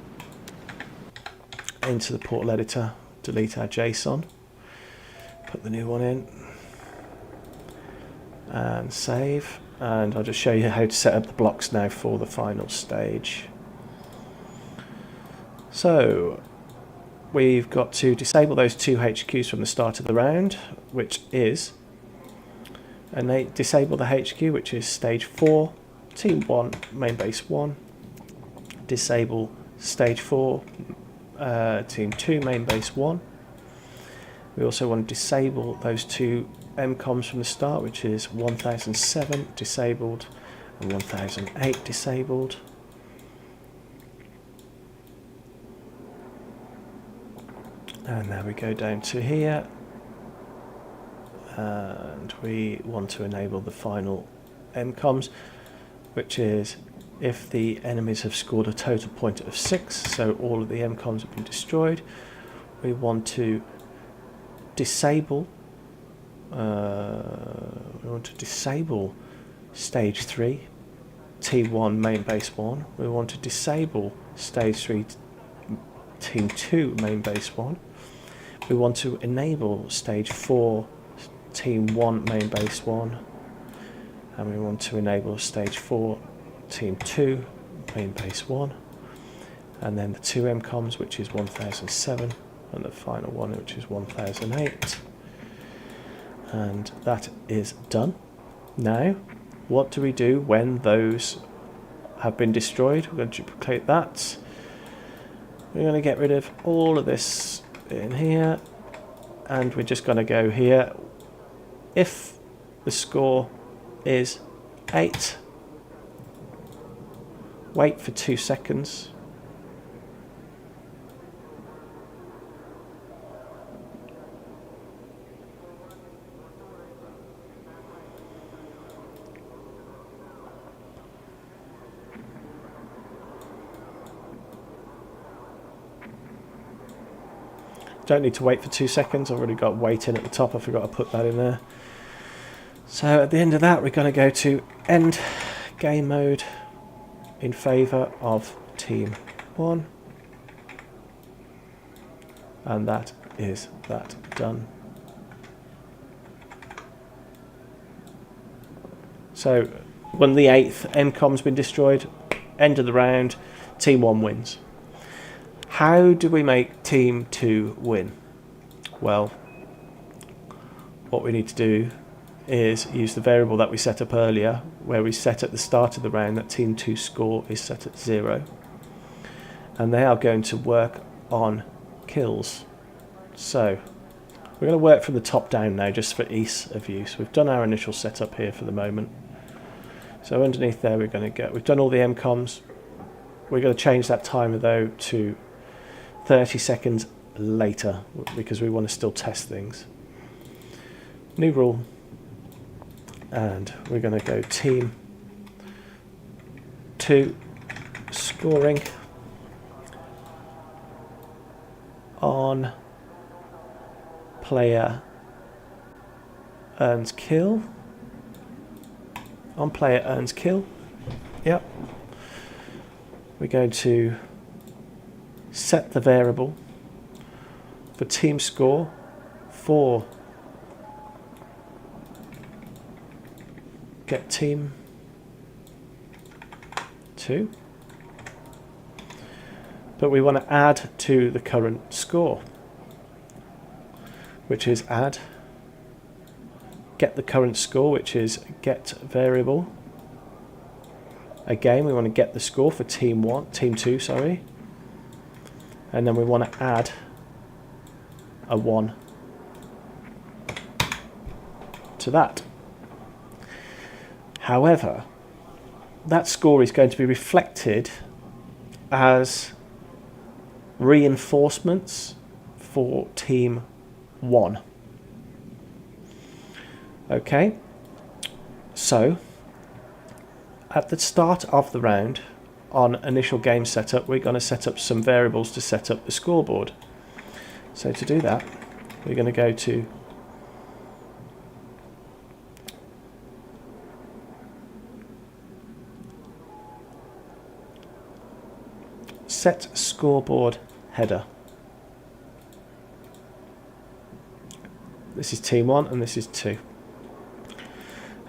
that. Into the portal editor, delete our JSON, put the new one in, and save. And I'll just show you how to set up the blocks now for the final stage. So, we've got to disable those 2 HQs from the start of the round, which is... And they disable the HQ, which is stage 4, team 1, main base 1. Disable stage 4, team 2, main base 1. We also want to disable those 2 MCOMs from the start, which is 1007 disabled and 1008 disabled. And now we go down to here. And we want to enable the final MCOMs, which is if the enemies have scored a total point of 6, so all of the MCOMs have been destroyed, we want to disable stage 3 T1 main base 1. We want to disable stage 3 team 2 main base 1. We want to enable stage 4 team 1 main base 1, and we want to enable stage 4 team 2 main base 1, and then the 2 MCOMs, which is 1007, and the final one, which is 1008. And that is done. Now, what do we do when those have been destroyed? We're going to duplicate that. We're going to get rid of all of this in here, and we're just going to go here. If the score is 8, wait for 2 seconds. Don't need to wait for 2 seconds. I've already got wait in at the top. I forgot to put that in there. So at the end of that, we're going to go to end game mode in favour of team 1. And that is that done. So when the 8th MCOM's been destroyed, end of the round, team 1 wins. How do we make team 2 win? Well, what we need to do is use the variable that we set up earlier, where we set at the start of the round that team 2 score is set at 0, and they are going to work on kills. So we're going to work from the top down now, just for ease of use. We've done our initial setup here for the moment. So underneath there, we're going to we've done all the MCOMs. We're going to change that timer though to 30 seconds later, because we want to still test things. New rule. And we're going to go team 2 scoring on player earns kill. On player earns kill. Yep. We're going to set the variable for team score for get team 2. But we want to add to the current score, which is add get the current score, which is get variable. Again, we want to get the score for team 2, sorry. And then we want to add a 1 to that. However, that score is going to be reflected as reinforcements for team 1. Okay, so at the start of the round on initial game setup, we're going to set up some variables to set up the scoreboard. So to do that, we're going to go to set scoreboard header. This is team 1 and this is 2.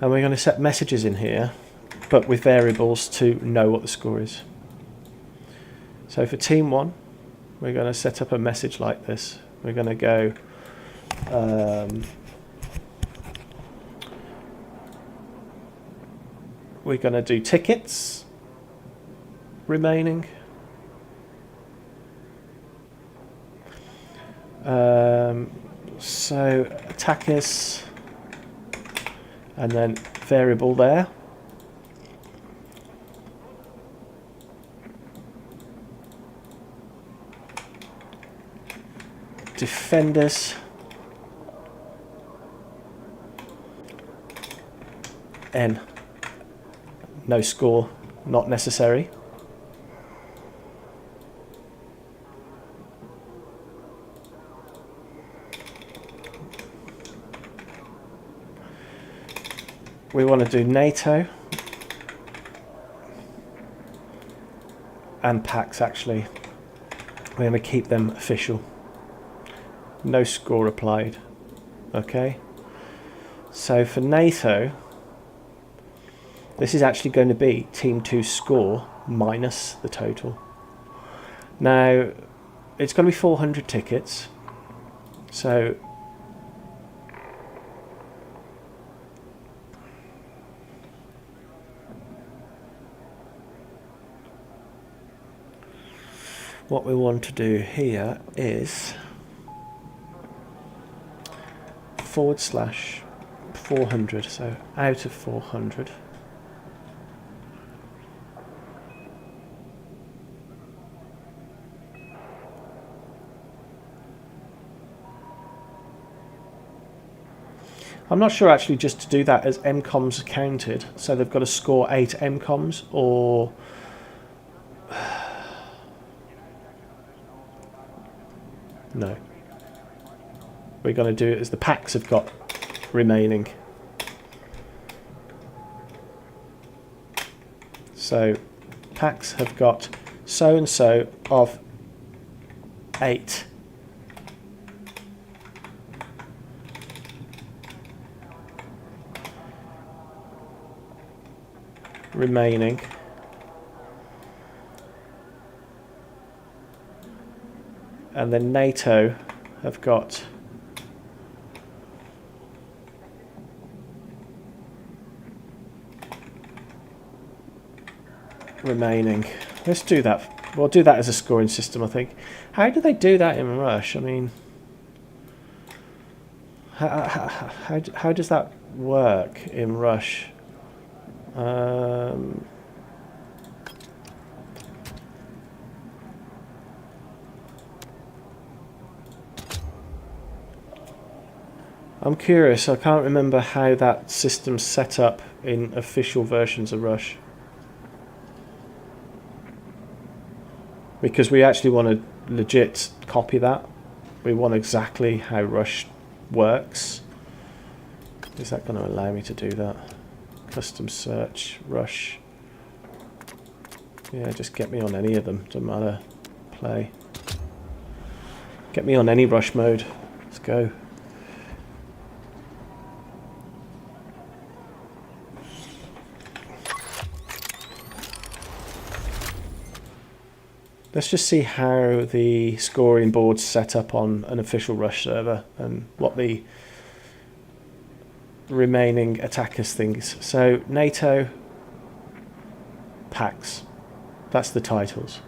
And we're going to set messages in here, but with variables to know what the score is. So for team 1, we're going to set up a message like this. We're going to go we're going to do tickets remaining. So attackers, and then variable there. Defenders, N, no score, not necessary. We want to do NATO and PAX actually. We're going to keep them official. No score applied. Okay. So for NATO, this is actually going to be team 2 score minus the total. Now, it's going to be 400 tickets. So what we want to do here is /400, so out of 400. I'm not sure actually just to do that as MCOMs counted, so they've got to score 8 MCOMs, or no. We're going to do it as the packs have got remaining. So packs have got so and so of 8. Remaining. And then NATO have got remaining. Let's do that. We'll do that as a scoring system, I think. How do they do that in Rush? I mean, how does that work in Rush? I'm curious, I can't remember how that system's set up in official versions of Rush. Because we actually want to legit copy that. We want exactly how Rush works. Is that going to allow me to do that? Custom search, Rush. Yeah, just get me on any of them, doesn't matter. Play. Get me on any Rush mode. Let's go. Let's just see how the scoring board's set up on an official Rush server and what the remaining attackers things. So NATO, PAX. That's the titles.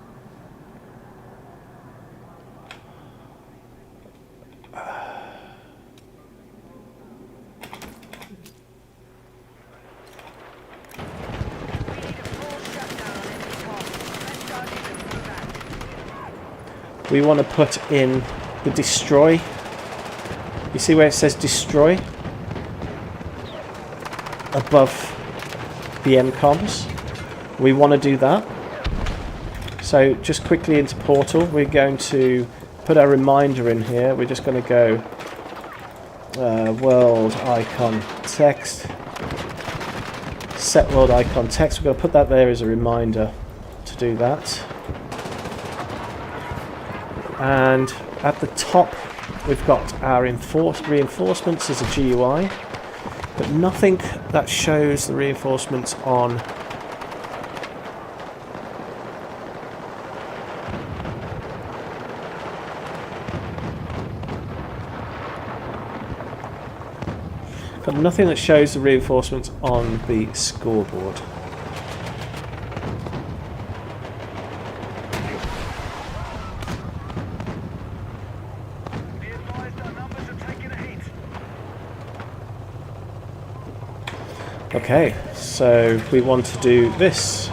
We want to put in the destroy. You see where it says destroy? Above the MCOMs. We want to do that. So just quickly into Portal, we're going to put our reminder in here. We're just going to go world icon text. Set world icon text. We're going to put that there as a reminder to do that. And at the top we've got our reinforcements as a GUI, but nothing that shows the reinforcements on the scoreboard. Okay, so we want to do this.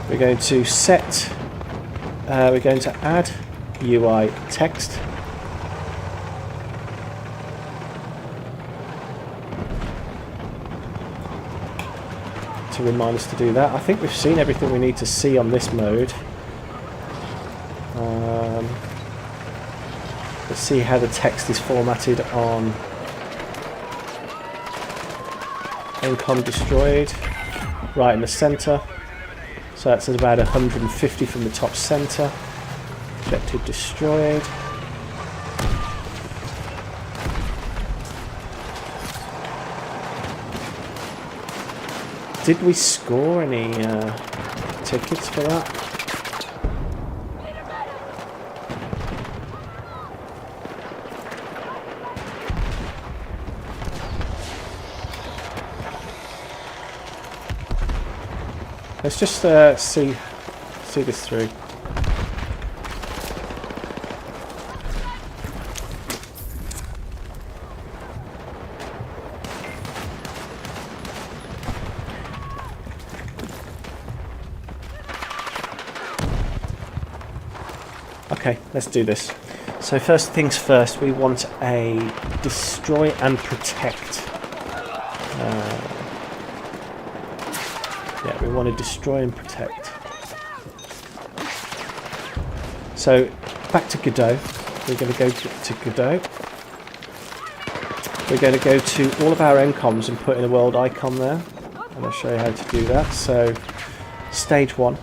We're going to set, we're going to add UI text. To remind us to do that. I think we've seen everything we need to see on this mode. Let's see how the text is formatted on MCOM destroyed, right in the center. So that's at about 150 from the top center. Objective destroyed. Did we score any tickets for that? Let's just see this through. Okay, let's do this. So first things first, we want a destroy and protect. Yeah, we want to destroy and protect. So back to Godot. We're going to go to Godot. We're going to go to all of our MCOMs and put in a world icon there. And I'll show you how to do that. So stage 1.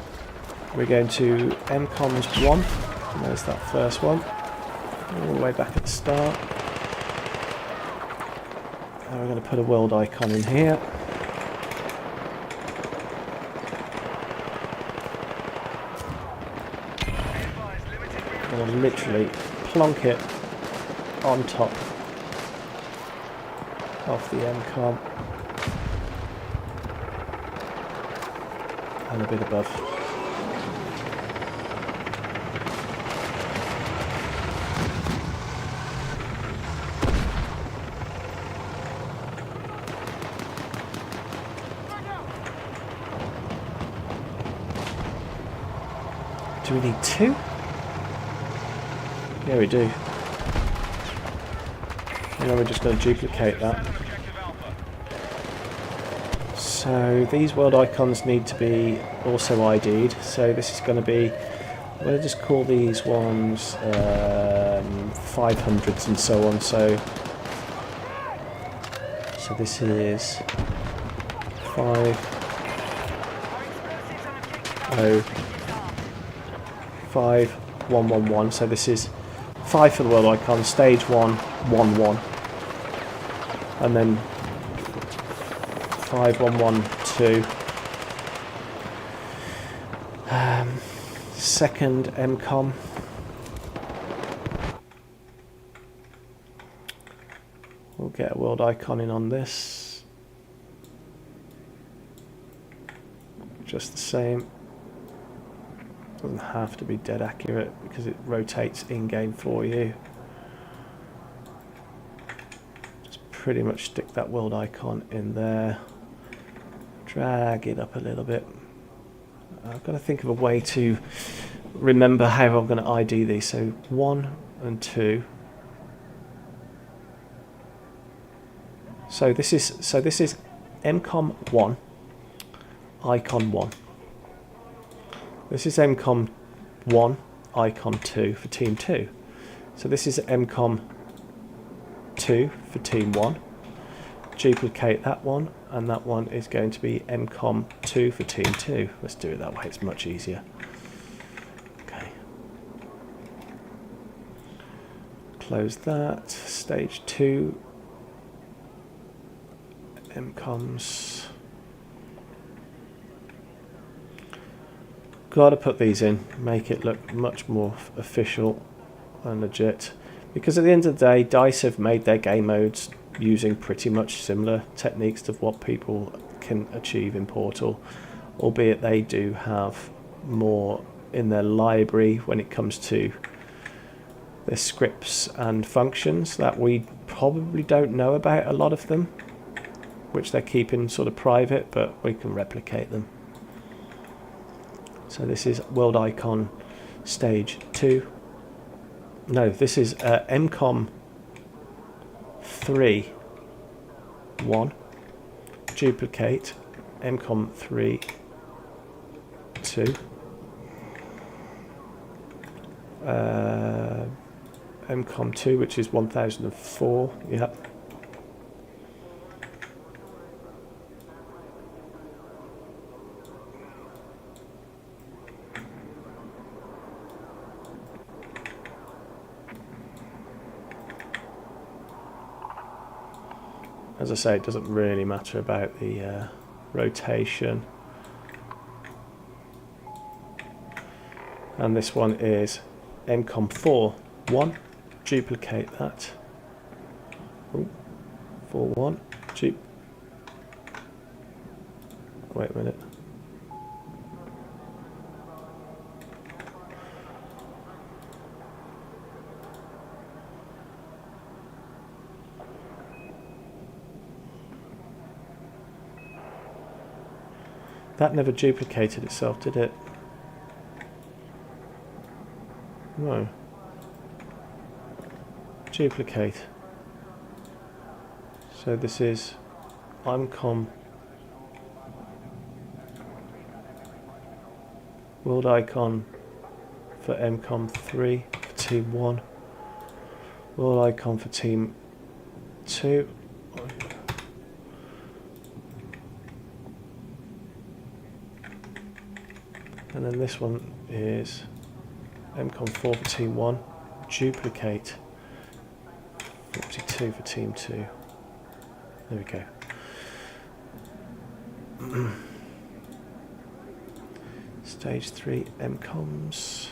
We're going to MCOMs 1. And there's that first one. All the way back at the start. And we're going to put a world icon in here. And I'll literally plonk it on top of the MCOM and a bit above. Do we need 2? Yeah, we do. And then we're just going to duplicate that. So these world icons need to be also ID'd. So this is going to be, I'm going to just call these ones 500s and so on. So this is 50511. So this is 5 for the world icon, stage 1, 1, 1. And then 5112. Second MCOM. We'll get a world icon in on this. Just the same. Doesn't have to be dead accurate because it rotates in-game for you. Just pretty much stick that world icon in there. Drag it up a little bit. I've got to think of a way to remember how I'm going to ID these. So 1 and 2. So this is MCOM 1, icon 1. This is MCOM 1, icon 2 for team 2. So this is MCOM 2 for team 1. Duplicate that one, and that one is going to be MCOM 2 for team 2. Let's do it that way, it's much easier. Okay. Close that. Stage 2. MCOMs. Got to put these in, make it look much more official and legit. Because at the end of the day, DICE have made their game modes using pretty much similar techniques to what people can achieve in Portal, albeit they do have more in their library when it comes to their scripts and functions that we probably don't know about, a lot of them, which they're keeping sort of private, but we can replicate them. So this is world icon stage 2. No, this is MCOM 3, 1. Duplicate MCOM 3, 2. MCOM 2, which is 1004. Yep. As I say, it doesn't really matter about the rotation. And this one is MCOM 4, 1. Duplicate that. Ooh, 4, 1. Wait a minute. That never duplicated itself, did it? No. Duplicate. So this is MCOM world icon for MCOM 3 for team 1. World icon for team 2. And then this one is MCOM 4 for team 1, duplicate 42 for team 2. There we go. Stage 3 MCOMs.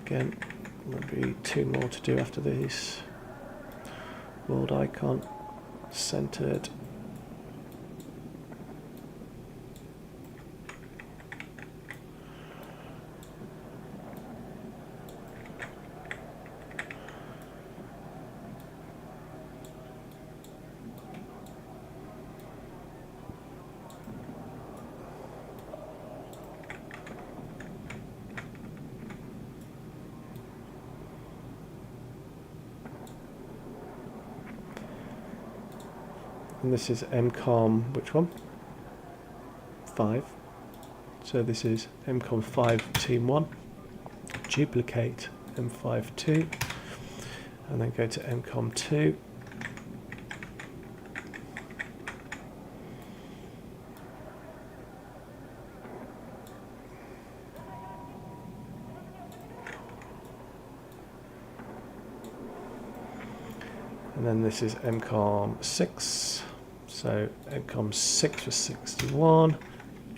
Again, there'll be 2 more to do after these. World icon, centered. And this is MCOM, which one? 5. So this is MCOM 5 Team 1. Duplicate M5 2. And then go to MCOM 2. And then this is MCOM 6. So MCOM 6 for 61.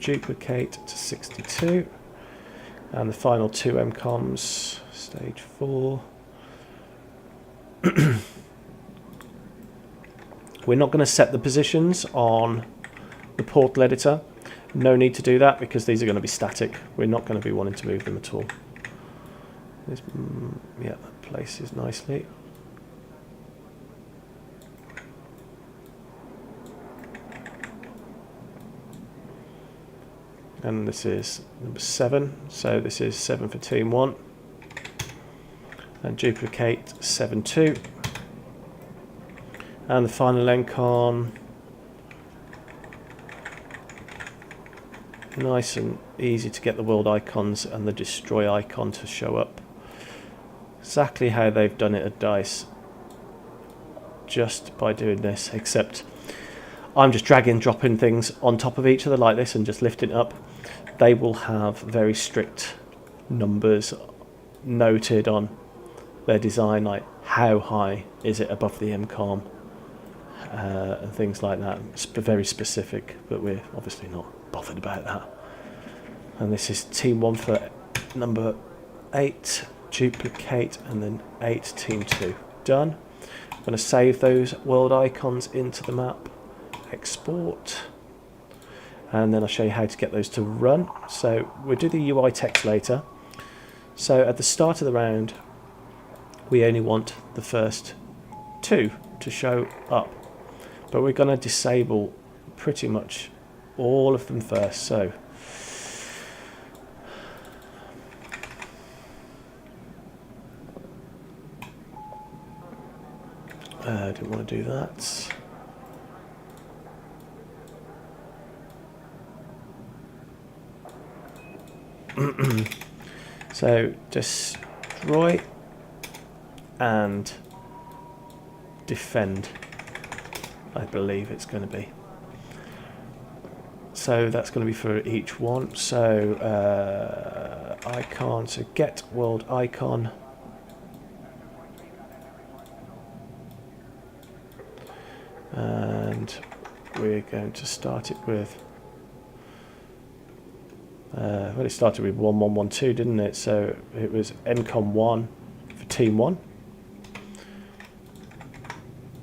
Duplicate to 62. And the final 2 MCOMs, stage 4. We're not going to set the positions on the portal editor. No need to do that because these are going to be static. We're not going to be wanting to move them at all. Yeah, that places nicely. And this is number 7, so this is 7 for Team 1. And duplicate 7 2. And the final MCOM, nice and easy to get the world icons and the destroy icon to show up. Exactly how they've done it at DICE, just by doing this, except I'm just dragging, dropping things on top of each other like this and just lifting it up. They will have very strict numbers noted on their design, like how high is it above the MCOM, and things like that. It's very specific, but we're obviously not bothered about that. And this is Team 1 for number 8, duplicate, and then 8 Team 2. Done. I'm going to save those world icons into the map, export, and then I'll show you how to get those to run. So we'll do the UI text later. So at the start of the round, we only want the first 2 to show up, but we're going to disable pretty much all of them first. So I didn't want to do that. So destroy and defend, I believe it's going to be. So that's going to be for each one. So icon, so get world icon. And we're going to start it with, well, it started with 1112, didn't it? So it was MCOM 1 for Team 1.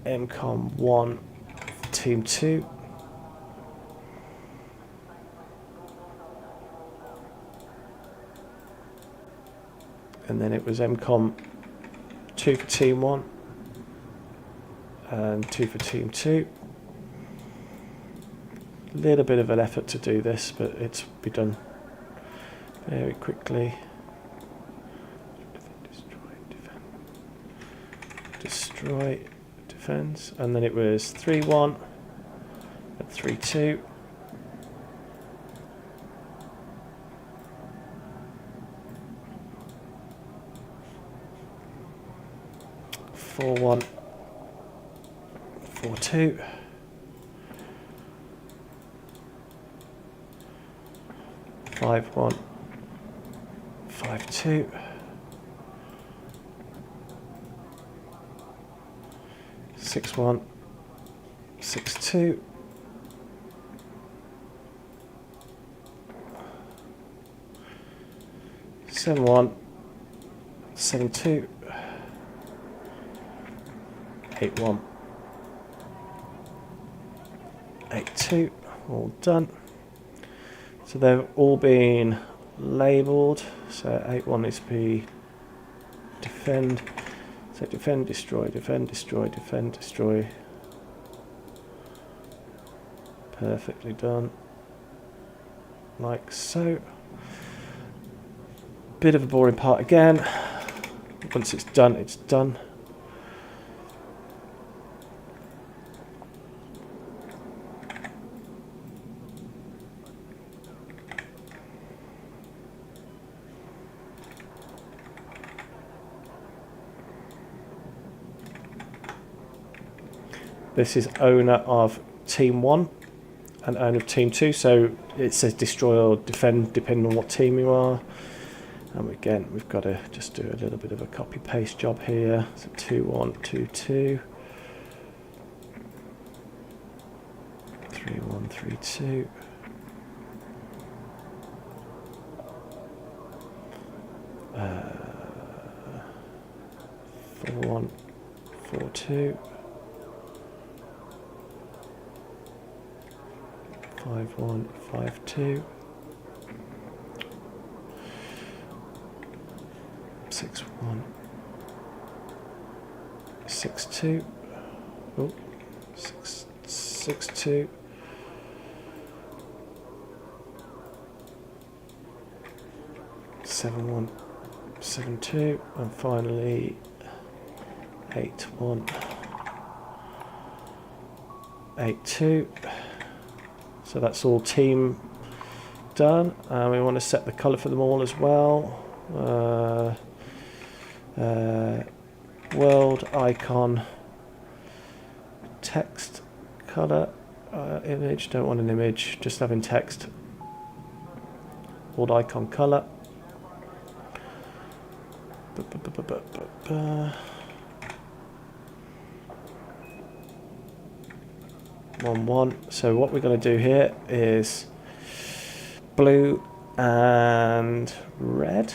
MCOM 1 for Team 2. And then it was MCOM 2 for Team 1. And 2 for Team 2. A little bit of an effort to do this, but it's be done very quickly. Destroy, defense, and then it was 3-1 and 3-2. Four one, 4-2. 5-1, 5-2. 6-1, 6-2. 7-1, 7-2. 8-1, 8-2. All done. So they've all been labelled. So 8-1 is be defend. So defend, destroy, defend, destroy, defend, destroy. Perfectly done. Like so. Bit of a boring part again. Once it's done, it's done. This is owner of team 1 and owner of team 2, so it says destroy or defend depending on what team you are. And again, we've got to just do a little bit of a copy paste job here. So 2 1 2 2 3 1 3 2 4 1 4 2 5 1 5 2 6 1 6 2 oh 6 6 2 7 1 7 2 and finally 8 1 8 2. So that's all team done. We want to set the colour for them all as well. World icon text colour image. Don't want an image, just having text. World icon colour. 1 1. So what we're going to do here is blue and red.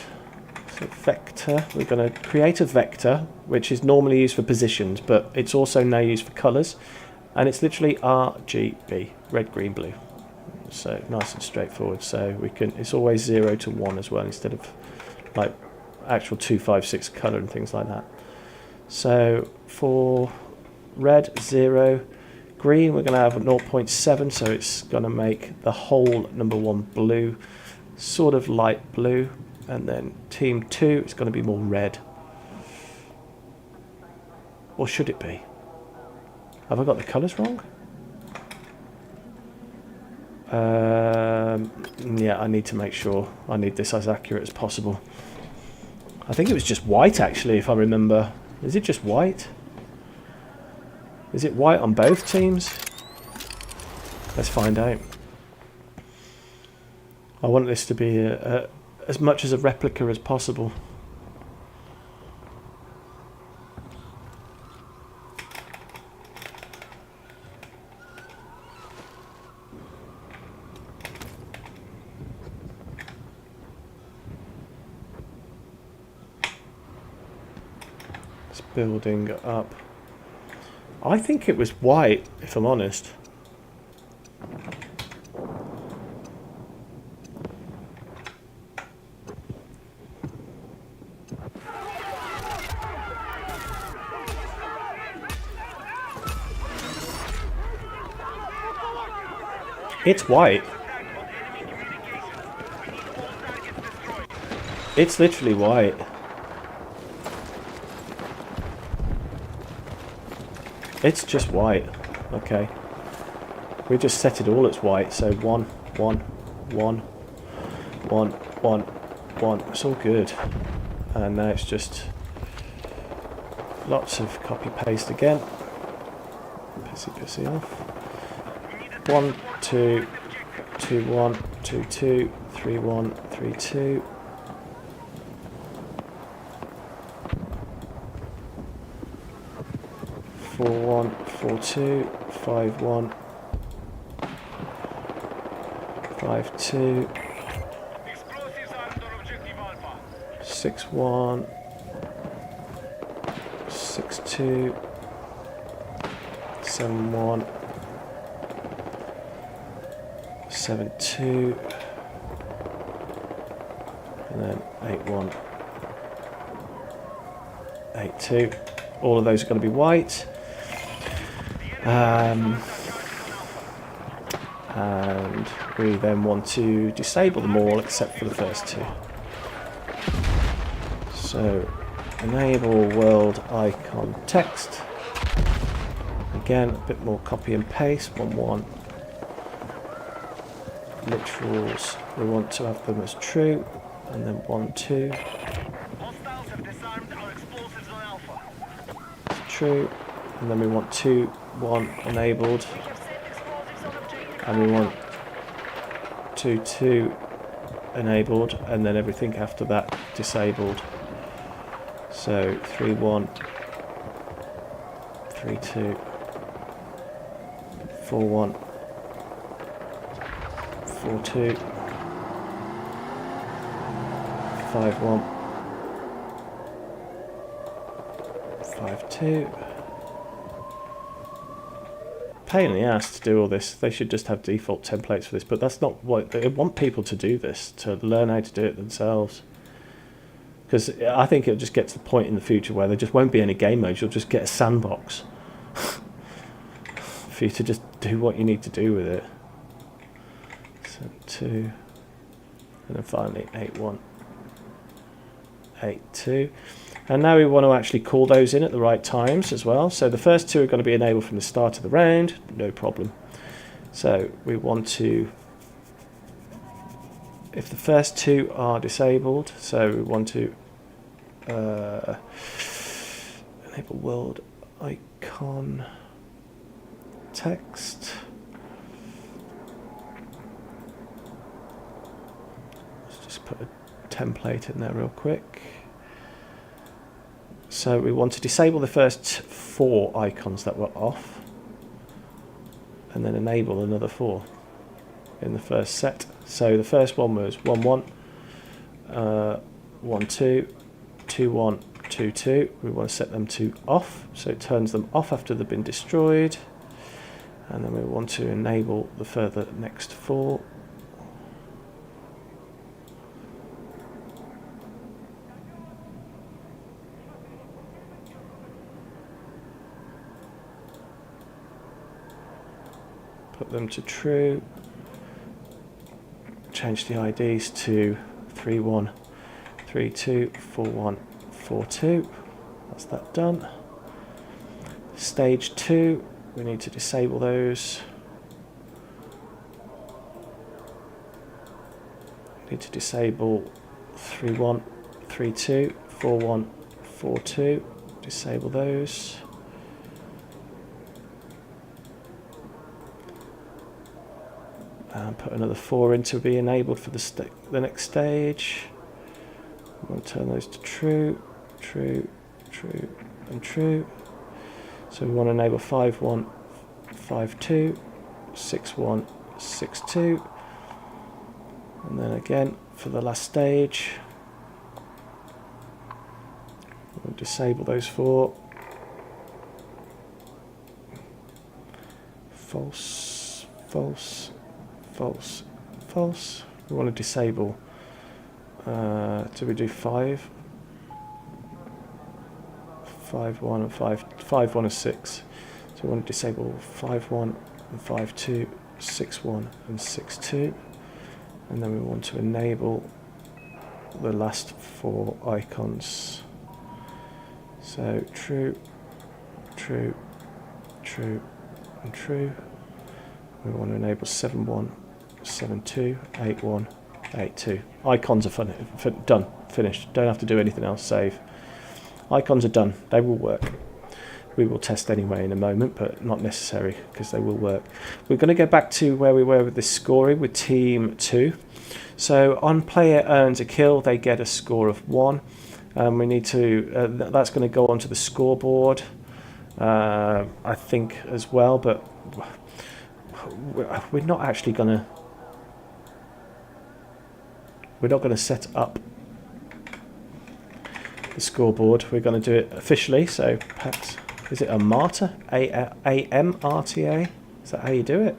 So vector. We're going to create a vector, which is normally used for positions, but it's also now used for colours, and it's literally RGB, red, green, blue. So nice and straightforward. So we can. It's always 0 to 1 as well, instead of like actual 2 5 6 colour and things like that. So for red 0, green we're going to have a 0.7, so it's going to make the whole number 1 blue, sort of light blue, and then team 2 it's going to be more red. Or should it be? Have I got the colours wrong? Yeah, I need to make sure. I need this as accurate as possible. I think it was just white, actually, if I remember. Is it just white? Is it white on both teams? Let's find out. I want this to be as much as a replica as possible. It's building up. I think it was white, if I'm honest. It's white. It's literally white. It's just white. Okay. We just set it all as white. So 1, 1, 1, 1, 1, 1. It's all good. And now it's just lots of copy paste again. Pissy off. 1, 2, 2, 1, 2, 2, 3, 1, 3, 2. 4, 1, 4, 2, 5, 1, 5, 2, 6, 1, 6, 2, 7, 1, 7, 2, and then 8, 1, 8, 2. All of those are going to be white. And we then want to disable them all except for the first 2. So enable world icon text. Again, a bit more copy and paste. 1 1. Literals, we want to have them as true, and then 1 2. True, and then we want 2 1 enabled, and we want 2 2 enabled, and then everything after that disabled. So 3 1, 3 2, 4 1, 4 2, 5 1, 5 2. Pain in the ass to do all this. They should just have default templates for this, but that's not what they want. People to do this, to learn how to do it themselves, because I think it'll just get to the point in the future where there just won't be any game modes. You'll just get a sandbox for you to just do what you need to do with it. 7 2, and then finally 8 1, 8 2. And now we want to actually call those in at the right times as well. So the first 2 are going to be enabled from the start of the round, no problem. So we want to, if the first 2 are disabled, so we want to enable world icon text. Let's just put a template in there real quick. So we want to disable the first 4 icons that were off, and then enable another 4 in the first set. So the first one was 1 1, 1 2, 2 1, 2 2. We want to set them to off, so it turns them off after they've been destroyed. And then we want to enable the further next 4. Put them to true. Change the IDs to 3 1, 3 2, 4 1, 4 2. That's that done. Stage 2, we need to disable those. We need to disable 3 1, 3 2, 4 1, 4 2. Disable those. And put another 4 in to be enabled for the next stage. I'm going to turn those to true, true, true, and true. So we want to enable 5 1, 5 2, 6 1, 6 2. And then again for the last stage, we'll disable those 4. False, false, false, false. We want to disable, do we do 5? 5 1 and 5 1 and 6. So we want to disable 5 1 and 5 2, 6 1 and 6 2. And then we want to enable the last 4 icons. So true, true, true, and true. We want to enable 7 1, 7 2, 8 1, 8 2. Icons are done, finished. Don't have to do anything else. Save. Icons are done. They will work. We will test anyway in a moment, but not necessary because they will work. We're going to go back to where we were with this scoring with team 2. So on player earns a kill, they get a score of 1. We need to. That's going to go onto the scoreboard, I think, as well. But we're not actually going to. We're not going to set up the scoreboard. We're going to do it officially. So perhaps, is it a Marta? A-M-R-T-A? Is that how you do it?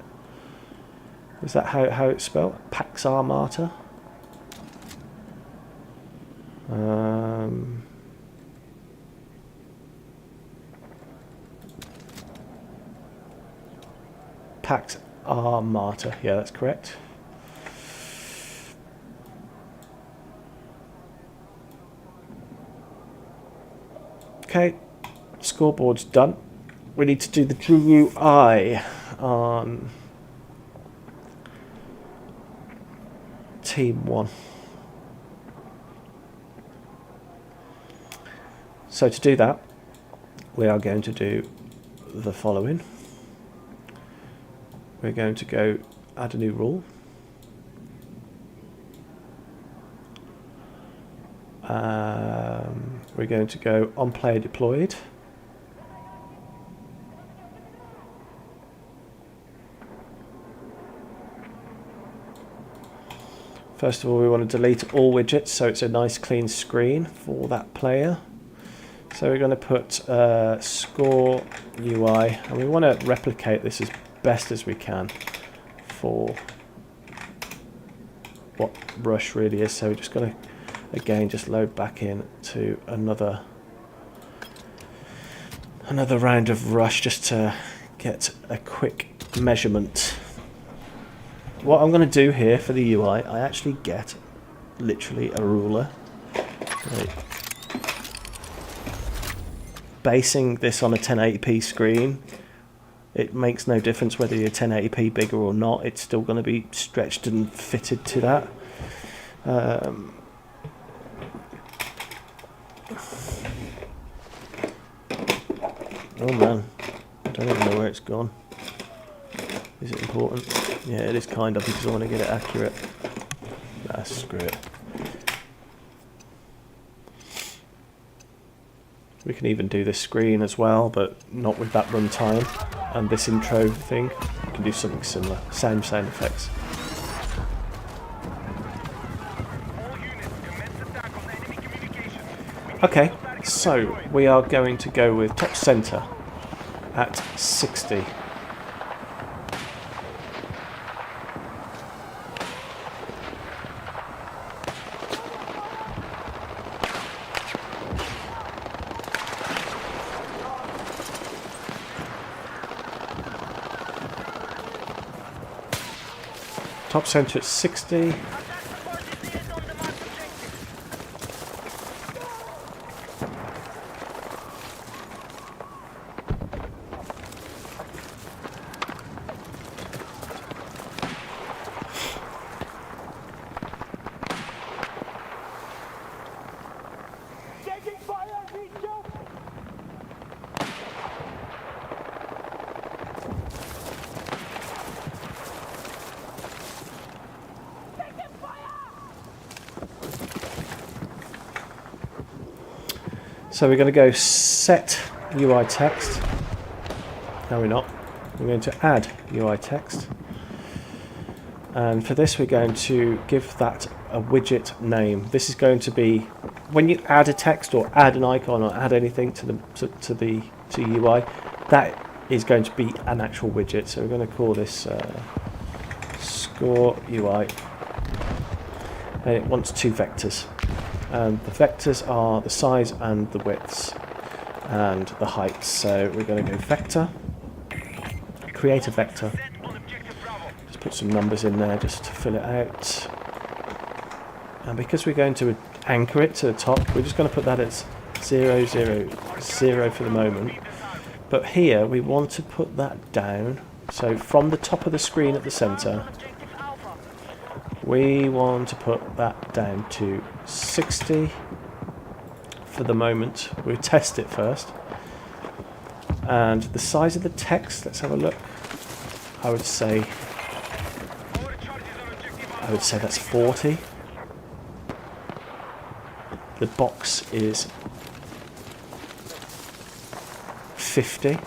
Is that how it's spelled? Pax Armata? Pax Armata. Yeah, that's correct. Okay, scoreboard's done. We need to do the GUI on Team 1. So to do that, we are going to do the following. we're going to go add a new rule. We're going to go on player deployed. First of all, we want to delete all widgets so it's a nice clean screen for that player. So we're going to put score UI, and we want to replicate this as best as we can for what Rush really is. So we're just going to again just load back in to another round of Rush just to get a quick measurement. What I'm going to do here for the UI, I actually get literally a ruler. Right. Basing this on a 1080p screen, it makes no difference whether you're 1080p bigger or not, it's still going to be stretched and fitted to that. Oh man, I don't even know where it's gone. Is it important? Yeah, it is kind of, because I want to get it accurate. Nah, screw it. We can even do this screen as well, but not with that runtime and this intro thing. We can do something similar. Same sound effects. Okay, so we are going to go with top center at 60. Top center at 60. So we're going to go set UI text. No, we're not. We're going to add UI text. And for this, we're going to give that a widget name. This is going to be when you add a text or add an icon or add anything to the UI. That is going to be an actual widget. So we're going to call this score UI, and it wants two vectors. And the vectors are the size and the widths and the heights. So we're going to go vector, create a vector, just put some numbers in there just to fill it out. And because we're going to anchor it to the top, we're just going to put that as 0, 0, 0 for the moment. But here we want to put that down. So from the top of the screen at the center, we want to put that down to 60 for the moment. We'll test it first. And the size of the text, let's have a look. I would say that's 40. The box is 50.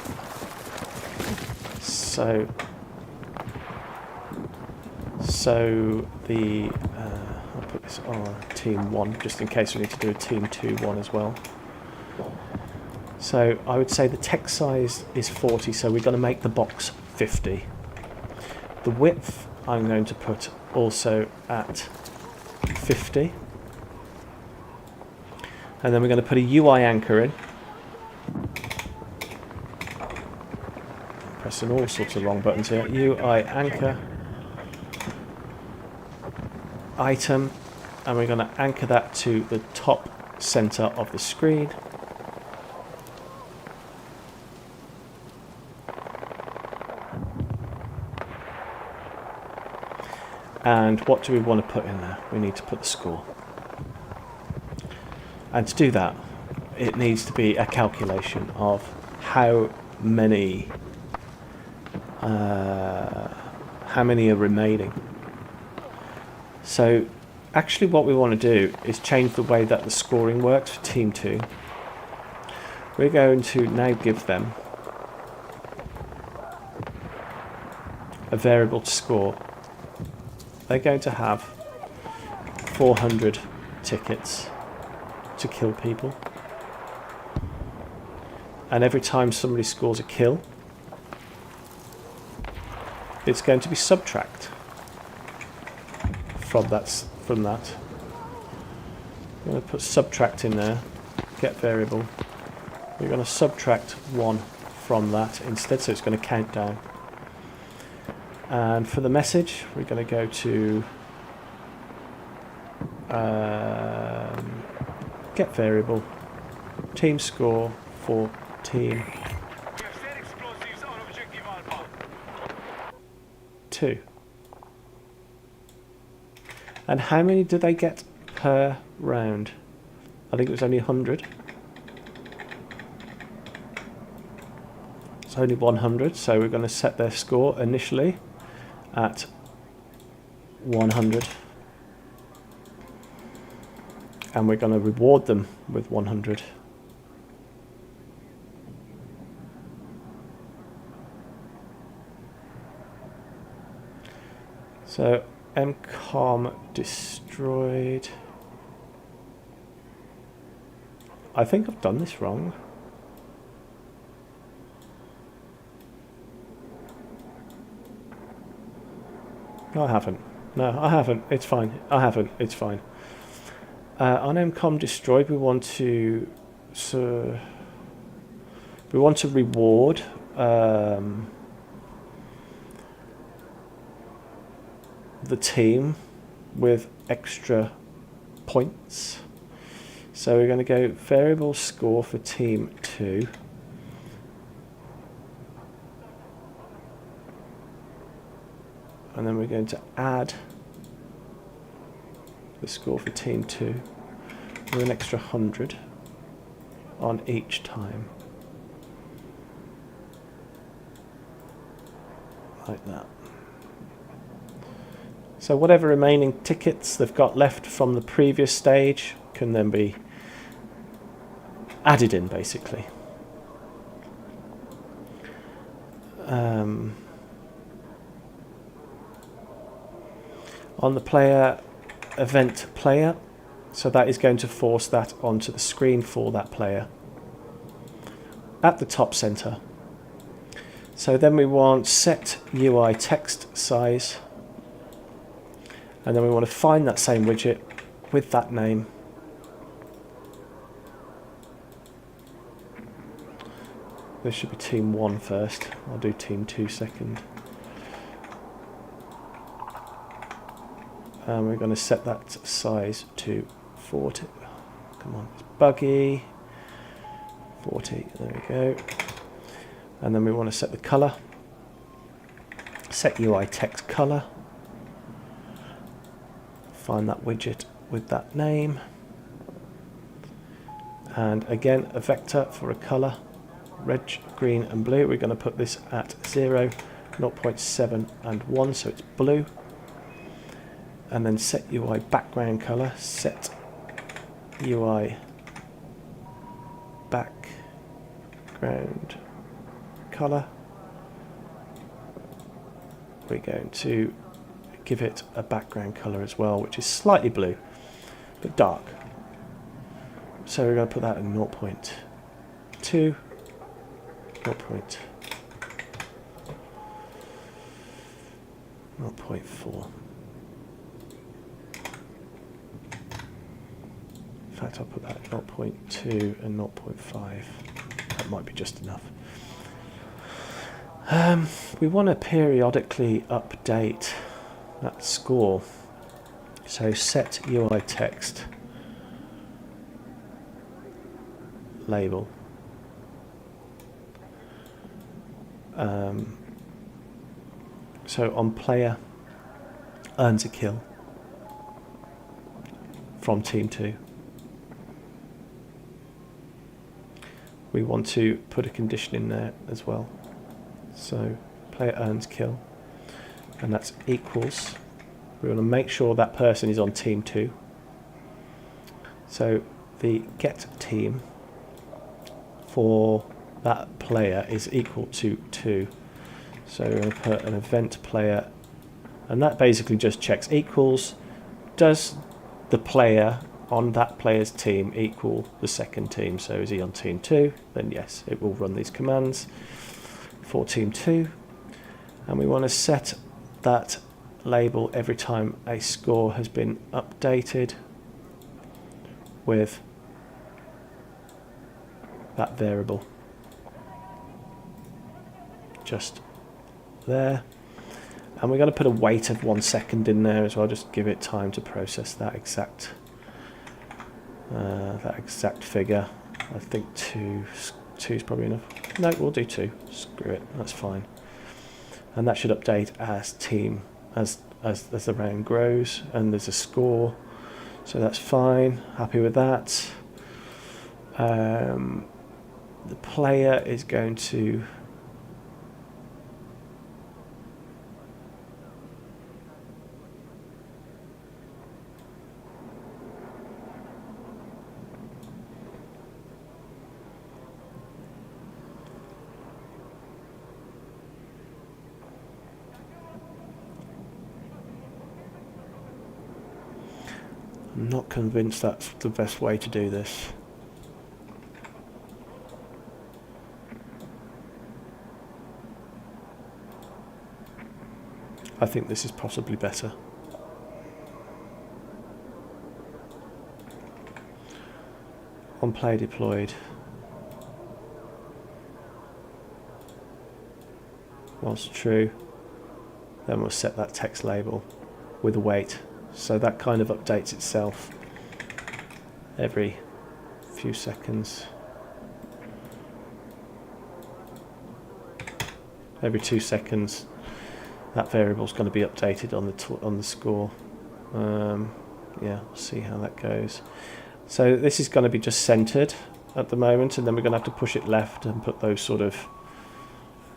So the I'll put this on team 1 just in case we need to do a team 2 one as well. So I would say the text size is 40, so we're going to make the box 50. The width I'm going to put also at 50. And then we're going to put a UI anchor in. Pressing all sorts of wrong buttons here. UI anchor. Item, and we're going to anchor that to the top center of the screen. And what do we want to put in there? We need to put the score. And to do that, it needs to be a calculation of how many how many are remaining. So actually what we want to do is change the way that the scoring works for Team 2. We're going to now give them a variable to score. They're going to have 400 tickets to kill people. And every time somebody scores a kill, it's going to be subtract from that. I'm going to put subtract in there, get variable. We're going to subtract 1 from that instead, so it's going to count down. And for the message, we're going to go to get variable, team score for team 2. And how many do they get per round? I think it was only 100. It's only 100, so we're going to set their score initially at 100. And we're going to reward them with 100. So MCOM destroyed. I think I've done this wrong. No, I haven't. No, I haven't. It's fine. I haven't. It's fine. On MCOM destroyed, we want to reward the team with extra points. So we're going to go variable score for team 2. And then we're going to add the score for team 2 with an extra 100 on each time. Like that. So whatever remaining tickets they've got left from the previous stage can then be added in, basically. On the player event player, so that is going to force that onto the screen for that player at the top center. So then we want set UI text size, and then we want to find that same widget with that name. This should be team 1 first. I'll do team 2 second. And we're going to set that size to 40. Come on, it's buggy. 40, there we go. And then we want to set the color. Set UI text color. Find that widget with that name. And again, a vector for a color. Red, green and blue. We're going to put this at 0, 0.7 and 1, so it's blue. And then set UI background color, set UI background color. We're going to give it a background color as well, which is slightly blue, but dark. So we're going to put that in 0.2, 0.4. In fact, I'll put that at 0.2 and 0.5. That might be just enough. We want to periodically update that score. So set UI text label. So on player earns a kill from team 2. We want to put a condition in there as well. So player earns kill and that's equals. We want to make sure that person is on team 2. So the get team for that player is equal to 2. So we're going to put an event player, and that basically just checks equals. Does the player on that player's team equal the second team? So is he on team 2? Then yes, it will run these commands for team 2. And we want to set that label every time a score has been updated with that variable just there. And we're going to put a wait of 1 second in there as well, just give it time to process that exact figure. I think two is probably enough. No, we'll do 2. Screw it, that's fine. And that should update as team as the round grows, and there's a score, so that's fine. Happy with that. The player is going to I'm not convinced that's the best way to do this. I think this is possibly better. On play deployed, whilst true, then we'll set that text label with a wait. So that kind of updates itself every few seconds. Every 2 seconds, that variable is going to be updated on the score. Yeah, we'll see how that goes. So this is going to be just centered at the moment, and then we're going to have to push it left and put those sort of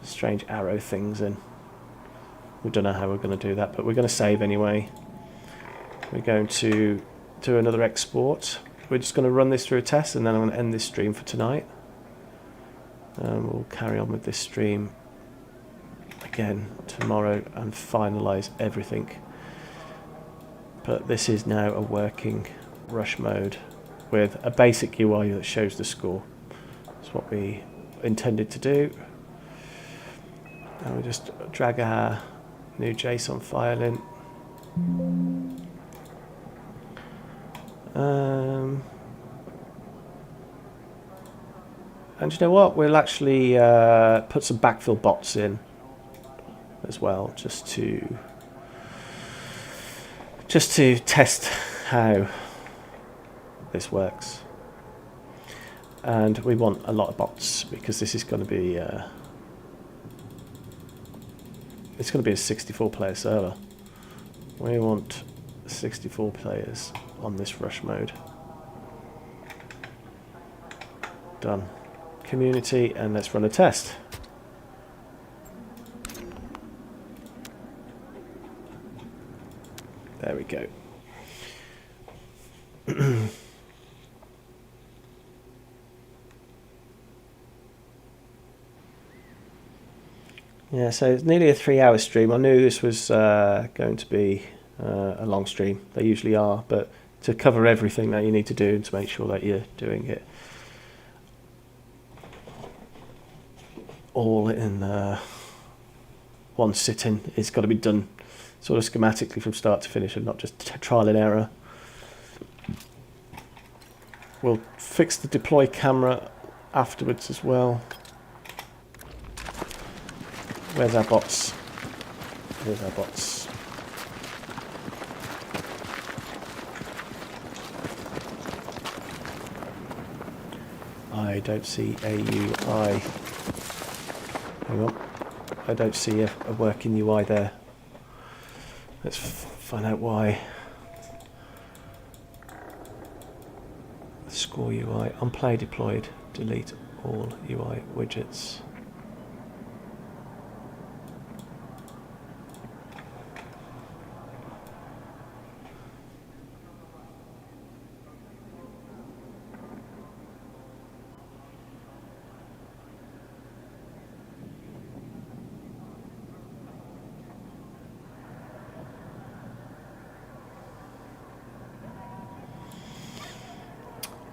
strange arrow things in. We don't know how we're going to do that, but we're going to save anyway. We're going to do another export. We're just going to run this through a test, and then I'm going to end this stream for tonight. We'll carry on with this stream again tomorrow and finalize everything. But this is now a working rush mode with a basic UI that shows the score. That's what we intended to do. And we just drag our new JSON file in. And you know what? We'll actually put some backfill bots in as well, just to test how this works. And we want a lot of bots because this is going to be it's going to be a 64-player server. We want 64 players on this rush mode. Done. Community, and let's run a test. There we go. Yeah, so it's nearly a 3-hour stream. I knew this was going to be a long stream. They usually are, but to cover everything that you need to do and to make sure that you're doing it all in one sitting, it's got to be done sort of schematically from start to finish and not just trial and error. We'll fix the deploy camera afterwards as well. Where's our bots? Here's our bots. I don't see a UI. Hang on. I don't see a working UI there. Let's find out why. Score UI. On play deployed. Delete all UI widgets.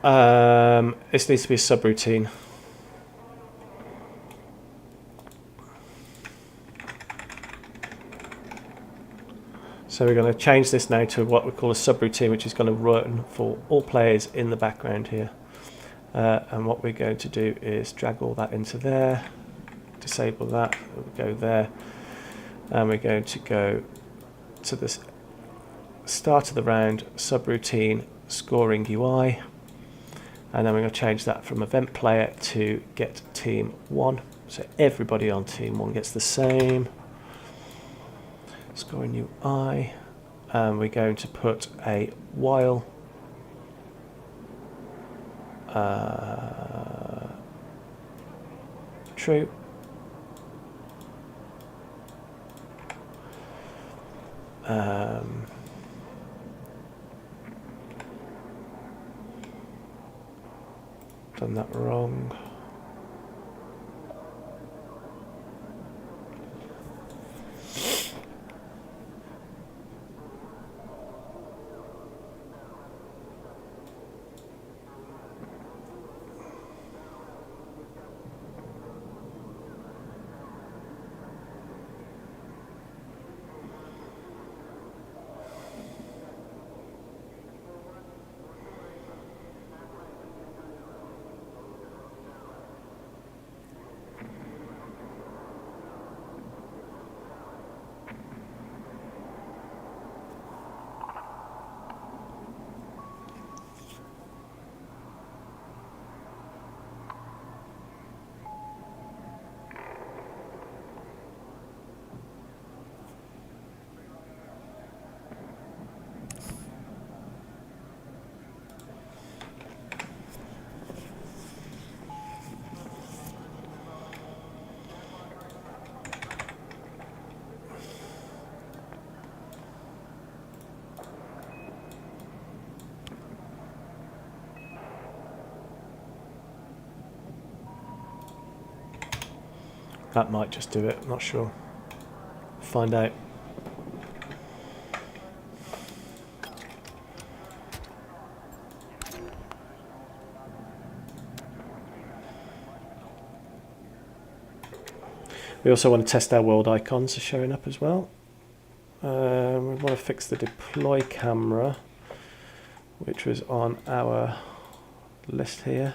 This needs to be a subroutine. So we're going to change this now to what we call a subroutine, which is going to run for all players in the background here. And what we're going to do is drag all that into there, disable that, we'll go there, and we're going to go to this start of the round, subroutine, scoring UI, and then we're going to change that from event player to get team 1. So everybody on team 1 gets the same. Scoring UI, and we're going to put a while true, done that wrong. That might just do it, I'm not sure. Find out. We also want to test our world icons are showing up as well. We want to fix the deploy camera, which was on our list here.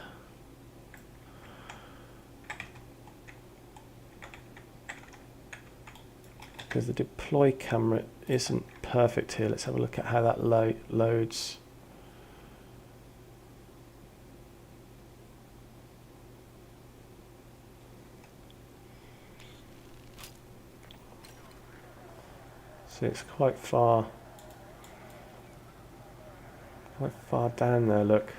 Because the deploy camera isn't perfect here. Let's have a look at how that loads. So it's quite far down there, look.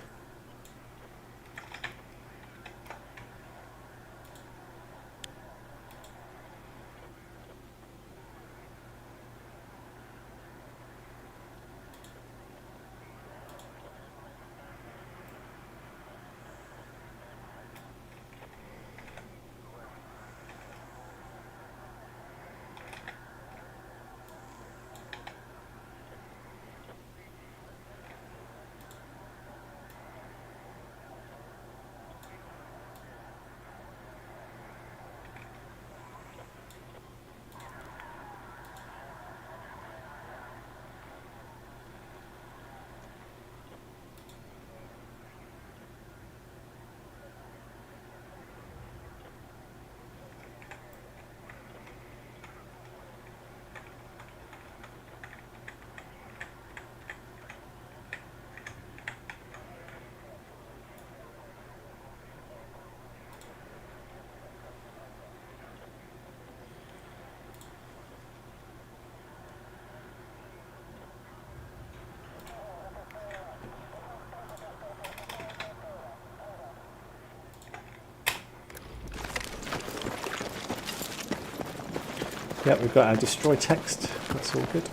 Yeah, we've got our destroy text. That's all good.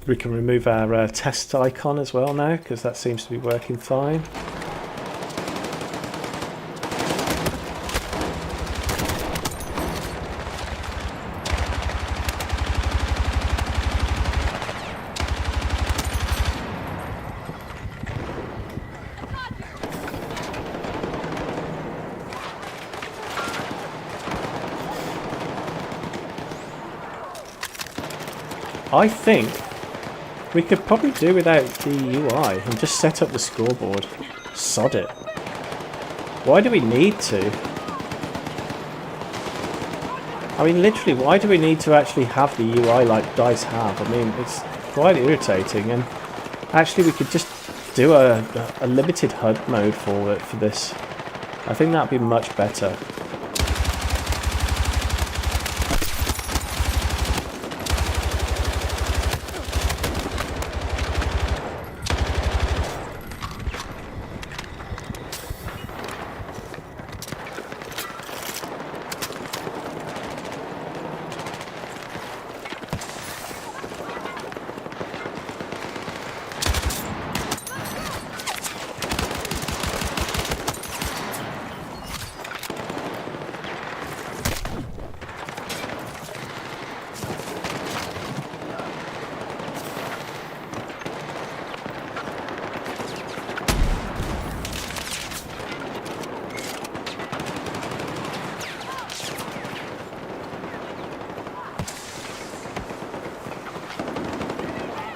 We can remove our test icon as well now, because that seems to be working fine. I think we could probably do without the UI and just set up the scoreboard. Sod it. Why do we need to? I mean, literally, why do we need to actually have the UI like DICE have? I mean, it's quite irritating, and actually we could just do a limited HUD mode for this. I think that'd be much better.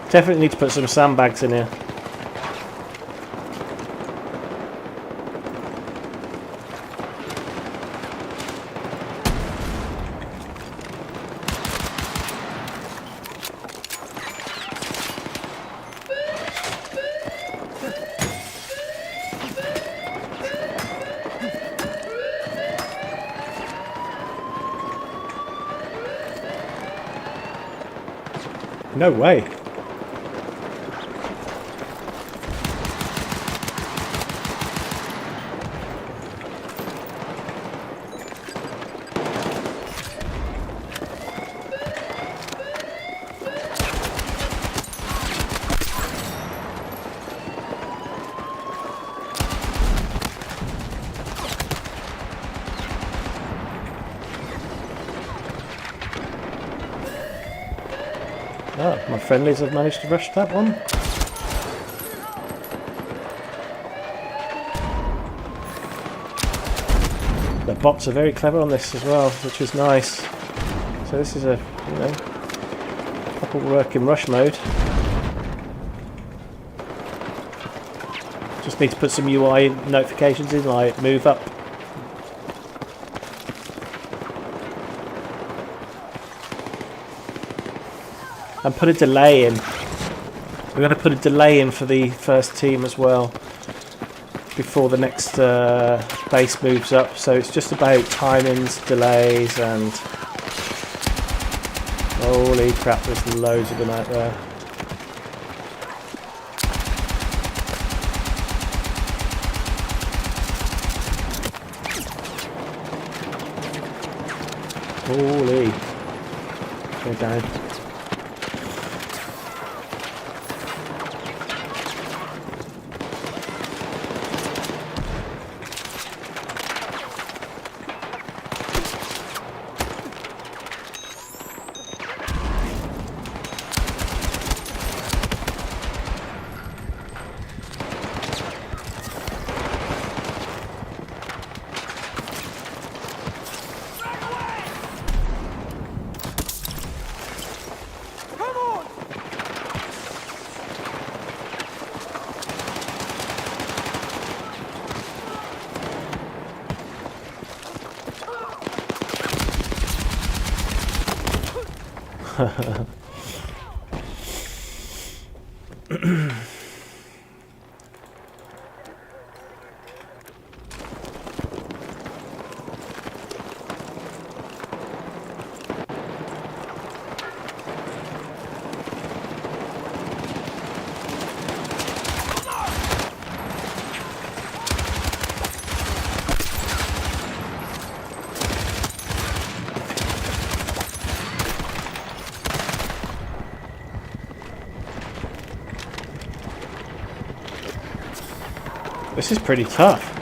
Definitely need to put some sandbags in here. No way. Oh, my friendlies have managed to rush that one. The bots are very clever on this as well, which is nice. So this is a, proper work in rush mode. Just need to put some UI notifications in, like move up. And put a delay in. We're going to put a delay in for the first team as well before the next base moves up. So it's just about timings, delays, and holy crap, there's loads of them out there. Holy. Go down. This is pretty tough.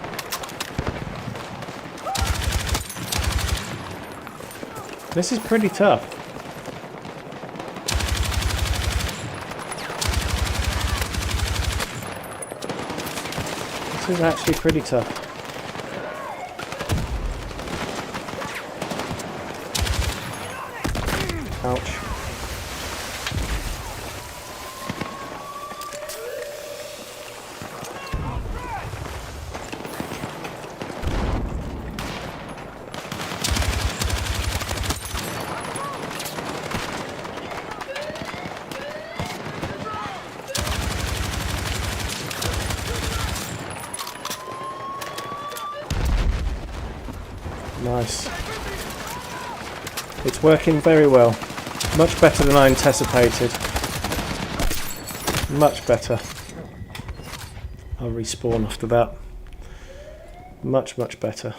This is pretty tough. This is actually pretty tough. Ouch. Nice. It's working very well. Much better than I anticipated. Much better. I'll respawn after that. Much, much better.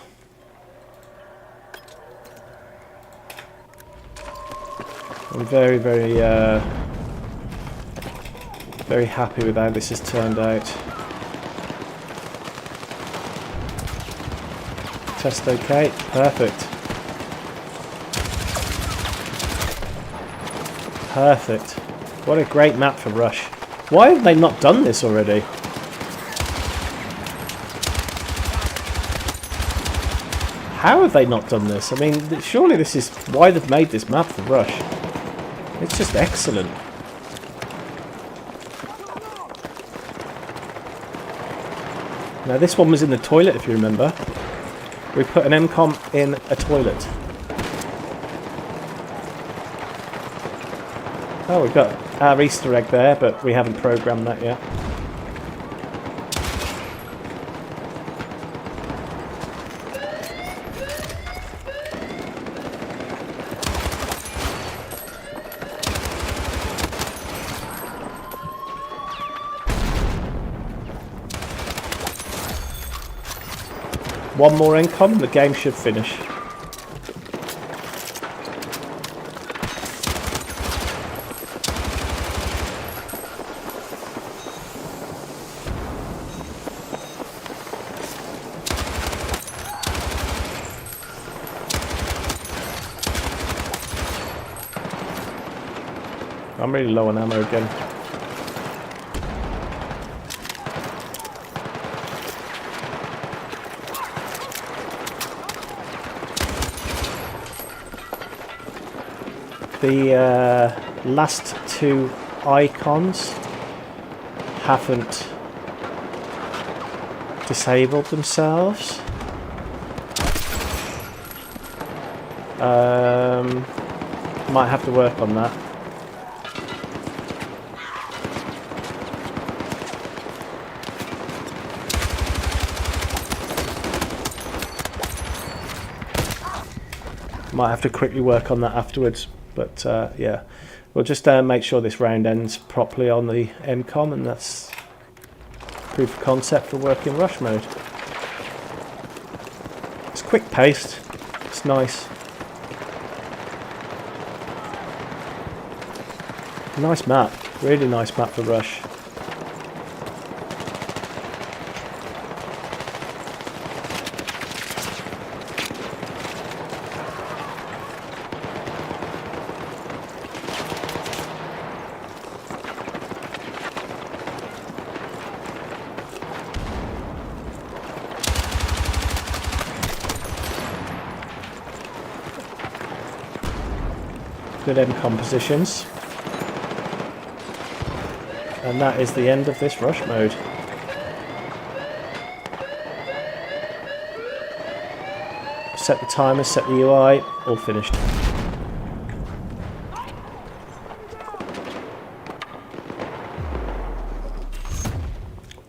I'm very, very happy with how this has turned out. Test okay, perfect. Perfect. What a great map for Rush. Why have they not done this already? How have they not done this? I mean, surely this is why they've made this map for Rush. It's just excellent. Now this one was in the toilet, if you remember. We put an MCOM in a toilet. Oh, we've got our Easter egg there, but we haven't programmed that yet. One more MCOM, the game should finish. I'm really low on ammo again. The last two icons haven't disabled themselves. Might have to work on that. Might have to quickly work on that afterwards. But yeah, we'll just make sure this round ends properly on the MCOM, and that's proof of concept for working Rush mode. It's quick paced, it's nice. Nice map, really nice map for Rush. Good MCOM positions. And that is the end of this Rush mode. Set the timer, set the UI, all finished.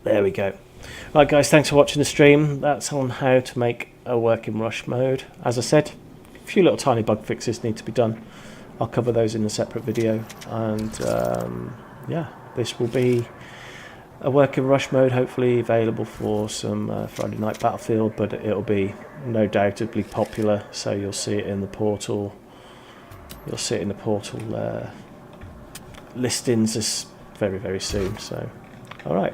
There we go. Right guys, thanks for watching the stream. That's on how to make a working Rush mode. As I said, a few little tiny bug fixes need to be done. I'll cover those in a separate video, and yeah, this will be a working Rush mode, hopefully available for some Friday Night Battlefield, but it'll be no doubtably popular, so you'll see it in the portal. You'll see it in the portal listings very, very soon. So, all right.